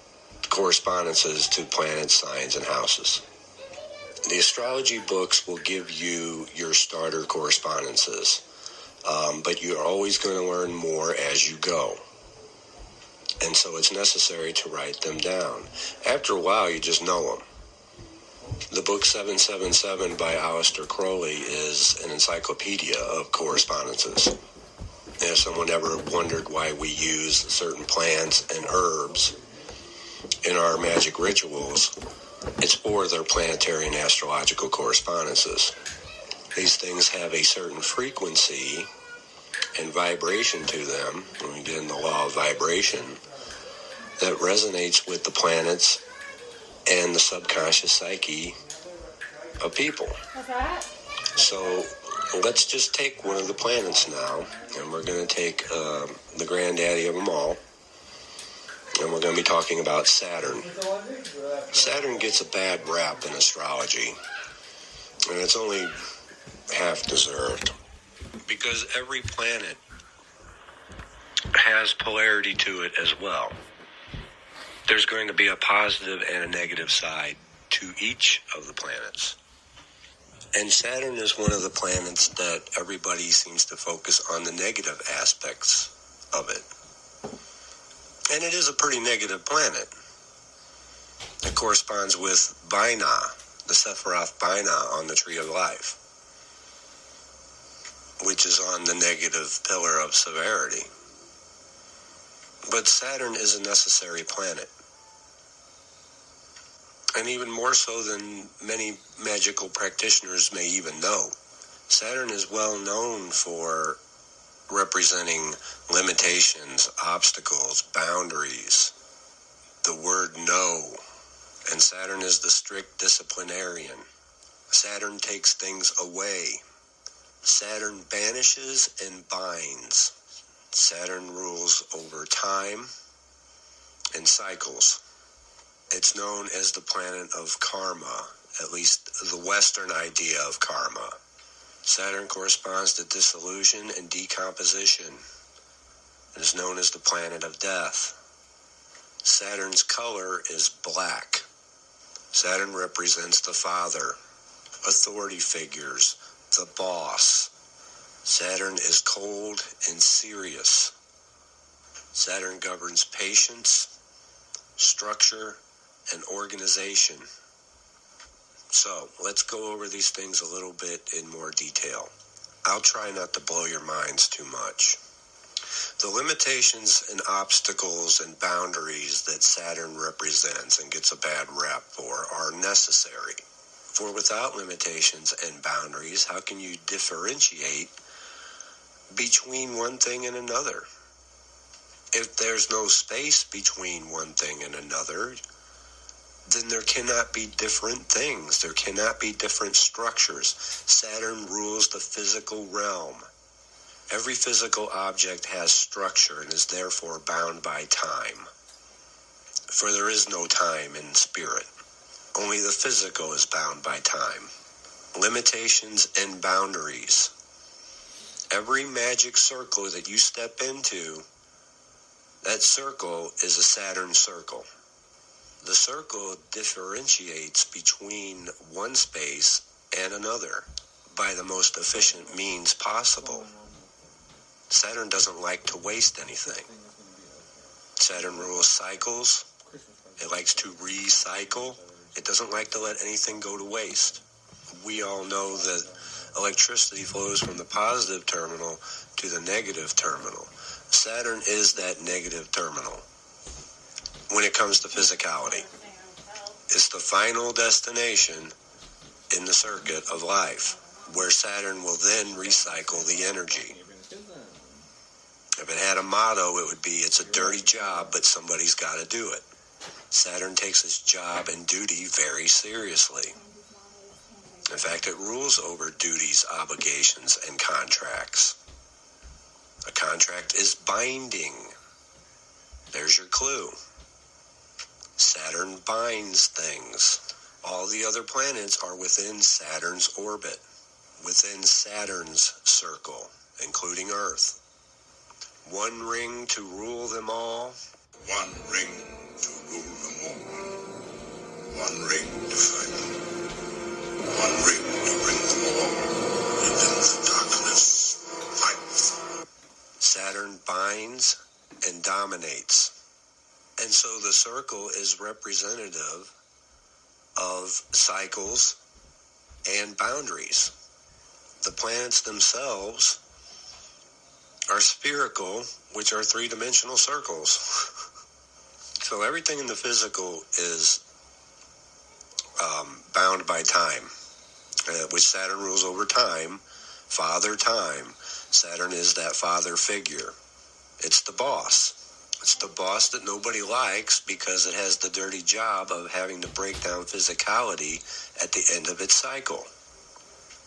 correspondences to planets, signs, and houses. The astrology books will give you your starter correspondences. But you're always going to learn more as you go. And so it's necessary to write them down. After a while, you just know them. The book 777 by Aleister Crowley is an encyclopedia of correspondences. And if someone ever wondered why we use certain plants and herbs in our magic rituals, it's for their planetary and astrological correspondences. These things have a certain frequency and vibration to them, when we get in the law of vibration, that resonates with the planets and the subconscious psyche of people. What's that? So let's just take one of the planets now, and we're going to take the granddaddy of them all, and we're going to be talking about Saturn. Saturn gets a bad rap in astrology, and it's only half deserved, because every planet has polarity to it as well. There's going to be a positive and a negative side to each of the planets. And Saturn is one of the planets that everybody seems to focus on the negative aspects of it. And it is a pretty negative planet. It corresponds with Binah, the Sephiroth Binah on the Tree of Life. which is on the negative pillar of severity. But Saturn is a necessary planet. And even more so than many magical practitioners may even know. Saturn is well known for representing limitations, obstacles, boundaries, the word no. And Saturn is the strict disciplinarian. Saturn takes things away. Saturn banishes and binds. Saturn rules over time and cycles. It's known as the planet of karma, at least the Western idea of karma. Saturn corresponds to dissolution and decomposition. It is known as the planet of death. Saturn's color is black. Saturn represents the father, authority figures, the boss. Saturn is cold and serious. Saturn governs patience, structure, and organization. So, let's go over these things a little bit in more detail. I'll try not to blow your minds too much. The limitations and obstacles and boundaries that Saturn represents and gets a bad rap for are necessary. For without limitations and boundaries, how can you differentiate between one thing and another? If there's no space between one thing and another, then there cannot be different things. There cannot be different structures. Saturn rules the physical realm. Every physical object has structure and is therefore bound by time. For there is no time in spirit. Only the physical is bound by time. Limitations and boundaries. Every magic circle that you step into, that circle is a Saturn circle. The circle differentiates between one space and another by the most efficient means possible. Saturn doesn't like to waste anything. Saturn rules cycles. It likes to recycle. It doesn't like to let anything go to waste. We all know that electricity flows from the positive terminal to the negative terminal. Saturn is that negative terminal. When it comes to physicality, it's the final destination in the circuit of life, where Saturn will then recycle the energy. If it had a motto, it would be, it's a dirty job, but somebody's got to do it. Saturn takes its job and duty very seriously. In fact, it rules over duties, obligations, and contracts. A contract is binding. There's your clue. Saturn binds things. All the other planets are within Saturn's orbit, within Saturn's circle, including Earth. One ring to rule them all. One ring to rule them all. One ring to fight them. One ring to bring them all within the darkness. Fight. Saturn binds and dominates. And so the circle is representative of cycles and boundaries. The planets themselves are spherical, which are three-dimensional circles. So everything in the physical is bound by time, which Saturn rules over time, father time. Saturn is that father figure. It's the boss. It's the boss that nobody likes because it has the dirty job of having to break down physicality at the end of its cycle.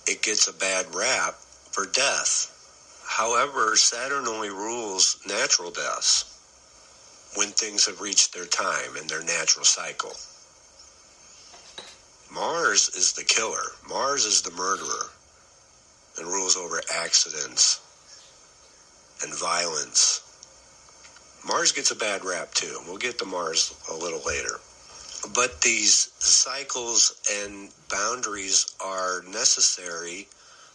It gets a bad rap for death. However, Saturn only rules natural deaths when things have reached their time and their natural cycle. Mars is the killer. Mars is the murderer and rules over accidents and violence. Mars gets a bad rap too. We'll get to Mars a little later. But these cycles and boundaries are necessary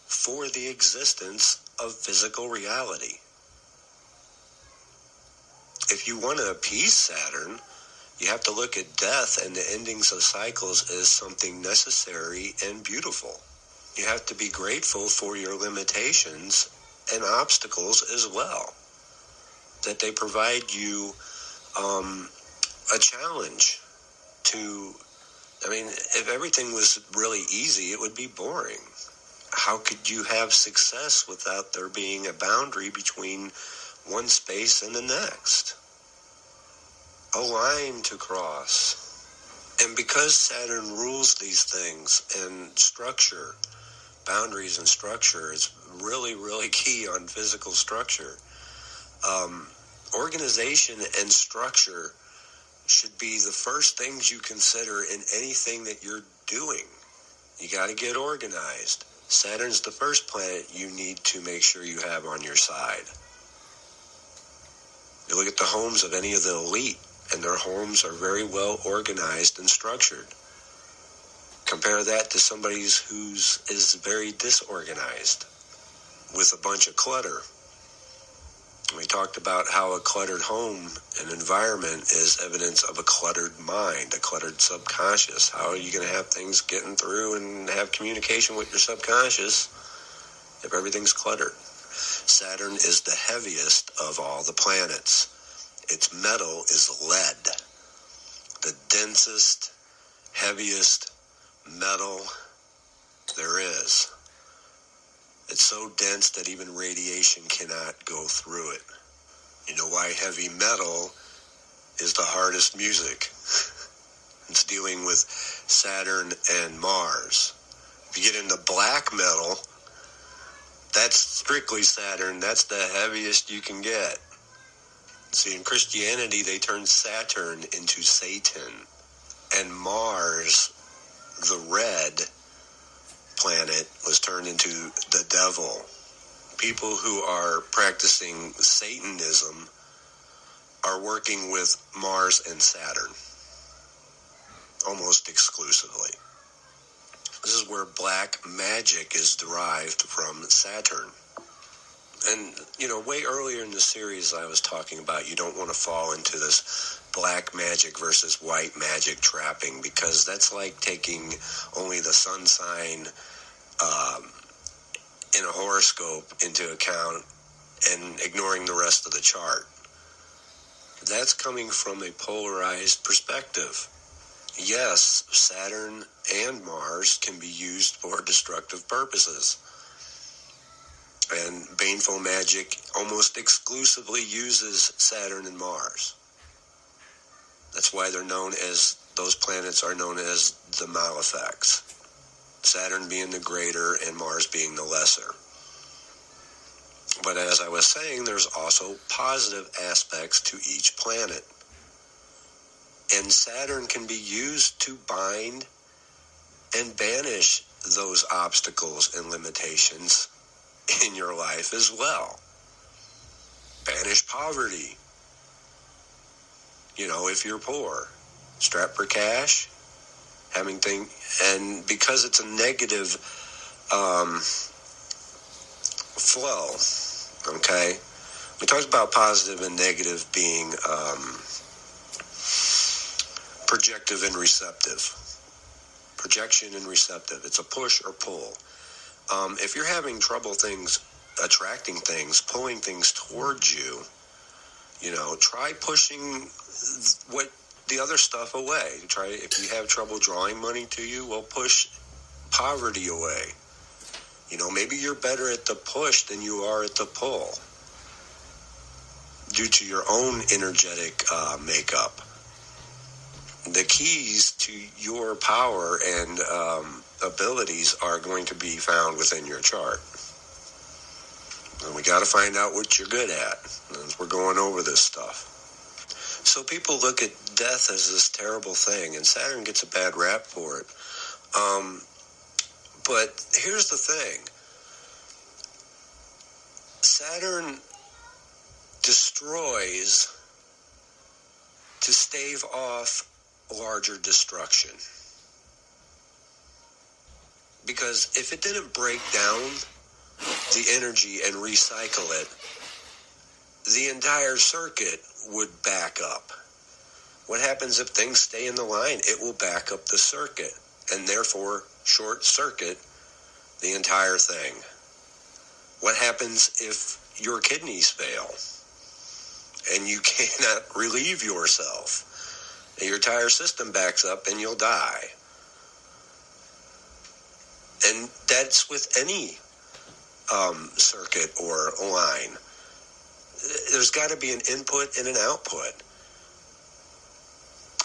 for the existence of physical reality. If you want to appease Saturn, you have to look at death and the endings of cycles as something necessary and beautiful. You have to be grateful for your limitations and obstacles as well. That they provide you a challenge to, I mean, if everything was really easy, it would be boring. How could you have success without there being a boundary between one space and the next? A line to cross. And because Saturn rules these things, and structure, boundaries and structure is really, really key on physical structure. Organization and structure should be the first things you consider in anything that you're doing. You got to get organized. Saturn's the first planet you need to make sure you have on your side. You look at the homes of any of the elite, and their homes are very well organized and structured. Compare that to somebody whose is very disorganized with a bunch of clutter. We talked about how a cluttered home and environment is evidence of a cluttered mind, a cluttered subconscious. How are you going to have things getting through and have communication with your subconscious if everything's cluttered? Saturn is the heaviest of all the planets. Its metal is lead, the densest, heaviest metal there is. It's so dense that even radiation cannot go through it. You know why heavy metal is the hardest music? It's dealing with Saturn and Mars. If you get into black metal, that's strictly Saturn. That's the heaviest you can get. See, in Christianity, they turned Saturn into Satan. And Mars, the red planet, was turned into the devil. People who are practicing Satanism are working with Mars and Saturn almost exclusively. This is where black magic is derived from Saturn. And, you know, way earlier in the series I was talking about you don't want to fall into this black magic versus white magic trapping, because that's like taking only the sun sign in a horoscope into account and ignoring the rest of the chart. That's coming from a polarized perspective. Yes, Saturn and Mars can be used for destructive purposes. And baneful magic almost exclusively uses Saturn and Mars. That's why those planets are known as the malefics. Saturn being the greater and Mars being the lesser. But as I was saying, there's also positive aspects to each planet. And Saturn can be used to bind and banish those obstacles and limitations in your life as well. Banish poverty. You know, if you're poor, strapped for cash, and because it's a negative flow, okay? We talked about positive and negative being projective and receptive. Projection and receptive. It's a push or pull. If you're having trouble attracting things, pulling things towards you, you know, try pushing the other stuff away. If you have trouble drawing money to you, well, push poverty away. You know, maybe you're better at the push than you are at the pull due to your own energetic makeup. The keys to your power and abilities are going to be found within your chart. And we got to find out what you're good at as we're going over this stuff. So people look at death as this terrible thing, and Saturn gets a bad rap for it. But here's the thing. Saturn destroys to stave off larger destruction. Because if it didn't break down the energy and recycle it, the entire circuit would back up. What happens if things stay in the line? It will back up the circuit and therefore short circuit the entire thing? What happens if your kidneys fail and you cannot relieve yourself? And your entire system backs up and you'll die. And that's with any circuit or line. There's got to be an input and an output.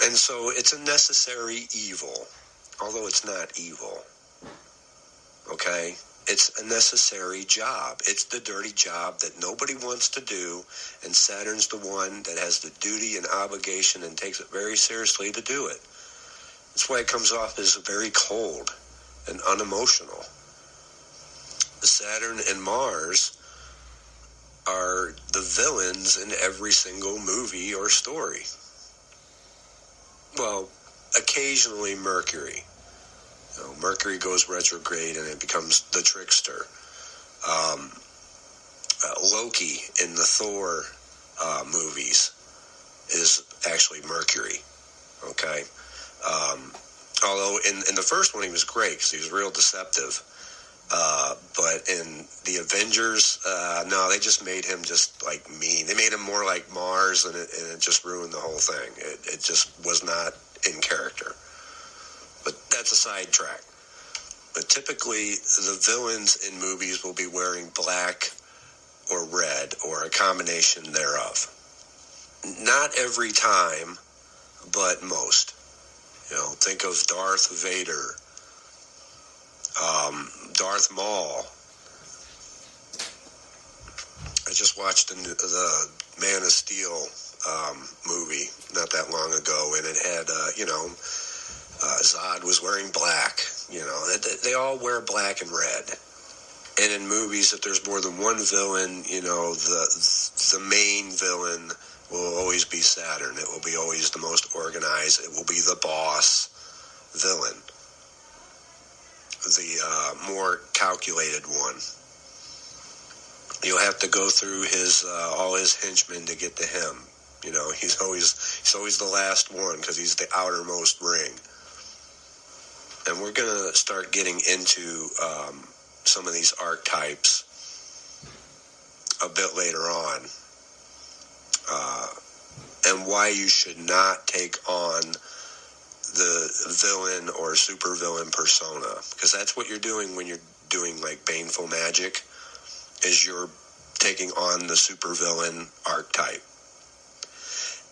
And so it's a necessary evil, although it's not evil. Okay? It's a necessary job. It's the dirty job that nobody wants to do, and Saturn's the one that has the duty and obligation and takes it very seriously to do it. That's why it comes off as very cold and unemotional. Saturn and Mars are the villains in every single movie or story. Well, occasionally Mercury. You know, Mercury goes retrograde and it becomes the trickster. Loki in the Thor movies is actually Mercury. Okay? Although in the first one he was great because he was real deceptive. But in the Avengers, no, they just made him just like mean. They made him more like Mars, and it just ruined the whole thing. It just was not in character. But that's a sidetrack. But typically, the villains in movies will be wearing black or red or a combination thereof. Not every time, but most. You know, think of Darth Vader. Darth Maul. I just watched the Man of Steel movie not that long ago, and it had, Zod was wearing black. You know, they all wear black and red. And in movies, if there's more than one villain, you know, the main villain will always be Saturn. It will be always the most organized. It will be the boss villain. The more calculated one. You'll have to go through his all his henchmen to get to him. You know, he's always the last one because he's the outermost ring. And we're gonna start getting into some of these archetypes a bit later on, and why you should not take on the villain or supervillain persona, because that's what you're doing when you're doing like baneful magic, is you're taking on the supervillain archetype.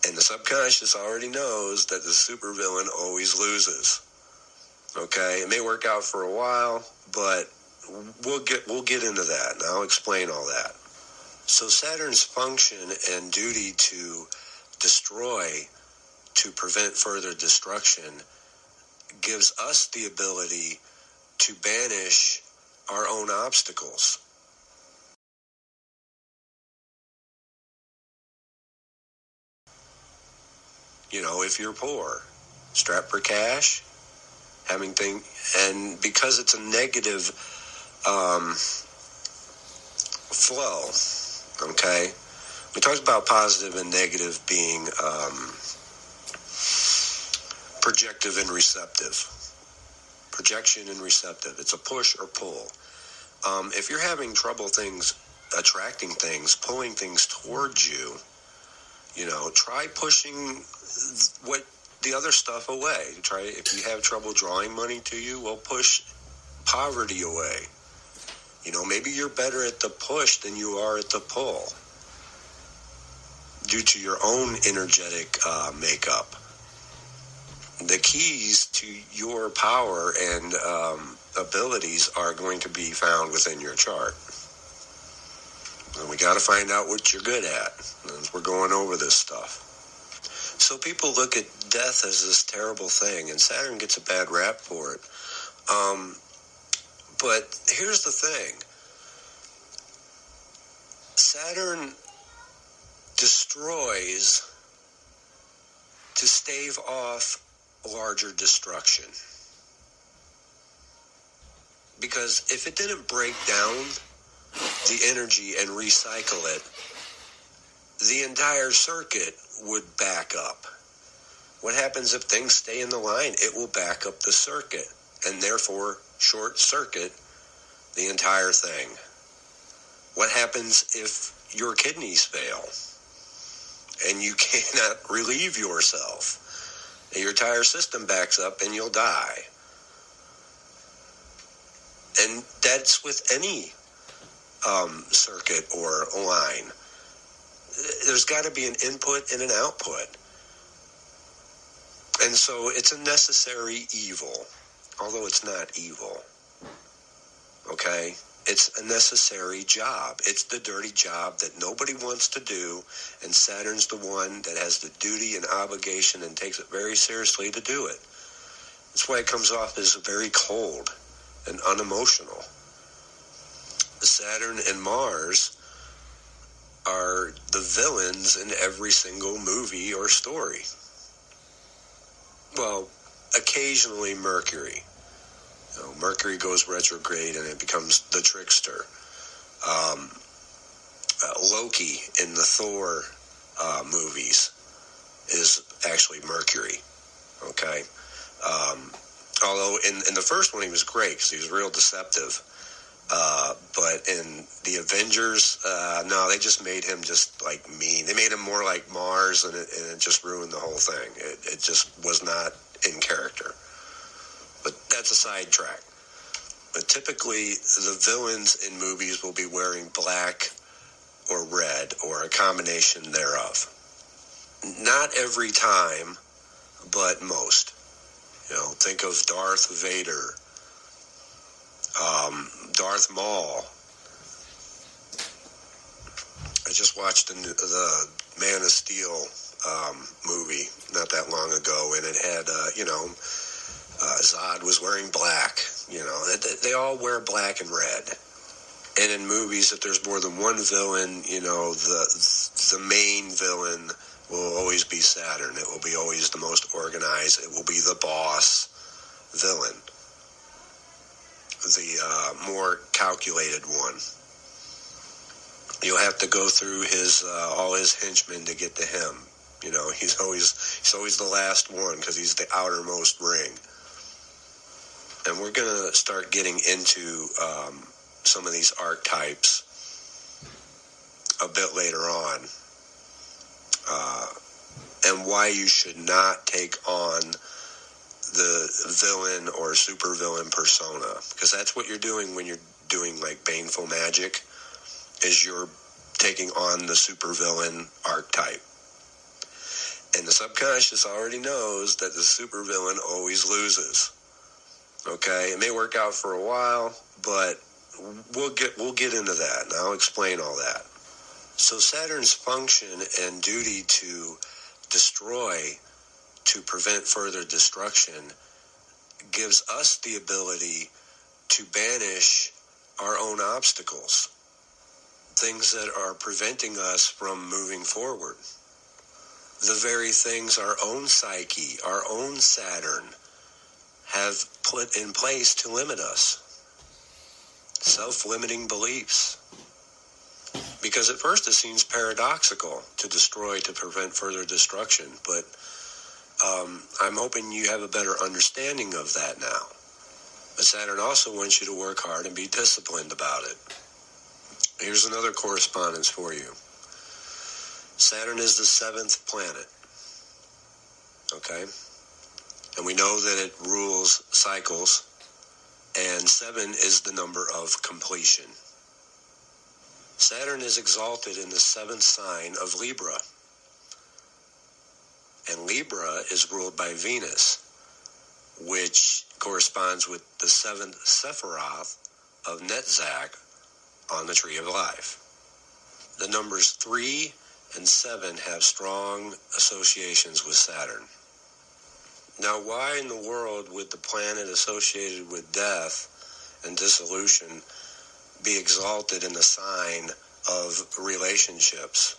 And the subconscious already knows that the supervillain always loses. Okay, it may work out for a while, but we'll get into that, and I'll explain all that. So Saturn's function and duty to destroy, to prevent further destruction, gives us the ability to banish our own obstacles. You know, if you're poor, strapped for cash, and because it's a negative flow, okay? We talked about positive and negative being projective and receptive. Projection and receptive. It's a push or pull. If you're having trouble attracting things, pulling things towards you, you know, try pushing the other stuff away. If you have trouble drawing money to you, well, push poverty away. You know, maybe you're better at the push than you are at the pull due to your own energetic makeup. The keys to your power and abilities are going to be found within your chart. And we got to find out what you're good at as we're going over this stuff. So people look at death as this terrible thing, and Saturn gets a bad rap for it. But here's the thing. Saturn destroys to stave off larger destruction. Because if it didn't break down the energy and recycle it, the entire circuit would back up. What happens if things stay in the line? It will back up the circuit and therefore short circuit the entire thing? What happens if your kidneys fail and you cannot relieve yourself? And your entire system backs up and you'll die. And that's with any circuit or line. There's got to be an input and an output. And so it's a necessary evil, although it's not evil. Okay? It's a necessary job. It's the dirty job that nobody wants to do, and Saturn's the one that has the duty and obligation and takes it very seriously to do it. That's why it comes off as very cold and unemotional. Saturn and Mars are the villains in every single movie or story. Well, occasionally Mercury. Mercury goes retrograde and it becomes the trickster. Loki in the Thor movies is actually Mercury. Okay? Although in the first one he was great because he was real deceptive. But in the Avengers, no, they just made him just like mean. They made him more like Mars, and it just ruined the whole thing. It just was not in character. But that's a sidetrack. But typically, the villains in movies will be wearing black or red or a combination thereof. Not every time, but most. Think of Darth Vader. Darth Maul. I just watched the Man of Steel movie not that long ago, and it had, Zod was wearing black. They all wear black and red. And in movies, if there's more than one villain, the main villain will always be Saturn. It will be always the most organized. It will be the boss villain. The more calculated one. You'll have to go through all his henchmen to get to him. He's always the last one because he's the outermost ring. And we're going to start getting into some of these archetypes a bit later on. And why you should not take on the villain or supervillain persona, because that's what you're doing when you're doing like baneful magic, is you're taking on the supervillain archetype. And the subconscious already knows that the supervillain always loses. Okay, it may work out for a while, but we'll get into that, and I'll explain all that. So Saturn's function and duty to destroy, to prevent further destruction, gives us the ability to banish our own obstacles, things that are preventing us from moving forward. The very things our own psyche, our own Saturn, have put in place to limit us. Self-limiting beliefs. Because at first it seems paradoxical to destroy to prevent further destruction, but I'm hoping you have a better understanding of that now. But Saturn also wants you to work hard and be disciplined about it. Here's another correspondence for you. Saturn is the 7th planet. Okay? And we know that it rules cycles, and 7 is the number of completion. Saturn is exalted in the 7th sign of Libra. And Libra is ruled by Venus, which corresponds with the 7th Sephiroth of Netzach on the Tree of Life. The numbers 3 and 7 have strong associations with Saturn. Now, why in the world would the planet associated with death and dissolution be exalted in the sign of relationships?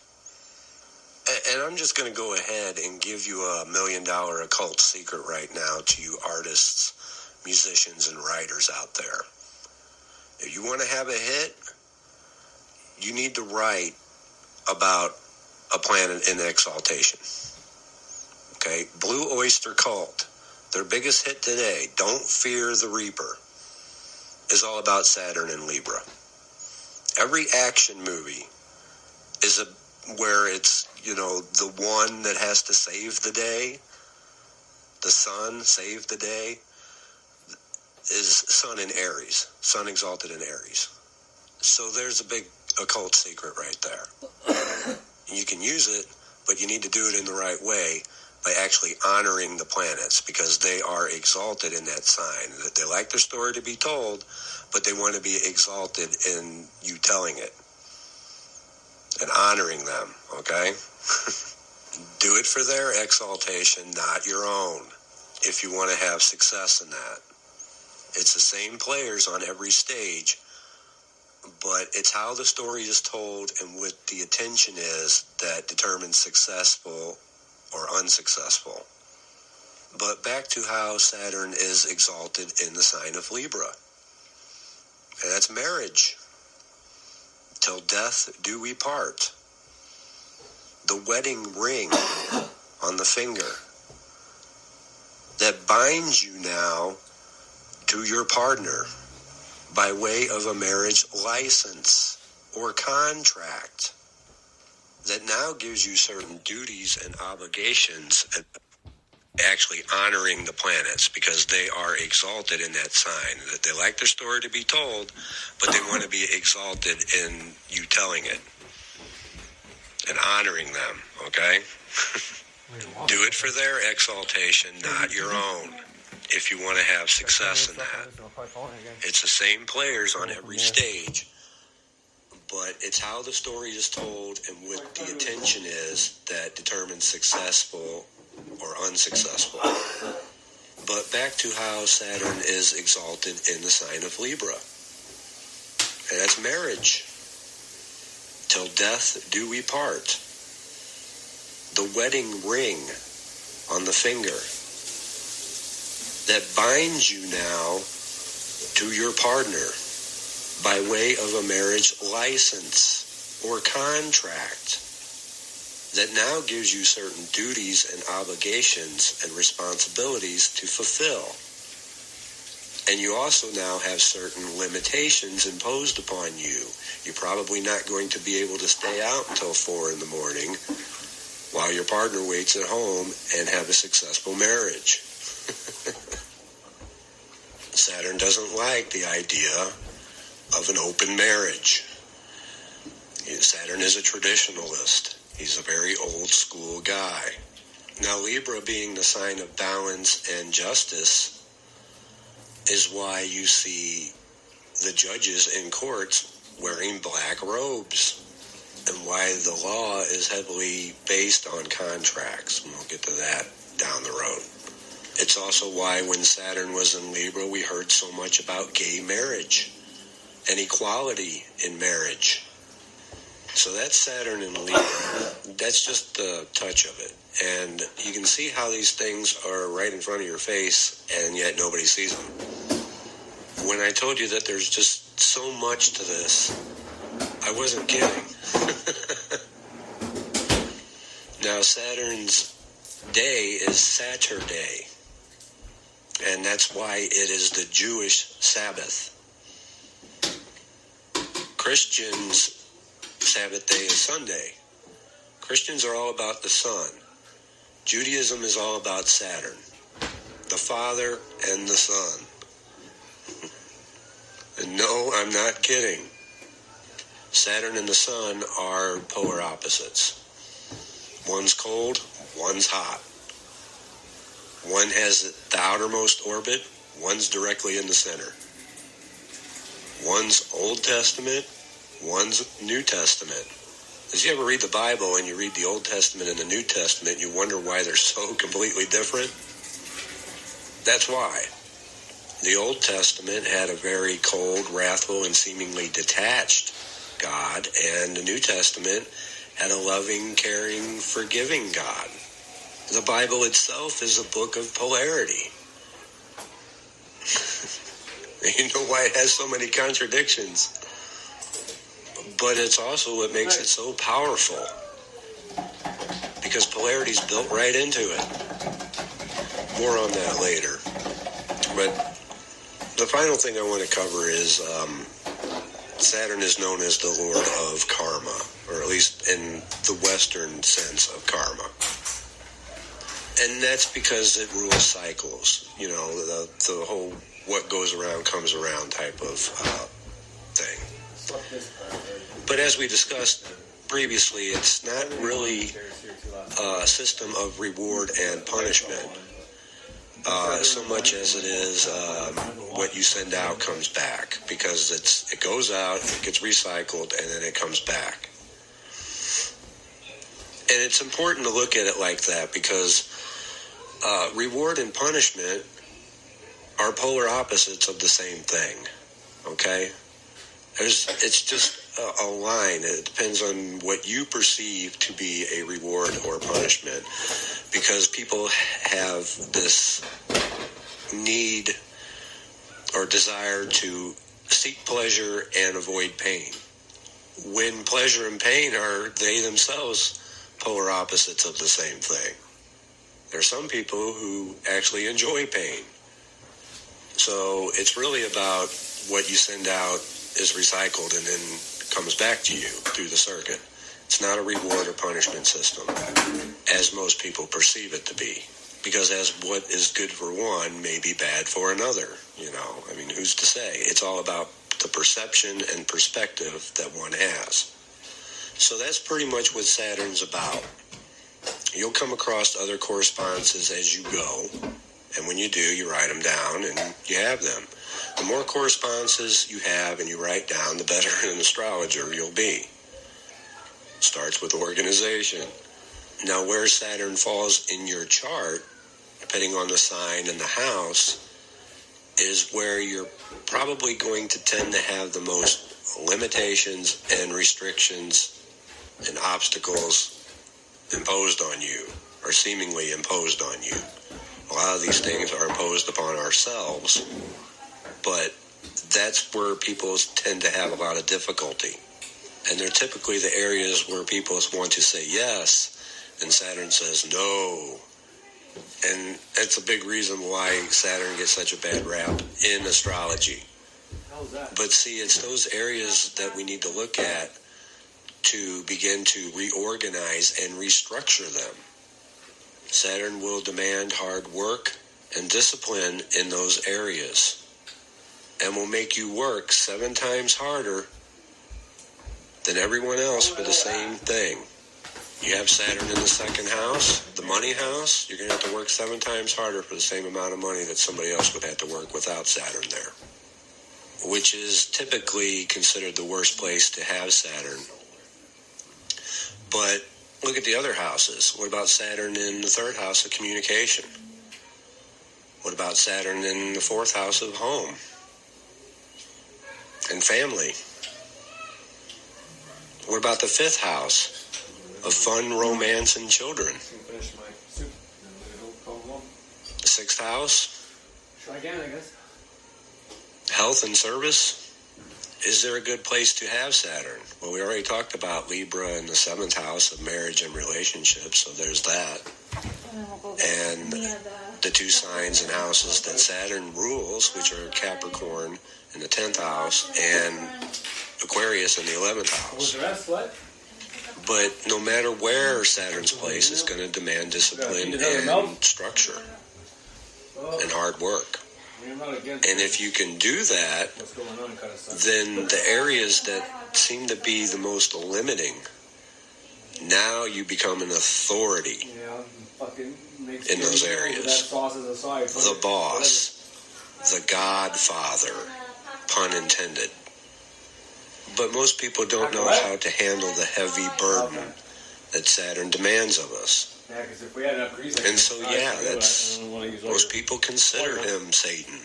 And I'm just going to go ahead and give you a $1 million occult secret right now to you artists, musicians, and writers out there. If you want to have a hit, you need to write about a planet in exaltation. Okay? Blue Oyster Cult, their biggest hit today, Don't Fear the Reaper. is all about Saturn and Libra. Every action movie is where it's, the one that has to save the day, the sun save the day, is Sun in Aries, Sun exalted in Aries. So there's a big occult secret right there. You can use it, but you need to do it in the right way by actually honoring the planets, because they are exalted in that sign. That they like their story to be told, but they want to be exalted in you telling it and honoring them, okay? Do it for their exaltation, not your own, if you want to have success in that. It's the same players on every stage, but it's how the story is told and what the attention is that determines successful or unsuccessful. But back to how Saturn is exalted in the sign of Libra. And that's marriage. Till death do we part. The wedding ring on the finger that binds you now to your partner by way of a marriage license or contract that now gives you certain duties and obligations, and actually honoring the planets, because they are exalted in that sign. That they like their story to be told, but they want to be exalted in you telling it and honoring them, okay? Do it for their exaltation, not your own, if you want to have success in that. It's the same players on every stage, but it's how the story is told and what the attention is that determines successful or unsuccessful. But back to how Saturn is exalted in the sign of Libra. And that's marriage. Till death do we part. The wedding ring on the finger that binds you now to your partner by way of a marriage license or contract that now gives you certain duties and obligations and responsibilities to fulfill. And you also now have certain limitations imposed upon you. You're probably not going to be able to stay out until 4 in the morning while your partner waits at home and have a successful marriage. Saturn doesn't like the idea of an open marriage. Saturn is a traditionalist. He's a very old school guy. Now, Libra being the sign of balance and justice is why you see the judges in courts wearing black robes, and why the law is heavily based on contracts. And we'll get to that down the road. It's also why when Saturn was in Libra, we heard so much about gay marriage and equality in marriage. So that's Saturn in Libra. That's just the touch of it. And you can see how these things are right in front of your face, and yet nobody sees them. When I told you that there's just so much to this, I wasn't kidding. Now, Saturn's day is Saturday, and that's why it is the Jewish Sabbath. Christians' Sabbath day is Sunday. Christians are all about the sun. Judaism is all about Saturn, the Father and the Son. And no, I'm not kidding. Saturn and the Sun are polar opposites. One's cold, one's hot. One has the outermost orbit, one's directly in the center. One's Old Testament, one's New Testament. As you ever read the Bible and you read the Old Testament and the New Testament, you wonder why they're so completely different? That's why. The Old Testament had a very cold, wrathful, and seemingly detached God, and the New Testament had a loving, caring, forgiving God. The Bible itself is a book of polarity. You know why it has so many contradictions? But it's also what makes it so powerful, because polarity's built right into it. More on that later. But the final thing I want to cover is Saturn is known as the lord of karma, or at least in the Western sense of karma. And that's because it rules cycles, you know, the whole what goes around comes around type of thing. But as we discussed previously, it's not really a system of reward and punishment so much as it is what you send out comes back, because it goes out, it gets recycled, and then it comes back. And it's important to look at it like that, because reward and punishment are polar opposites of the same thing, okay? It's just a line. It depends on what you perceive to be a reward or punishment, because people have this need or desire to seek pleasure and avoid pain, when pleasure and pain are they themselves polar opposites of the same thing. There are some people who actually enjoy pain. So it's really about what you send out is recycled and then comes back to you through the circuit. It's not a reward or punishment system, as most people perceive it to be. Because as what is good for one may be bad for another, you know. I mean, who's to say? It's all about the perception and perspective that one has. So that's pretty much what Saturn's about. You'll come across other correspondences as you go, and when you do, you write them down and you have them. The more correspondences you have and you write down, the better an astrologer you'll be. Starts with organization. Now, where Saturn falls in your chart, depending on the sign and the house, is where you're probably going to tend to have the most limitations and restrictions and obstacles imposed on you, or seemingly imposed on you. A lot of these things are imposed upon ourselves, but that's where people tend to have a lot of difficulty. And they're typically the areas where people want to say yes, and Saturn says no. And that's a big reason why Saturn gets such a bad rap in astrology. But see, it's those areas that we need to look at to begin to reorganize and restructure them. Saturn will demand hard work and discipline in those areas, and will make you work 7 times harder than everyone else for the same thing. You have Saturn in the second house, the money house, you're going to have to work 7 times harder for the same amount of money that somebody else would have to work without Saturn there, which is typically considered the worst place to have Saturn. But look at the other houses. What about Saturn in the third house of communication? What about Saturn in the fourth house of home and family? What about the fifth house of fun, romance, and children? The sixth house? Try again, I guess. Health and service? Is there a good place to have Saturn? Well, we already talked about Libra in the 7th house of marriage and relationships, so there's that. And the 2 signs and houses that Saturn rules, which are Capricorn in the 10th house and Aquarius in the 11th house. But no matter where Saturn's place, it's going to demand discipline and structure and hard work. And if you can do that, then the areas that seem to be the most limiting, now you become an authority in those areas. The boss, the godfather, pun intended. But most people don't know how to handle the heavy burden that Saturn demands of us. And so, that's, most people consider him Satan.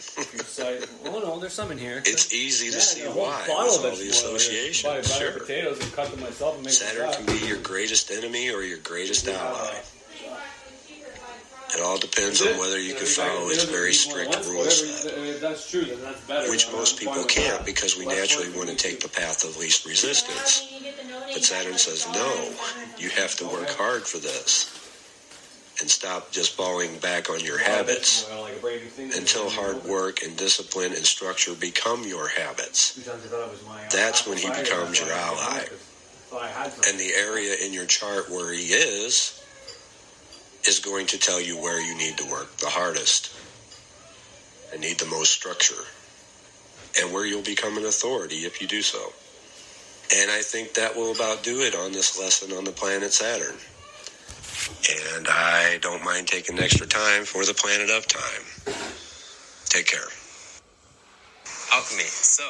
Oh no, there's some in here. It's easy to see why, with all the associations. Sure. Saturn can be your greatest enemy or your greatest ally. It all depends on whether you can follow its very strict rule set, which most people can't, because we naturally want to take the path of least resistance. But Saturn says, no, you have to work hard for this and stop just falling back on your habits until hard work and discipline and structure become your habits. That's when he becomes your ally. And the area in your chart where he is going to tell you where you need to work the hardest and need the most structure, and where you'll become an authority if you do so. And I think that will about do it on this lesson on the planet Saturn. And I don't mind taking extra time for the planet of time. Take care. Alchemy. So,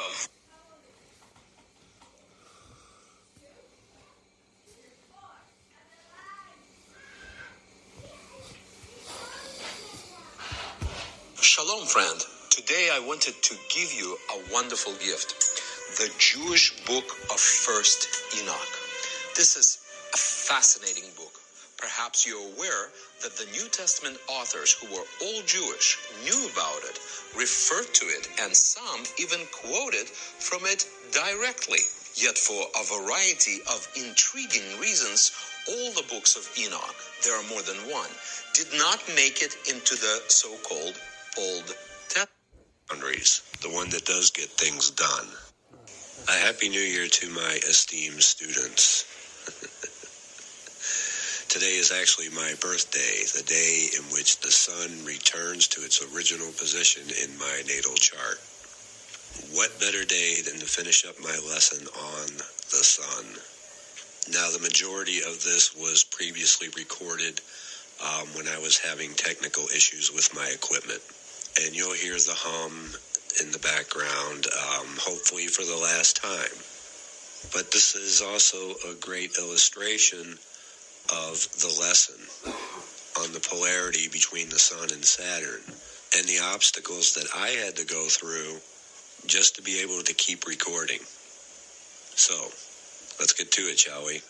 Shalom, friend. Today I wanted to give you a wonderful gift. The Jewish book of First Enoch. This is a fascinating book. Perhaps you're aware that the New Testament authors who were all Jewish knew about it, referred to it, and some even quoted from it directly. Yet for a variety of intriguing reasons, all the books of Enoch, there are more than one, did not make it into the so-called Old Testament. Boundaries, the one that does get things done. A happy new year to my esteemed students. Today is actually my birthday, the day in which the sun returns to its original position in my natal chart. What better day than to finish up my lesson on the sun? Now, the majority of this was previously recorded when I was having technical issues with my equipment. And you'll hear the hum in the background, hopefully for the last time. But this is also a great illustration of the lesson on the polarity between the Sun and Saturn and the obstacles that I had to go through just to be able to keep recording. So, let's get to it, shall we?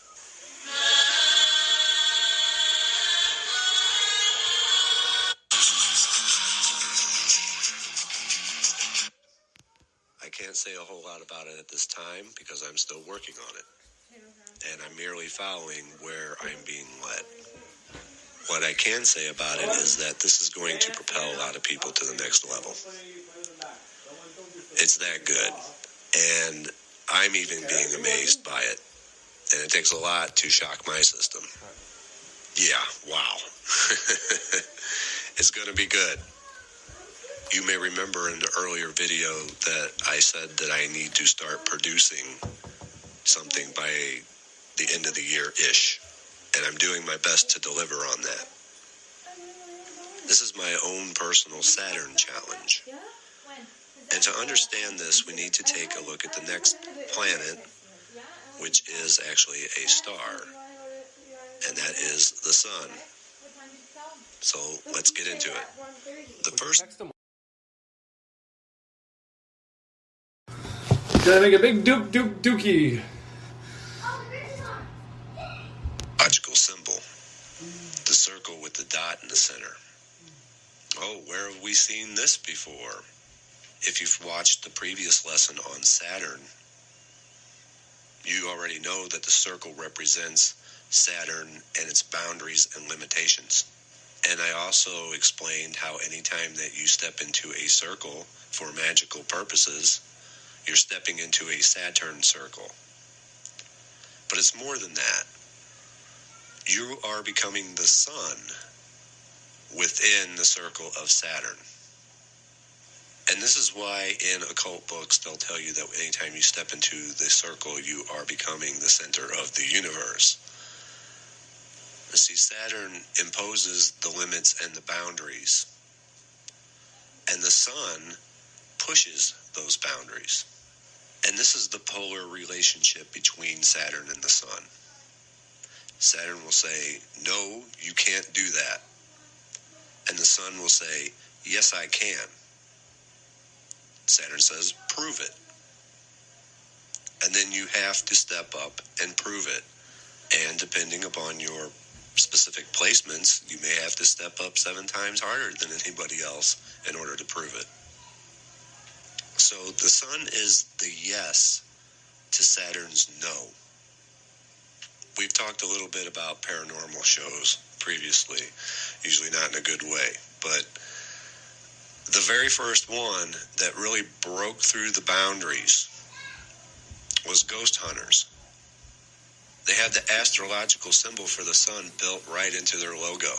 I can't say a whole lot about it at this time because I'm still working on it. And I'm merely following where I'm being led. What I can say about it is that this is going to propel a lot of people to the next level. It's that good. And I'm even being amazed by it. And it takes a lot to shock my system. Yeah, wow. It's going to be good. You may remember in the earlier video that I said that I need to start producing something by the end of the year-ish. And I'm doing my best to deliver on that. This is my own personal Saturn challenge. And to understand this, we need to take a look at the next planet, which is actually a star. And that is the Sun. So let's get into it. The first... Gonna make a big dookie. Logical symbol. The circle with the dot in the center. Oh, where have we seen this before? If you've watched the previous lesson on Saturn, you already know that the circle represents Saturn and its boundaries and limitations. And I also explained how anytime that you step into a circle for magical purposes, you're stepping into a Saturn circle. But it's more than that. You are becoming the sun within the circle of Saturn. And this is why in occult books they'll tell you that anytime you step into the circle, you are becoming the center of the universe. See, Saturn imposes the limits and the boundaries. And the sun pushes those boundaries. And this is the polar relationship between Saturn and the sun. Saturn will say, no, you can't do that. And the sun will say, yes, I can. Saturn says, prove it. And then you have to step up and prove it. And depending upon your specific placements, you may have to step up 7 times harder than anybody else in order to prove it. So the sun is the yes to Saturn's no. We've talked a little bit about paranormal shows previously, usually not in a good way, but very first one that really broke through the boundaries was ghost hunters. They had the astrological symbol for the sun built right into their logo.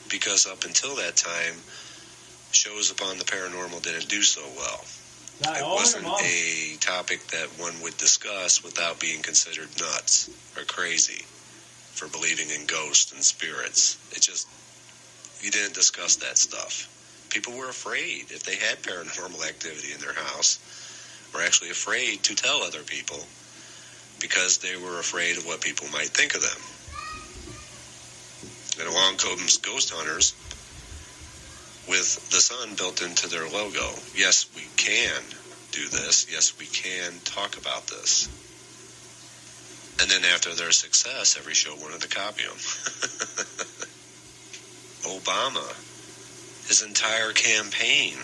Because up until that time, shows upon the paranormal didn't do so well. It wasn't a topic that one would discuss without being considered nuts or crazy for believing in ghosts and spirits. You didn't discuss that stuff. People were afraid if they had paranormal activity in their house, were actually afraid to tell other people because they were afraid of what people might think of them. And along comes ghost hunters with the sun built into their logo. Yes, we can do this. Yes, we can talk about this. And then after their success, every show wanted to copy them. Obama, his entire campaign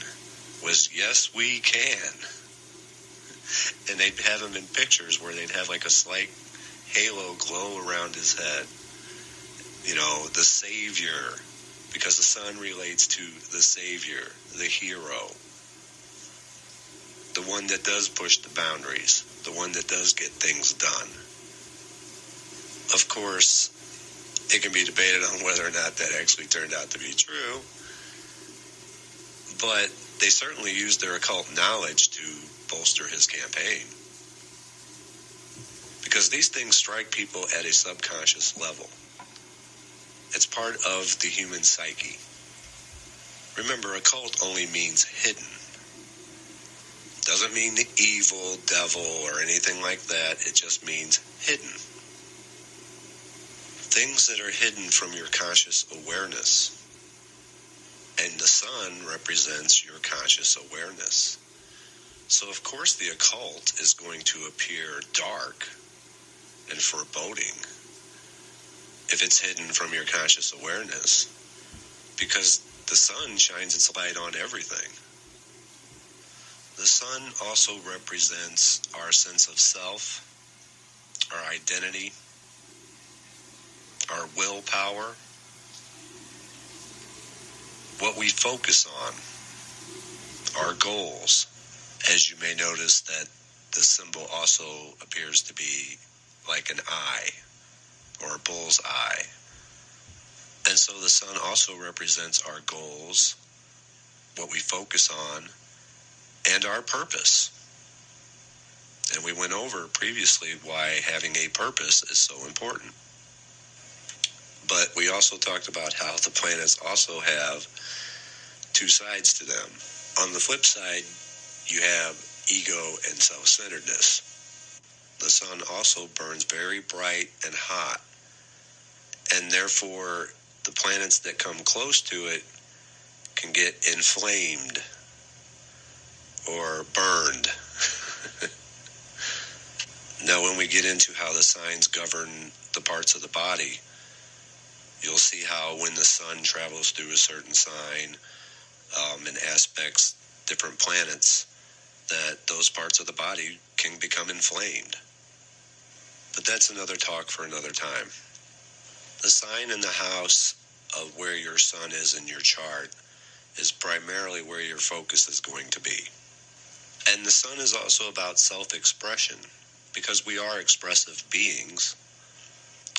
was, yes, we can. And they'd have him in pictures where they'd have like a slight halo glow around his head. You know, the savior, because the sun relates to the savior, the hero, the one that does push the boundaries, the one that does get things done. Of course, it can be debated on whether or not that actually turned out to be true, but they certainly used their occult knowledge to bolster his campaign. Because these things strike people at a subconscious level. It's part of the human psyche. Remember, occult only means hidden. Doesn't mean the evil, devil, or anything like that. It just means hidden. Things that are hidden from your conscious awareness. And the sun represents your conscious awareness. So, of course, the occult is going to appear dark and foreboding if it's hidden from your conscious awareness, because the sun shines its light on everything. The sun also represents our sense of self, our identity, our willpower, what we focus on, our goals. As you may notice that the symbol also appears to be like an eye, or a bull's eye. And so the sun also represents our goals, what we focus on, and our purpose. And we went over previously why having a purpose is so important. But we also talked about how the planets also have two sides to them. On the flip side, you have ego and self-centeredness. The sun also burns very bright and hot, and therefore the planets that come close to it can get inflamed or burned. Now, when we get into how the signs govern the parts of the body, you'll see how when the sun travels through a certain sign and aspects different planets, that those parts of the body can become inflamed. But that's another talk for another time. The sign in the house of where your sun is in your chart is primarily where your focus is going to be. And the sun is also about self-expression, because we are expressive beings,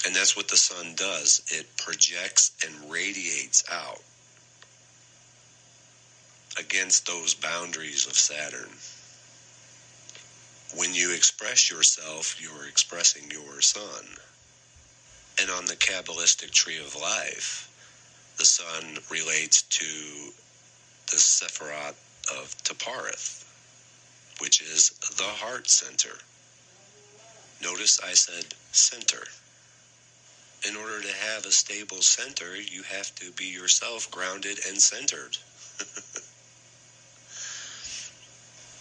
and that's what the sun does. It projects and radiates out against those boundaries of Saturn. When you express yourself, you're expressing your sun. And on the Kabbalistic tree of life, the sun relates to the Sephiroth of Taparith, which is the heart center. Notice I said center. In order to have a stable center, you have to be yourself grounded and centered.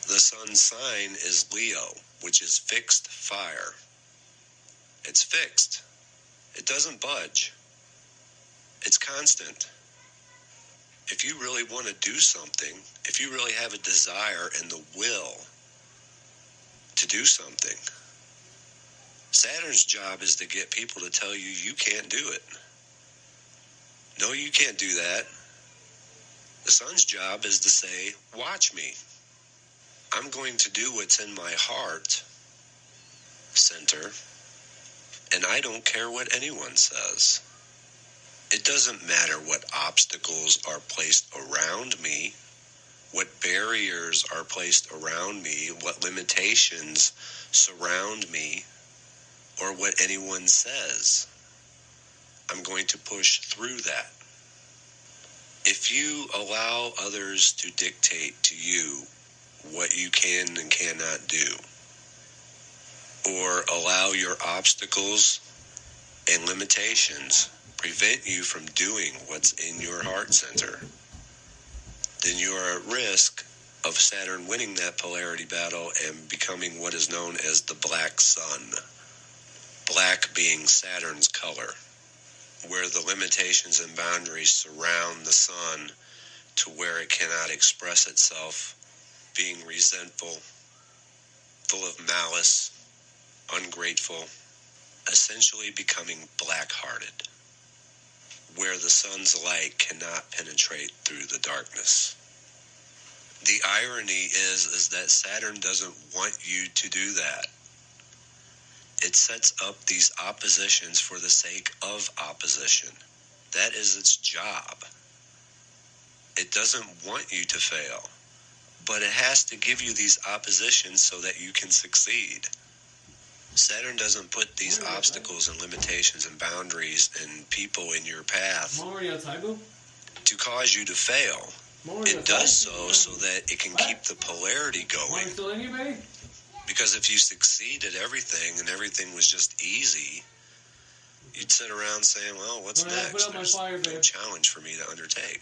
The sun's sign is Leo, which is fixed fire. It's fixed. It doesn't budge. It's constant. If you really want to do something, if you really have a desire and the will to do something, Saturn's job is to get people to tell you you can't do it. No, you can't do that. The sun's job is to say, watch me. I'm going to do what's in my heart center, and I don't care what anyone says. It doesn't matter what obstacles are placed around me, what barriers are placed around me, what limitations surround me, or what anyone says. I'm going to push through that. If you allow others to dictate to you what you can and cannot do, or allow your obstacles and limitations prevent you from doing what's in your heart center, then you are at risk of Saturn winning that polarity battle and becoming what is known as the black sun. Black being Saturn's color, where the limitations and boundaries surround the sun to where it cannot express itself, being resentful, full of malice, ungrateful, essentially becoming black-hearted, where the sun's light cannot penetrate through the darkness. The irony is that Saturn doesn't want you to do that. It sets up these oppositions for the sake of opposition. That is its job. It doesn't want you to fail, but it has to give you these oppositions so that you can succeed. Saturn doesn't put these obstacles and limitations and boundaries and people in your path to cause you to fail. It does so that it can keep the polarity going. Because if you succeed at everything and everything was just easy, you'd sit around saying, well, what's next? There's no challenge for me to undertake.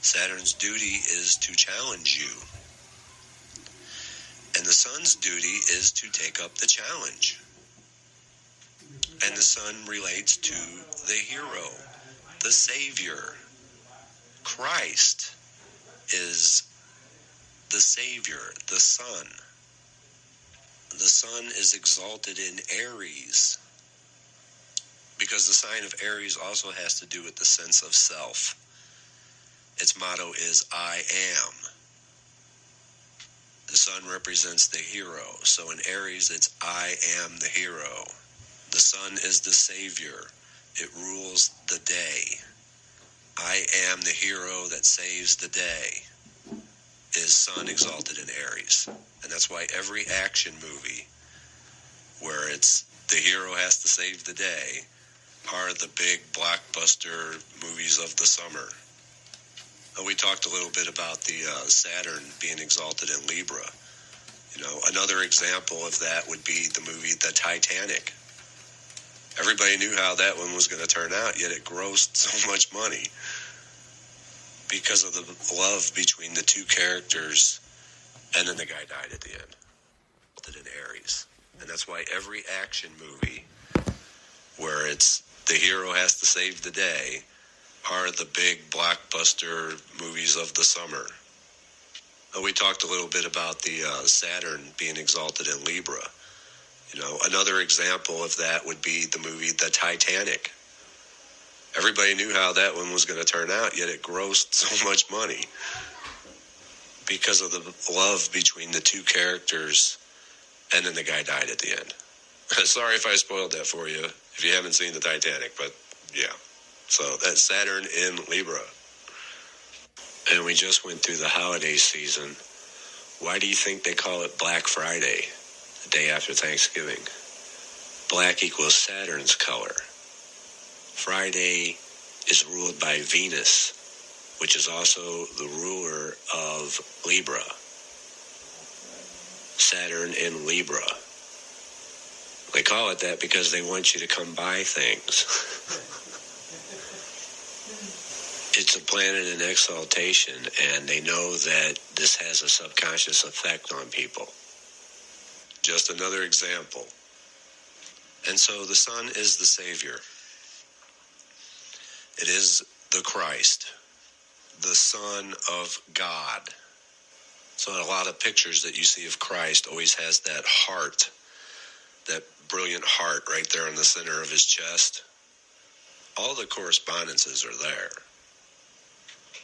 Saturn's duty is to challenge you. And the sun's duty is to take up the challenge. And the sun relates to the hero, the savior. Christ is the savior, the sun. The sun is exalted in Aries, because the sign of Aries also has to do with the sense of self. Its motto is, I am. The sun represents the hero. So in Aries, it's I am the hero. The sun is the savior. It rules the day. I am the hero that saves the day is sun exalted in Aries. And that's why every action movie where it's the hero has to save the day are the big blockbuster movies of the summer. We talked a little bit about the Saturn being exalted in Libra. You know, another example of that would be the movie The Titanic. Everybody knew how that one was going to turn out, yet it grossed so much money because of the love between the two characters, and then the guy died at the end. In Aries. And that's why every action movie where it's the hero has to save the day are the big blockbuster movies of the summer. We talked a little bit about the Saturn being exalted in Libra. You know, another example of that would be the movie The Titanic. Everybody knew how that one was going to turn out, yet it grossed so much money because of the love between the two characters, and then the guy died at the end. Sorry if I spoiled that for you, if you haven't seen The Titanic, but yeah. So that's Saturn in Libra. And we just went through the holiday season. Why do you think they call it Black Friday, the day after Thanksgiving? Black equals Saturn's color. Friday is ruled by Venus, which is also the ruler of Libra. Saturn in Libra. They call it that because they want you to come buy things. It's a planet in exaltation, and they know that this has a subconscious effect on people. Just another example. And so the sun is the savior. It is the Christ, the Son of God. So a lot of pictures that you see of Christ always has that heart, that brilliant heart right there in the center of his chest. All the correspondences are there.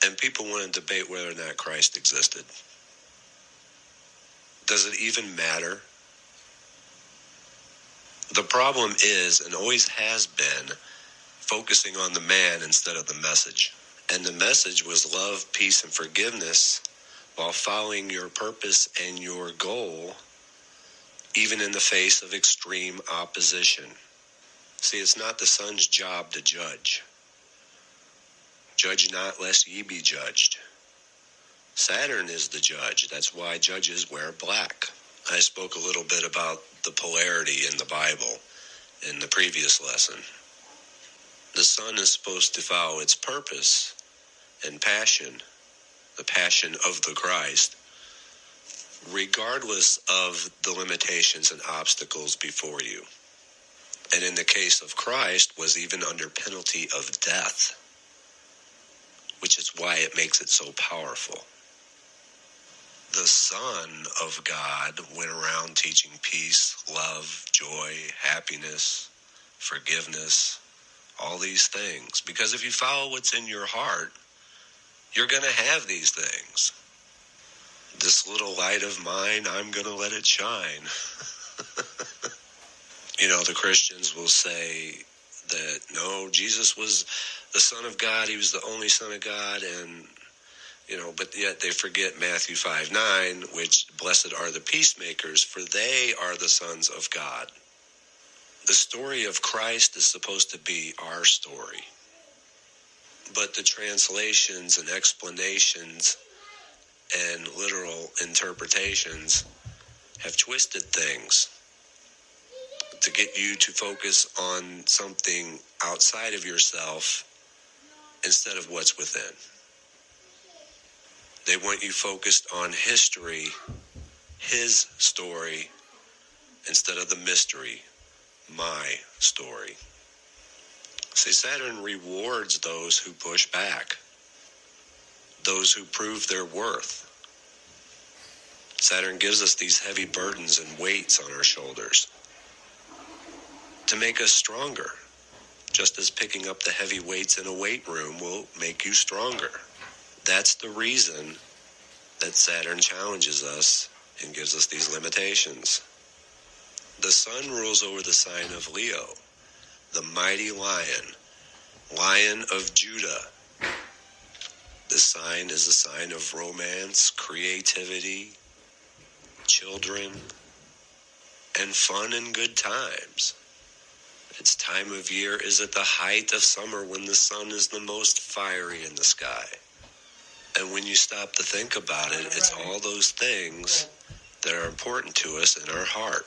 And people want to debate whether or not Christ existed. Does it even matter? The problem is, and always has been, focusing on the man instead of the message. And the message was love, peace, and forgiveness while following your purpose and your goal, even in the face of extreme opposition. See, it's not the Son's job to judge. Judge not, lest ye be judged. Saturn is the judge. That's why judges wear black. I spoke a little bit about the polarity in the Bible in the previous lesson. The sun is supposed to follow its purpose and passion, the passion of the Christ, regardless of the limitations and obstacles before you. And in the case of Christ, was even under penalty of death, which is why it makes it so powerful. The Son of God went around teaching peace, love, joy, happiness, forgiveness, all these things. Because if you follow what's in your heart, you're going to have these things. This little light of mine, I'm going to let it shine. You know, the Christians will say that, no, Jesus was the Son of God. He was the only Son of God. And, you know, but yet they forget Matthew 5:9, which blessed are the peacemakers, for they are the sons of God. The story of Christ is supposed to be our story. But the translations and explanations and literal interpretations have twisted things to get you to focus on something outside of yourself instead of what's within. They want you focused on history, his story, instead of the mystery, my story. See, Saturn rewards those who push back, those who prove their worth. Saturn gives us these heavy burdens and weights on our shoulders to make us stronger, just as picking up the heavy weights in a weight room will make you stronger. That's the reason that Saturn challenges us and gives us these limitations. The sun rules over the sign of Leo, the mighty lion, Lion of Judah. This sign is a sign of romance, creativity, children, and fun and good times. Its time of year is at the height of summer when the sun is the most fiery in the sky. And when you stop to think about it, it's all those things that are important to us in our heart.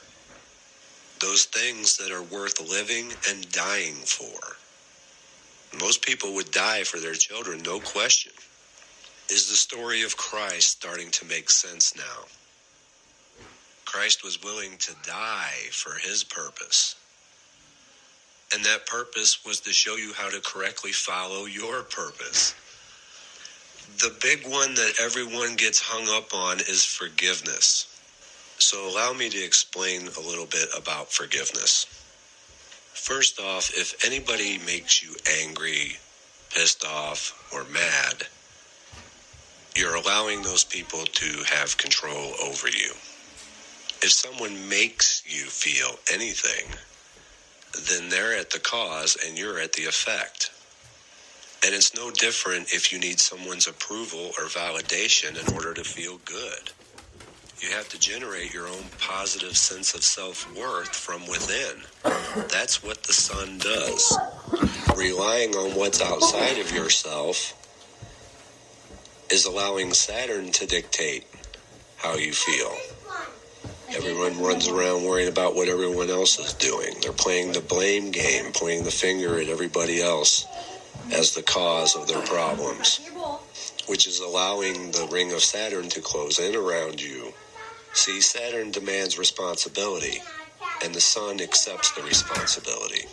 Those things that are worth living and dying for. Most people would die for their children, no question. Is the story of Christ starting to make sense now? Christ was willing to die for his purpose. And that purpose was to show you how to correctly follow your purpose. The big one that everyone gets hung up on is forgiveness. So allow me to explain a little bit about forgiveness. First off, if anybody makes you angry, pissed off, or mad, you're allowing those people to have control over you. If someone makes you feel anything, then they're at the cause and you're at the effect. And it's no different if you need someone's approval or validation in order to feel good. You have to generate your own positive sense of self-worth from within. That's what the sun does. Relying on what's outside of yourself is allowing Saturn to dictate how you feel. Everyone runs around worrying about what everyone else is doing. They're playing the blame game, pointing the finger at everybody else as the cause of their problems, which is allowing the ring of Saturn to close in around you. See, Saturn demands responsibility, and the sun accepts the responsibility.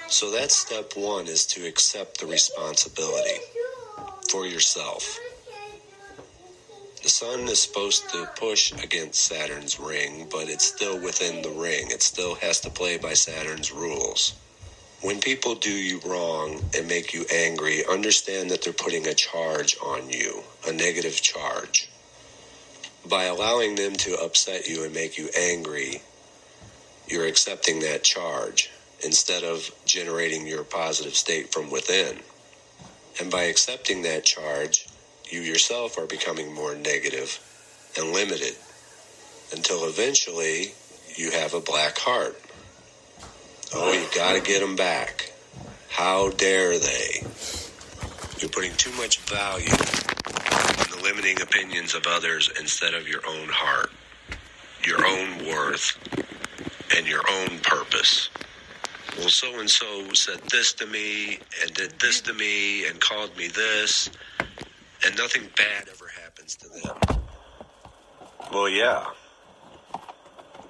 So that's step one, is to accept the responsibility for yourself. The sun is supposed to push against Saturn's ring, but it's still within the ring. It still has to play by Saturn's rules. When people do you wrong and make you angry, understand that they're putting a charge on you, a negative charge. By allowing them to upset you and make you angry, you're accepting that charge instead of generating your positive state from within. And by accepting that charge, you yourself are becoming more negative and limited until eventually you have a black heart. Oh, you gotta get them back. How dare they? You're putting too much value on the limiting opinions of others instead of your own heart, your own worth, and your own purpose. Well, so-and-so said this to me and did this to me and called me this, and nothing bad ever happens to them. Well, yeah,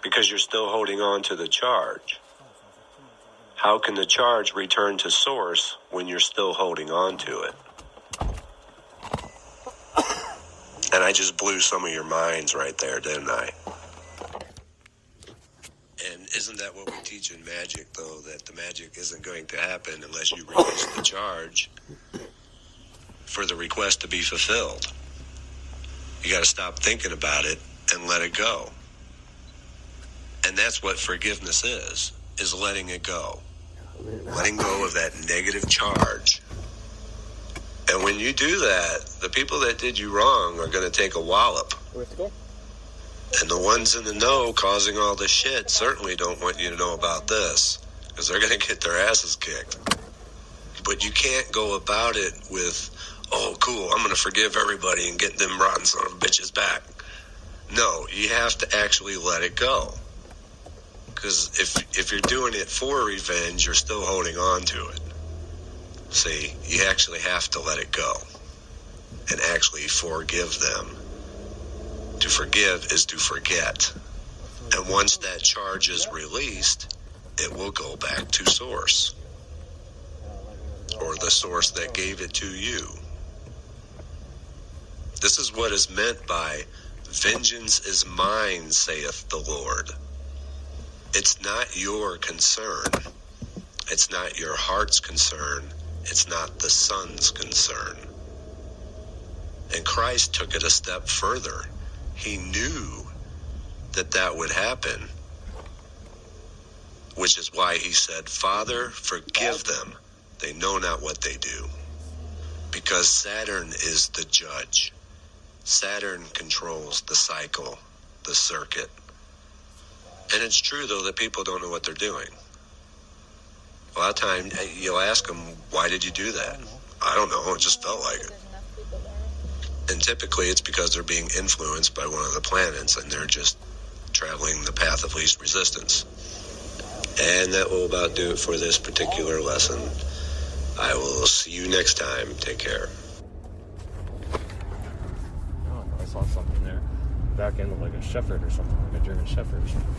because you're still holding on to the charge. How can the charge return to source when you're still holding on to it? And I just blew some of your minds right there, didn't I? And isn't that what we teach in magic, though, that the magic isn't going to happen unless you release the charge for the request to be fulfilled? You got to stop thinking about it and let it go. And that's what forgiveness is letting it go. Letting go of that negative charge. And when you do that, the people that did you wrong are going to take a wallop. And the ones in the know causing all the shit certainly don't want you to know about this, because they're going to get their asses kicked. But you can't go about it with, oh, cool, I'm going to forgive everybody and get them rotten son of bitches back. No, you have to actually let it go. Because if you're doing it for revenge, you're still holding on to it. See, you actually have to let it go and actually forgive them. To forgive is to forget. And once that charge is released, it will go back to source. Or the source that gave it to you. This is what is meant by, vengeance is mine, saith the Lord. It's not your concern. It's not your heart's concern. It's not the Son's concern. And Christ took it a step further. He knew that that would happen, which is why he said, Father, forgive them. They know not what they do. Because Saturn is the judge. Saturn controls the cycle, the circuit. And it's true, though, that people don't know what they're doing. A lot of times, you'll ask them, why did you do that? I don't know, it just felt like it. And typically, it's because they're being influenced by one of the planets, and they're just traveling the path of least resistance. And that will about do it for this particular lesson. I will see you next time. Take care. Oh, I saw something there. Back end of like a Shepherd or something, like a German Shepherd or something.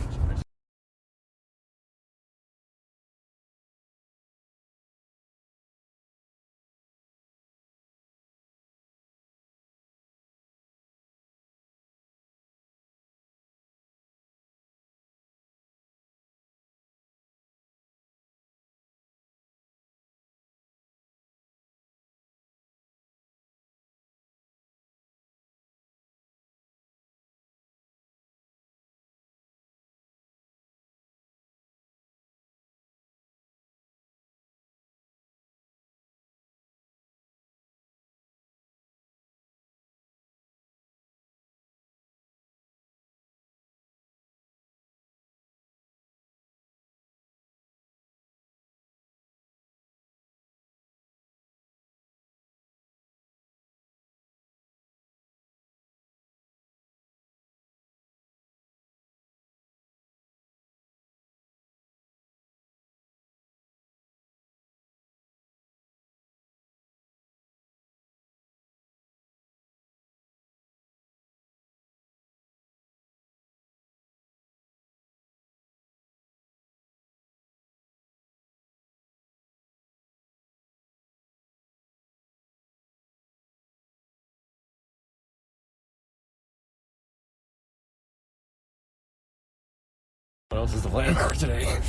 What else is the plan for today?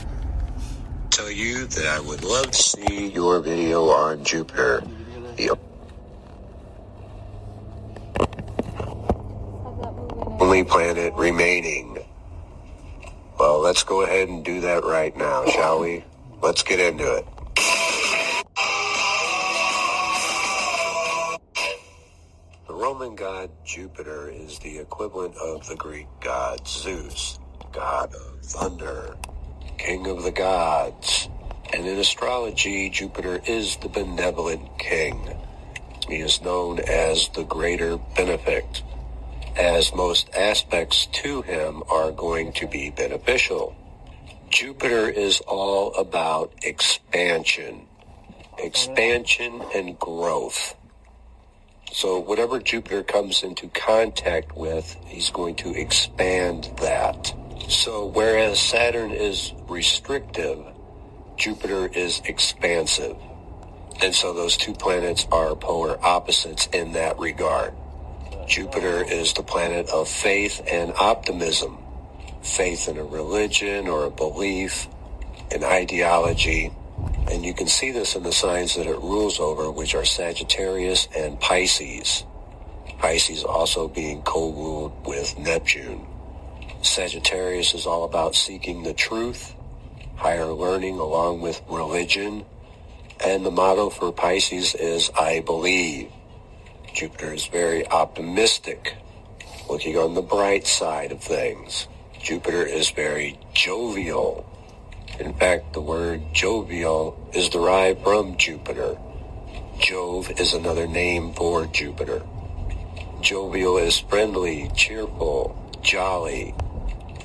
tell you that I would love to see your video on Jupiter, the only planet remaining. Well, let's go ahead and do that right now, shall we? Let's get into it. The Roman god Jupiter is the equivalent of the Greek god Zeus, god of thunder, king of the gods. And in astrology, Jupiter is the benevolent king. He is known as the greater benefic, as most aspects to him are going to be beneficial. Jupiter is all about expansion and growth. So whatever Jupiter comes into contact with, he's going to expand that. So whereas Saturn is restrictive, Jupiter is expansive. And so those two planets are polar opposites in that regard. Jupiter is the planet of faith and optimism. Faith in a religion or a belief, an ideology. And you can see this in the signs that it rules over, which are Sagittarius and Pisces. Pisces also being co-ruled with Neptune. Sagittarius is all about seeking the truth, higher learning along with religion. And the motto for Pisces is, I believe. Jupiter is very optimistic, looking on the bright side of things. Jupiter is very jovial. In fact, the word jovial is derived from Jupiter. Jove is another name for Jupiter. Jovial is friendly, cheerful, jolly.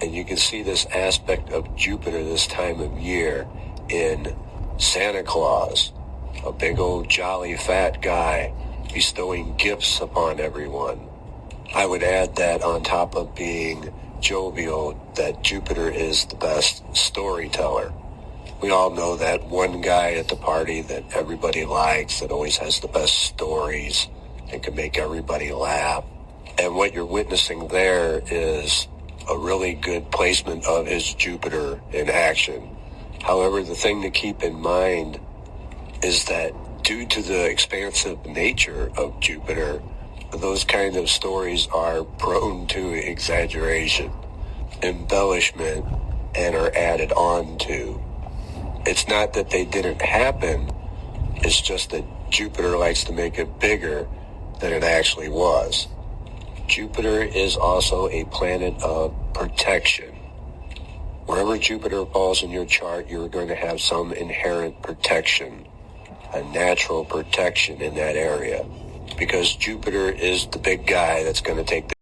And you can see this aspect of Jupiter this time of year in Santa Claus, a big old jolly fat guy bestowing gifts upon everyone. I would add that on top of being jovial, that Jupiter is the best storyteller. We all know that one guy at the party that everybody likes, that always has the best stories and can make everybody laugh. And what you're witnessing there is a really good placement of his Jupiter in action. However, the thing to keep in mind is that due to the expansive nature of Jupiter, those kind of stories are prone to exaggeration, embellishment, and are added on to. It's not that they didn't happen, it's just that Jupiter likes to make it bigger than it actually was. Jupiter is also a planet of protection. Wherever Jupiter falls in your chart, you're going to have some inherent protection, a natural protection in that area, because Jupiter is the big guy that's going to take the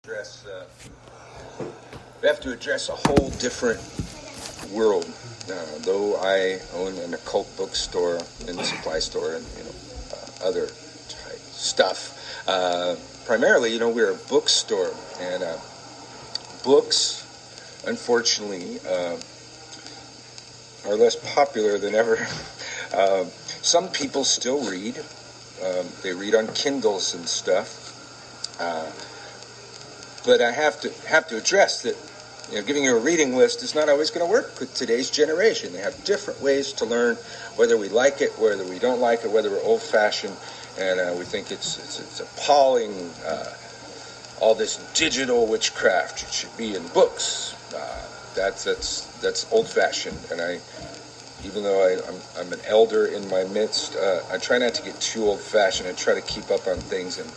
We have to address a whole different world. Though I own an occult bookstore and a supply store and other type stuff, primarily, we're a bookstore, and books, unfortunately, are less popular than ever. Some people still read. They read on Kindles and stuff. But I have to address that, giving you a reading list is not always going to work with today's generation. They have different ways to learn, whether we like it, whether we don't like it, whether we're old-fashioned, and we think it's appalling. All this digital witchcraft, it should be in books. That's old-fashioned, and even though I'm an elder in my midst, I try not to get too old-fashioned. I try to keep up on things, and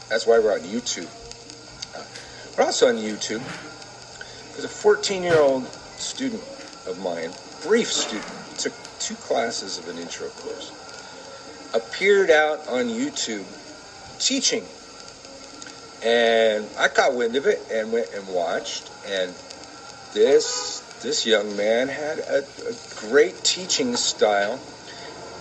that's why we're on YouTube. We're also on YouTube because a 14-year-old student of mine, brief student, took 2 classes of an intro course, appeared out on YouTube teaching. And I caught wind of it and went and watched, and this young man had a great teaching style.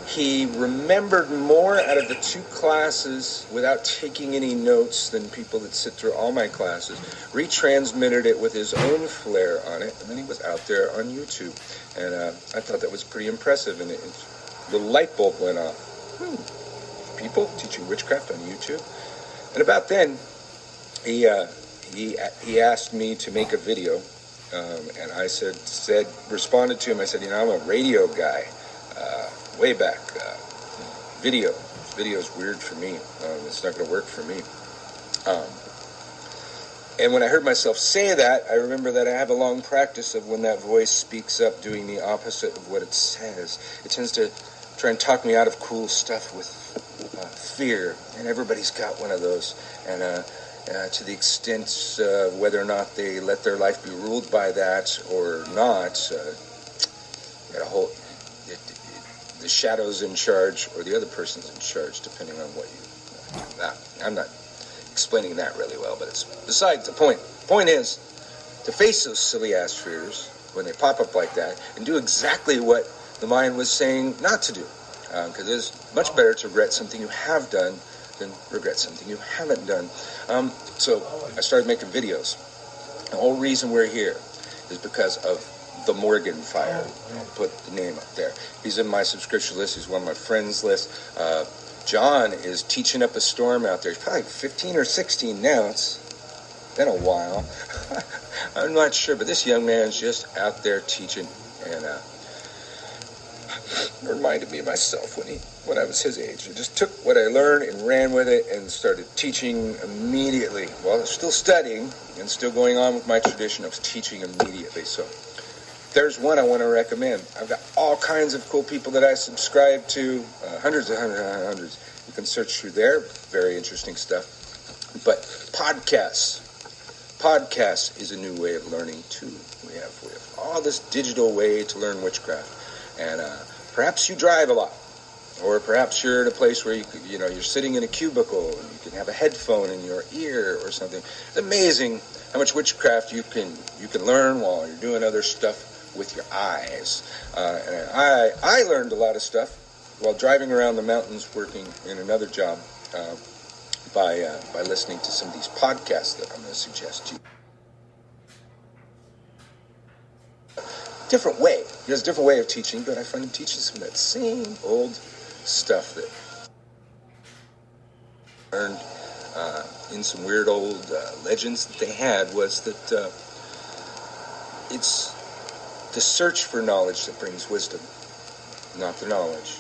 He remembered more out of the 2 classes without taking any notes than people that sit through all my classes, retransmitted it with his own flair on it, and then he was out there on YouTube. And I thought that was pretty impressive, and the light bulb went off. People teaching witchcraft on YouTube? And about then, he asked me to make a video, and I responded to him. I said, I'm a radio guy. Way back, video is weird for me. It's not going to work for me. And when I heard myself say that, I remember that I have a long practice of when that voice speaks up doing the opposite of what it says. It tends to try and talk me out of cool stuff with fear, and everybody's got one of those. And to the extent whether or not they let their life be ruled by that or not, got a whole... the shadow's in charge, or the other person's in charge, depending on what you... I'm not explaining that really well, but it's besides the point. The point is to face those silly-ass fears when they pop up like that and do exactly what the mind was saying not to do. Because it's much better to regret something you have done than regret something you haven't done. So I started making videos. The whole reason we're here is because of the Morgan fire. I'll put the name up there. He's in my subscription list. He's one of my friends list. John is teaching up a storm out there. He's probably 15 or 16 now. It's been a while. I'm not sure, but this young man's just out there teaching, and reminded me of myself when I was his age. I just took what I learned and ran with it and started teaching immediately. While I was still studying and still going on with my tradition, I was teaching immediately. So there's one I want to recommend. I've got all kinds of cool people that I subscribe to, hundreds. You can search through there. Very interesting stuff. But podcasts is a new way of learning too. We have all this digital way to learn witchcraft, and perhaps you drive a lot, or perhaps you're in a place where you're sitting in a cubicle and you can have a headphone in your ear or something. It's amazing how much witchcraft you can learn while you're doing other stuff with your eyes. And I learned a lot of stuff while driving around the mountains working in another job by listening to some of these podcasts that I'm going to suggest to you. Different way. He has a different way of teaching, but I find him teaching some of that same old stuff that I learned in some weird old legends that they had, was that it's the search for knowledge that brings wisdom, not the knowledge.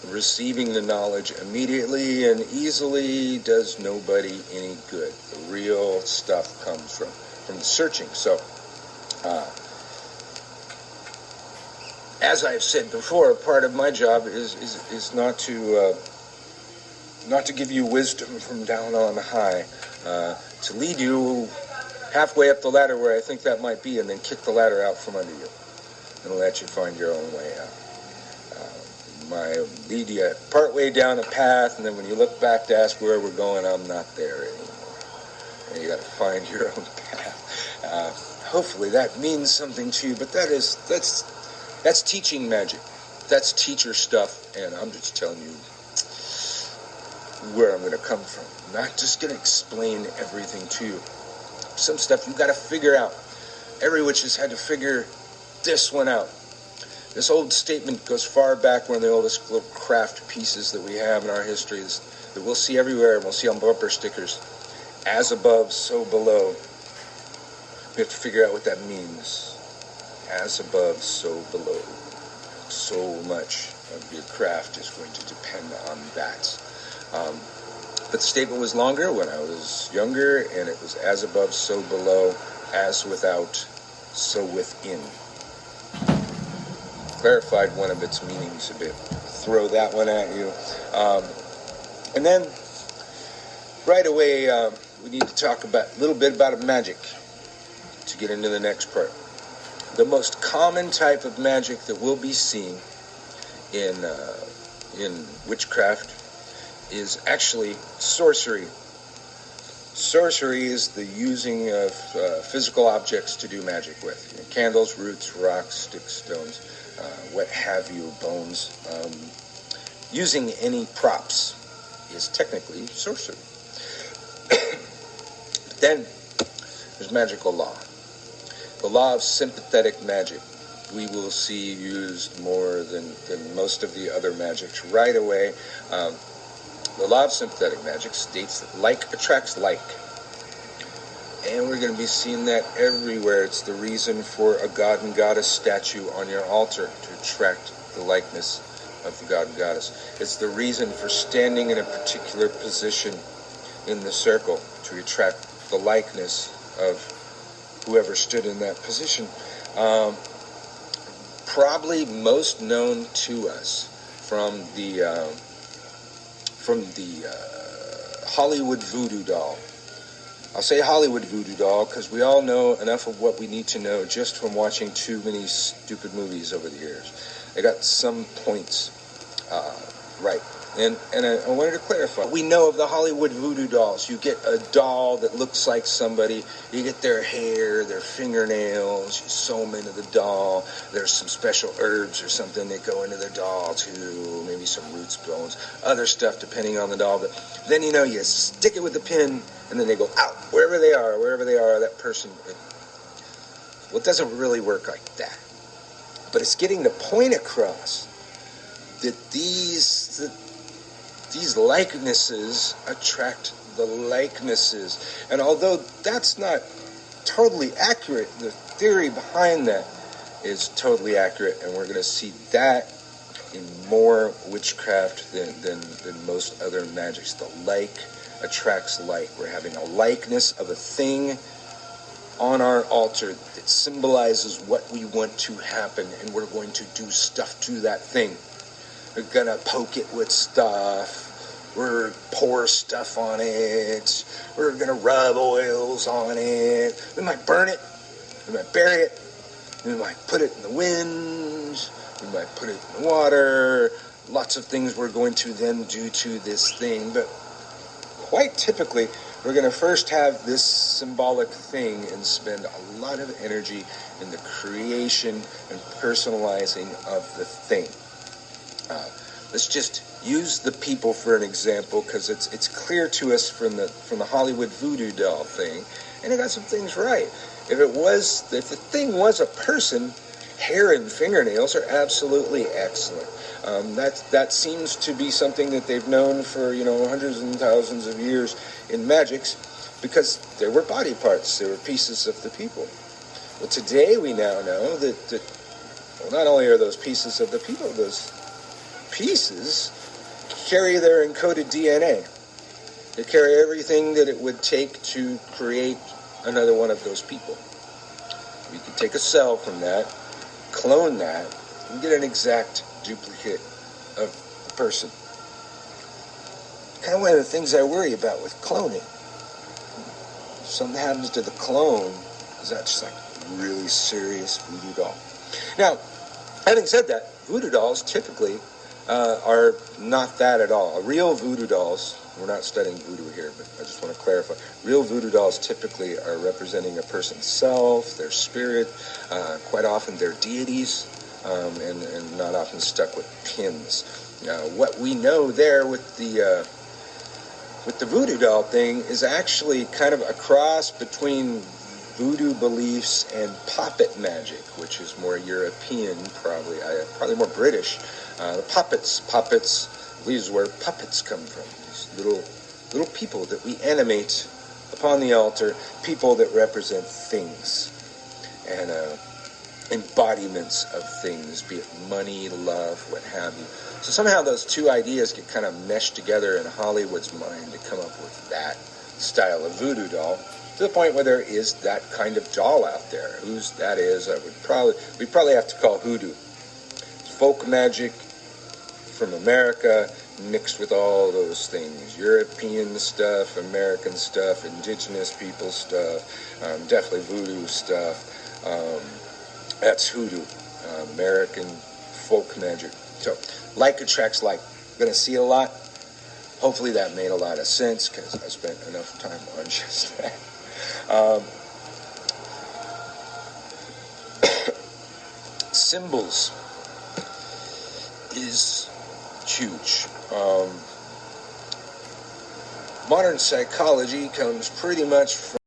Receiving the knowledge immediately and easily does nobody any good. The real stuff comes from the searching. So, as I've said before, part of my job is not to give you wisdom from down on high, to lead you halfway up the ladder where I think that might be, and then kick the ladder out from under you and let you find your own way out. I lead you part way down a path, and then when you look back to ask where we're going, I'm not there anymore. and you got to find your own path. Hopefully that means something to you, but that's teaching magic. That's teacher stuff, and I'm just telling you where I'm going to come from. I'm not just going to explain everything to you. Some stuff you got to figure out. Every witch has had to figure this one out. This old statement goes far back, one of the oldest little craft pieces that we have in our history that we'll see everywhere, and we'll see on bumper stickers. As above, so below. We have to figure out what that means. As above, so below. So much of your craft is going to depend on that. But the statement was longer when I was younger, and it was as above, so below, as without, so within. Clarified one of its meanings a bit. Throw that one at you. And then, right away, we need to talk a little bit about magic to get into the next part. The most common type of magic that we'll be seeing in witchcraft is actually sorcery. Sorcery is the using of physical objects to do magic with. You know, candles, roots, rocks, sticks, stones, what have you, bones. Using any props is technically sorcery. But then there's magical law. The law of sympathetic magic we will see used more than most of the other magics right away. The law of sympathetic magic states that like attracts like. And we're going to be seeing that everywhere. It's the reason for a god and goddess statue on your altar, to attract the likeness of the god and goddess. It's the reason for standing in a particular position in the circle, to attract the likeness of whoever stood in that position. Probably most known to us from the Hollywood voodoo doll. I'll say Hollywood voodoo doll because we all know enough of what we need to know just from watching too many stupid movies over the years. They got some points right. And I wanted to clarify. We know of the Hollywood voodoo dolls. You get a doll that looks like somebody. You get their hair, their fingernails. You sew them into the doll. There's some special herbs or something that go into the doll too. Maybe some roots, bones, other stuff depending on the doll. But then, you stick it with the pin, and then they go out wherever they are, that person. Well, it doesn't really work like that. But it's getting the point across that these likenesses attract the likenesses. And although that's not totally accurate, the theory behind that is totally accurate, and we're going to see that in more witchcraft than most other magics. The like attracts like. We're having a likeness of a thing on our altar that symbolizes what we want to happen, and we're going to do stuff to that thing. We're going to poke it with stuff. We're going to pour stuff on it. We're going to rub oils on it. We might burn it. We might bury it. We might put it in the wind. We might put it in the water. Lots of things we're going to then do to this thing. But quite typically, we're going to first have this symbolic thing and spend a lot of energy in the creation and personalizing of the thing. Let's just use the people for an example, because it's clear to us from the Hollywood voodoo doll thing, and it got some things right. If the thing was a person, hair and fingernails are absolutely excellent. That seems to be something that they've known for hundreds and thousands of years in magics, because they were body parts, they were pieces of the people. Well, today we now know that not only are those pieces of the people, those pieces carry their encoded DNA. They carry everything that it would take to create another one of those people. We could take a cell from that, clone that, and get an exact duplicate of the person. Kind of one of the things I worry about with cloning. If something happens to the clone, is that just like a really serious voodoo doll? Now, having said that, voodoo dolls typically are not that at all. Real voodoo dolls We're not studying voodoo here, but I just want to clarify. Real voodoo dolls typically are representing a person's self, their spirit, quite often their deities, and not often stuck with pins. What we know there with the voodoo doll thing is actually kind of a cross between voodoo beliefs and puppet magic, which is more European, probably more British. The puppets, these is where puppets come from. These little people that we animate upon the altar, people that represent things and embodiments of things, be it money, love, what have you. So somehow those two ideas get kind of meshed together in Hollywood's mind to come up with that style of voodoo doll, to the point where there is that kind of doll out there. Whose that is, we'd probably have to call hoodoo. It's folk magic from America mixed with all those things. European stuff, American stuff, indigenous people stuff, definitely voodoo stuff. That's hoodoo, American folk magic. So, like attracts like. Going to see a lot. Hopefully that made a lot of sense, because I spent enough time on just that. Symbols is huge. Modern psychology comes pretty much from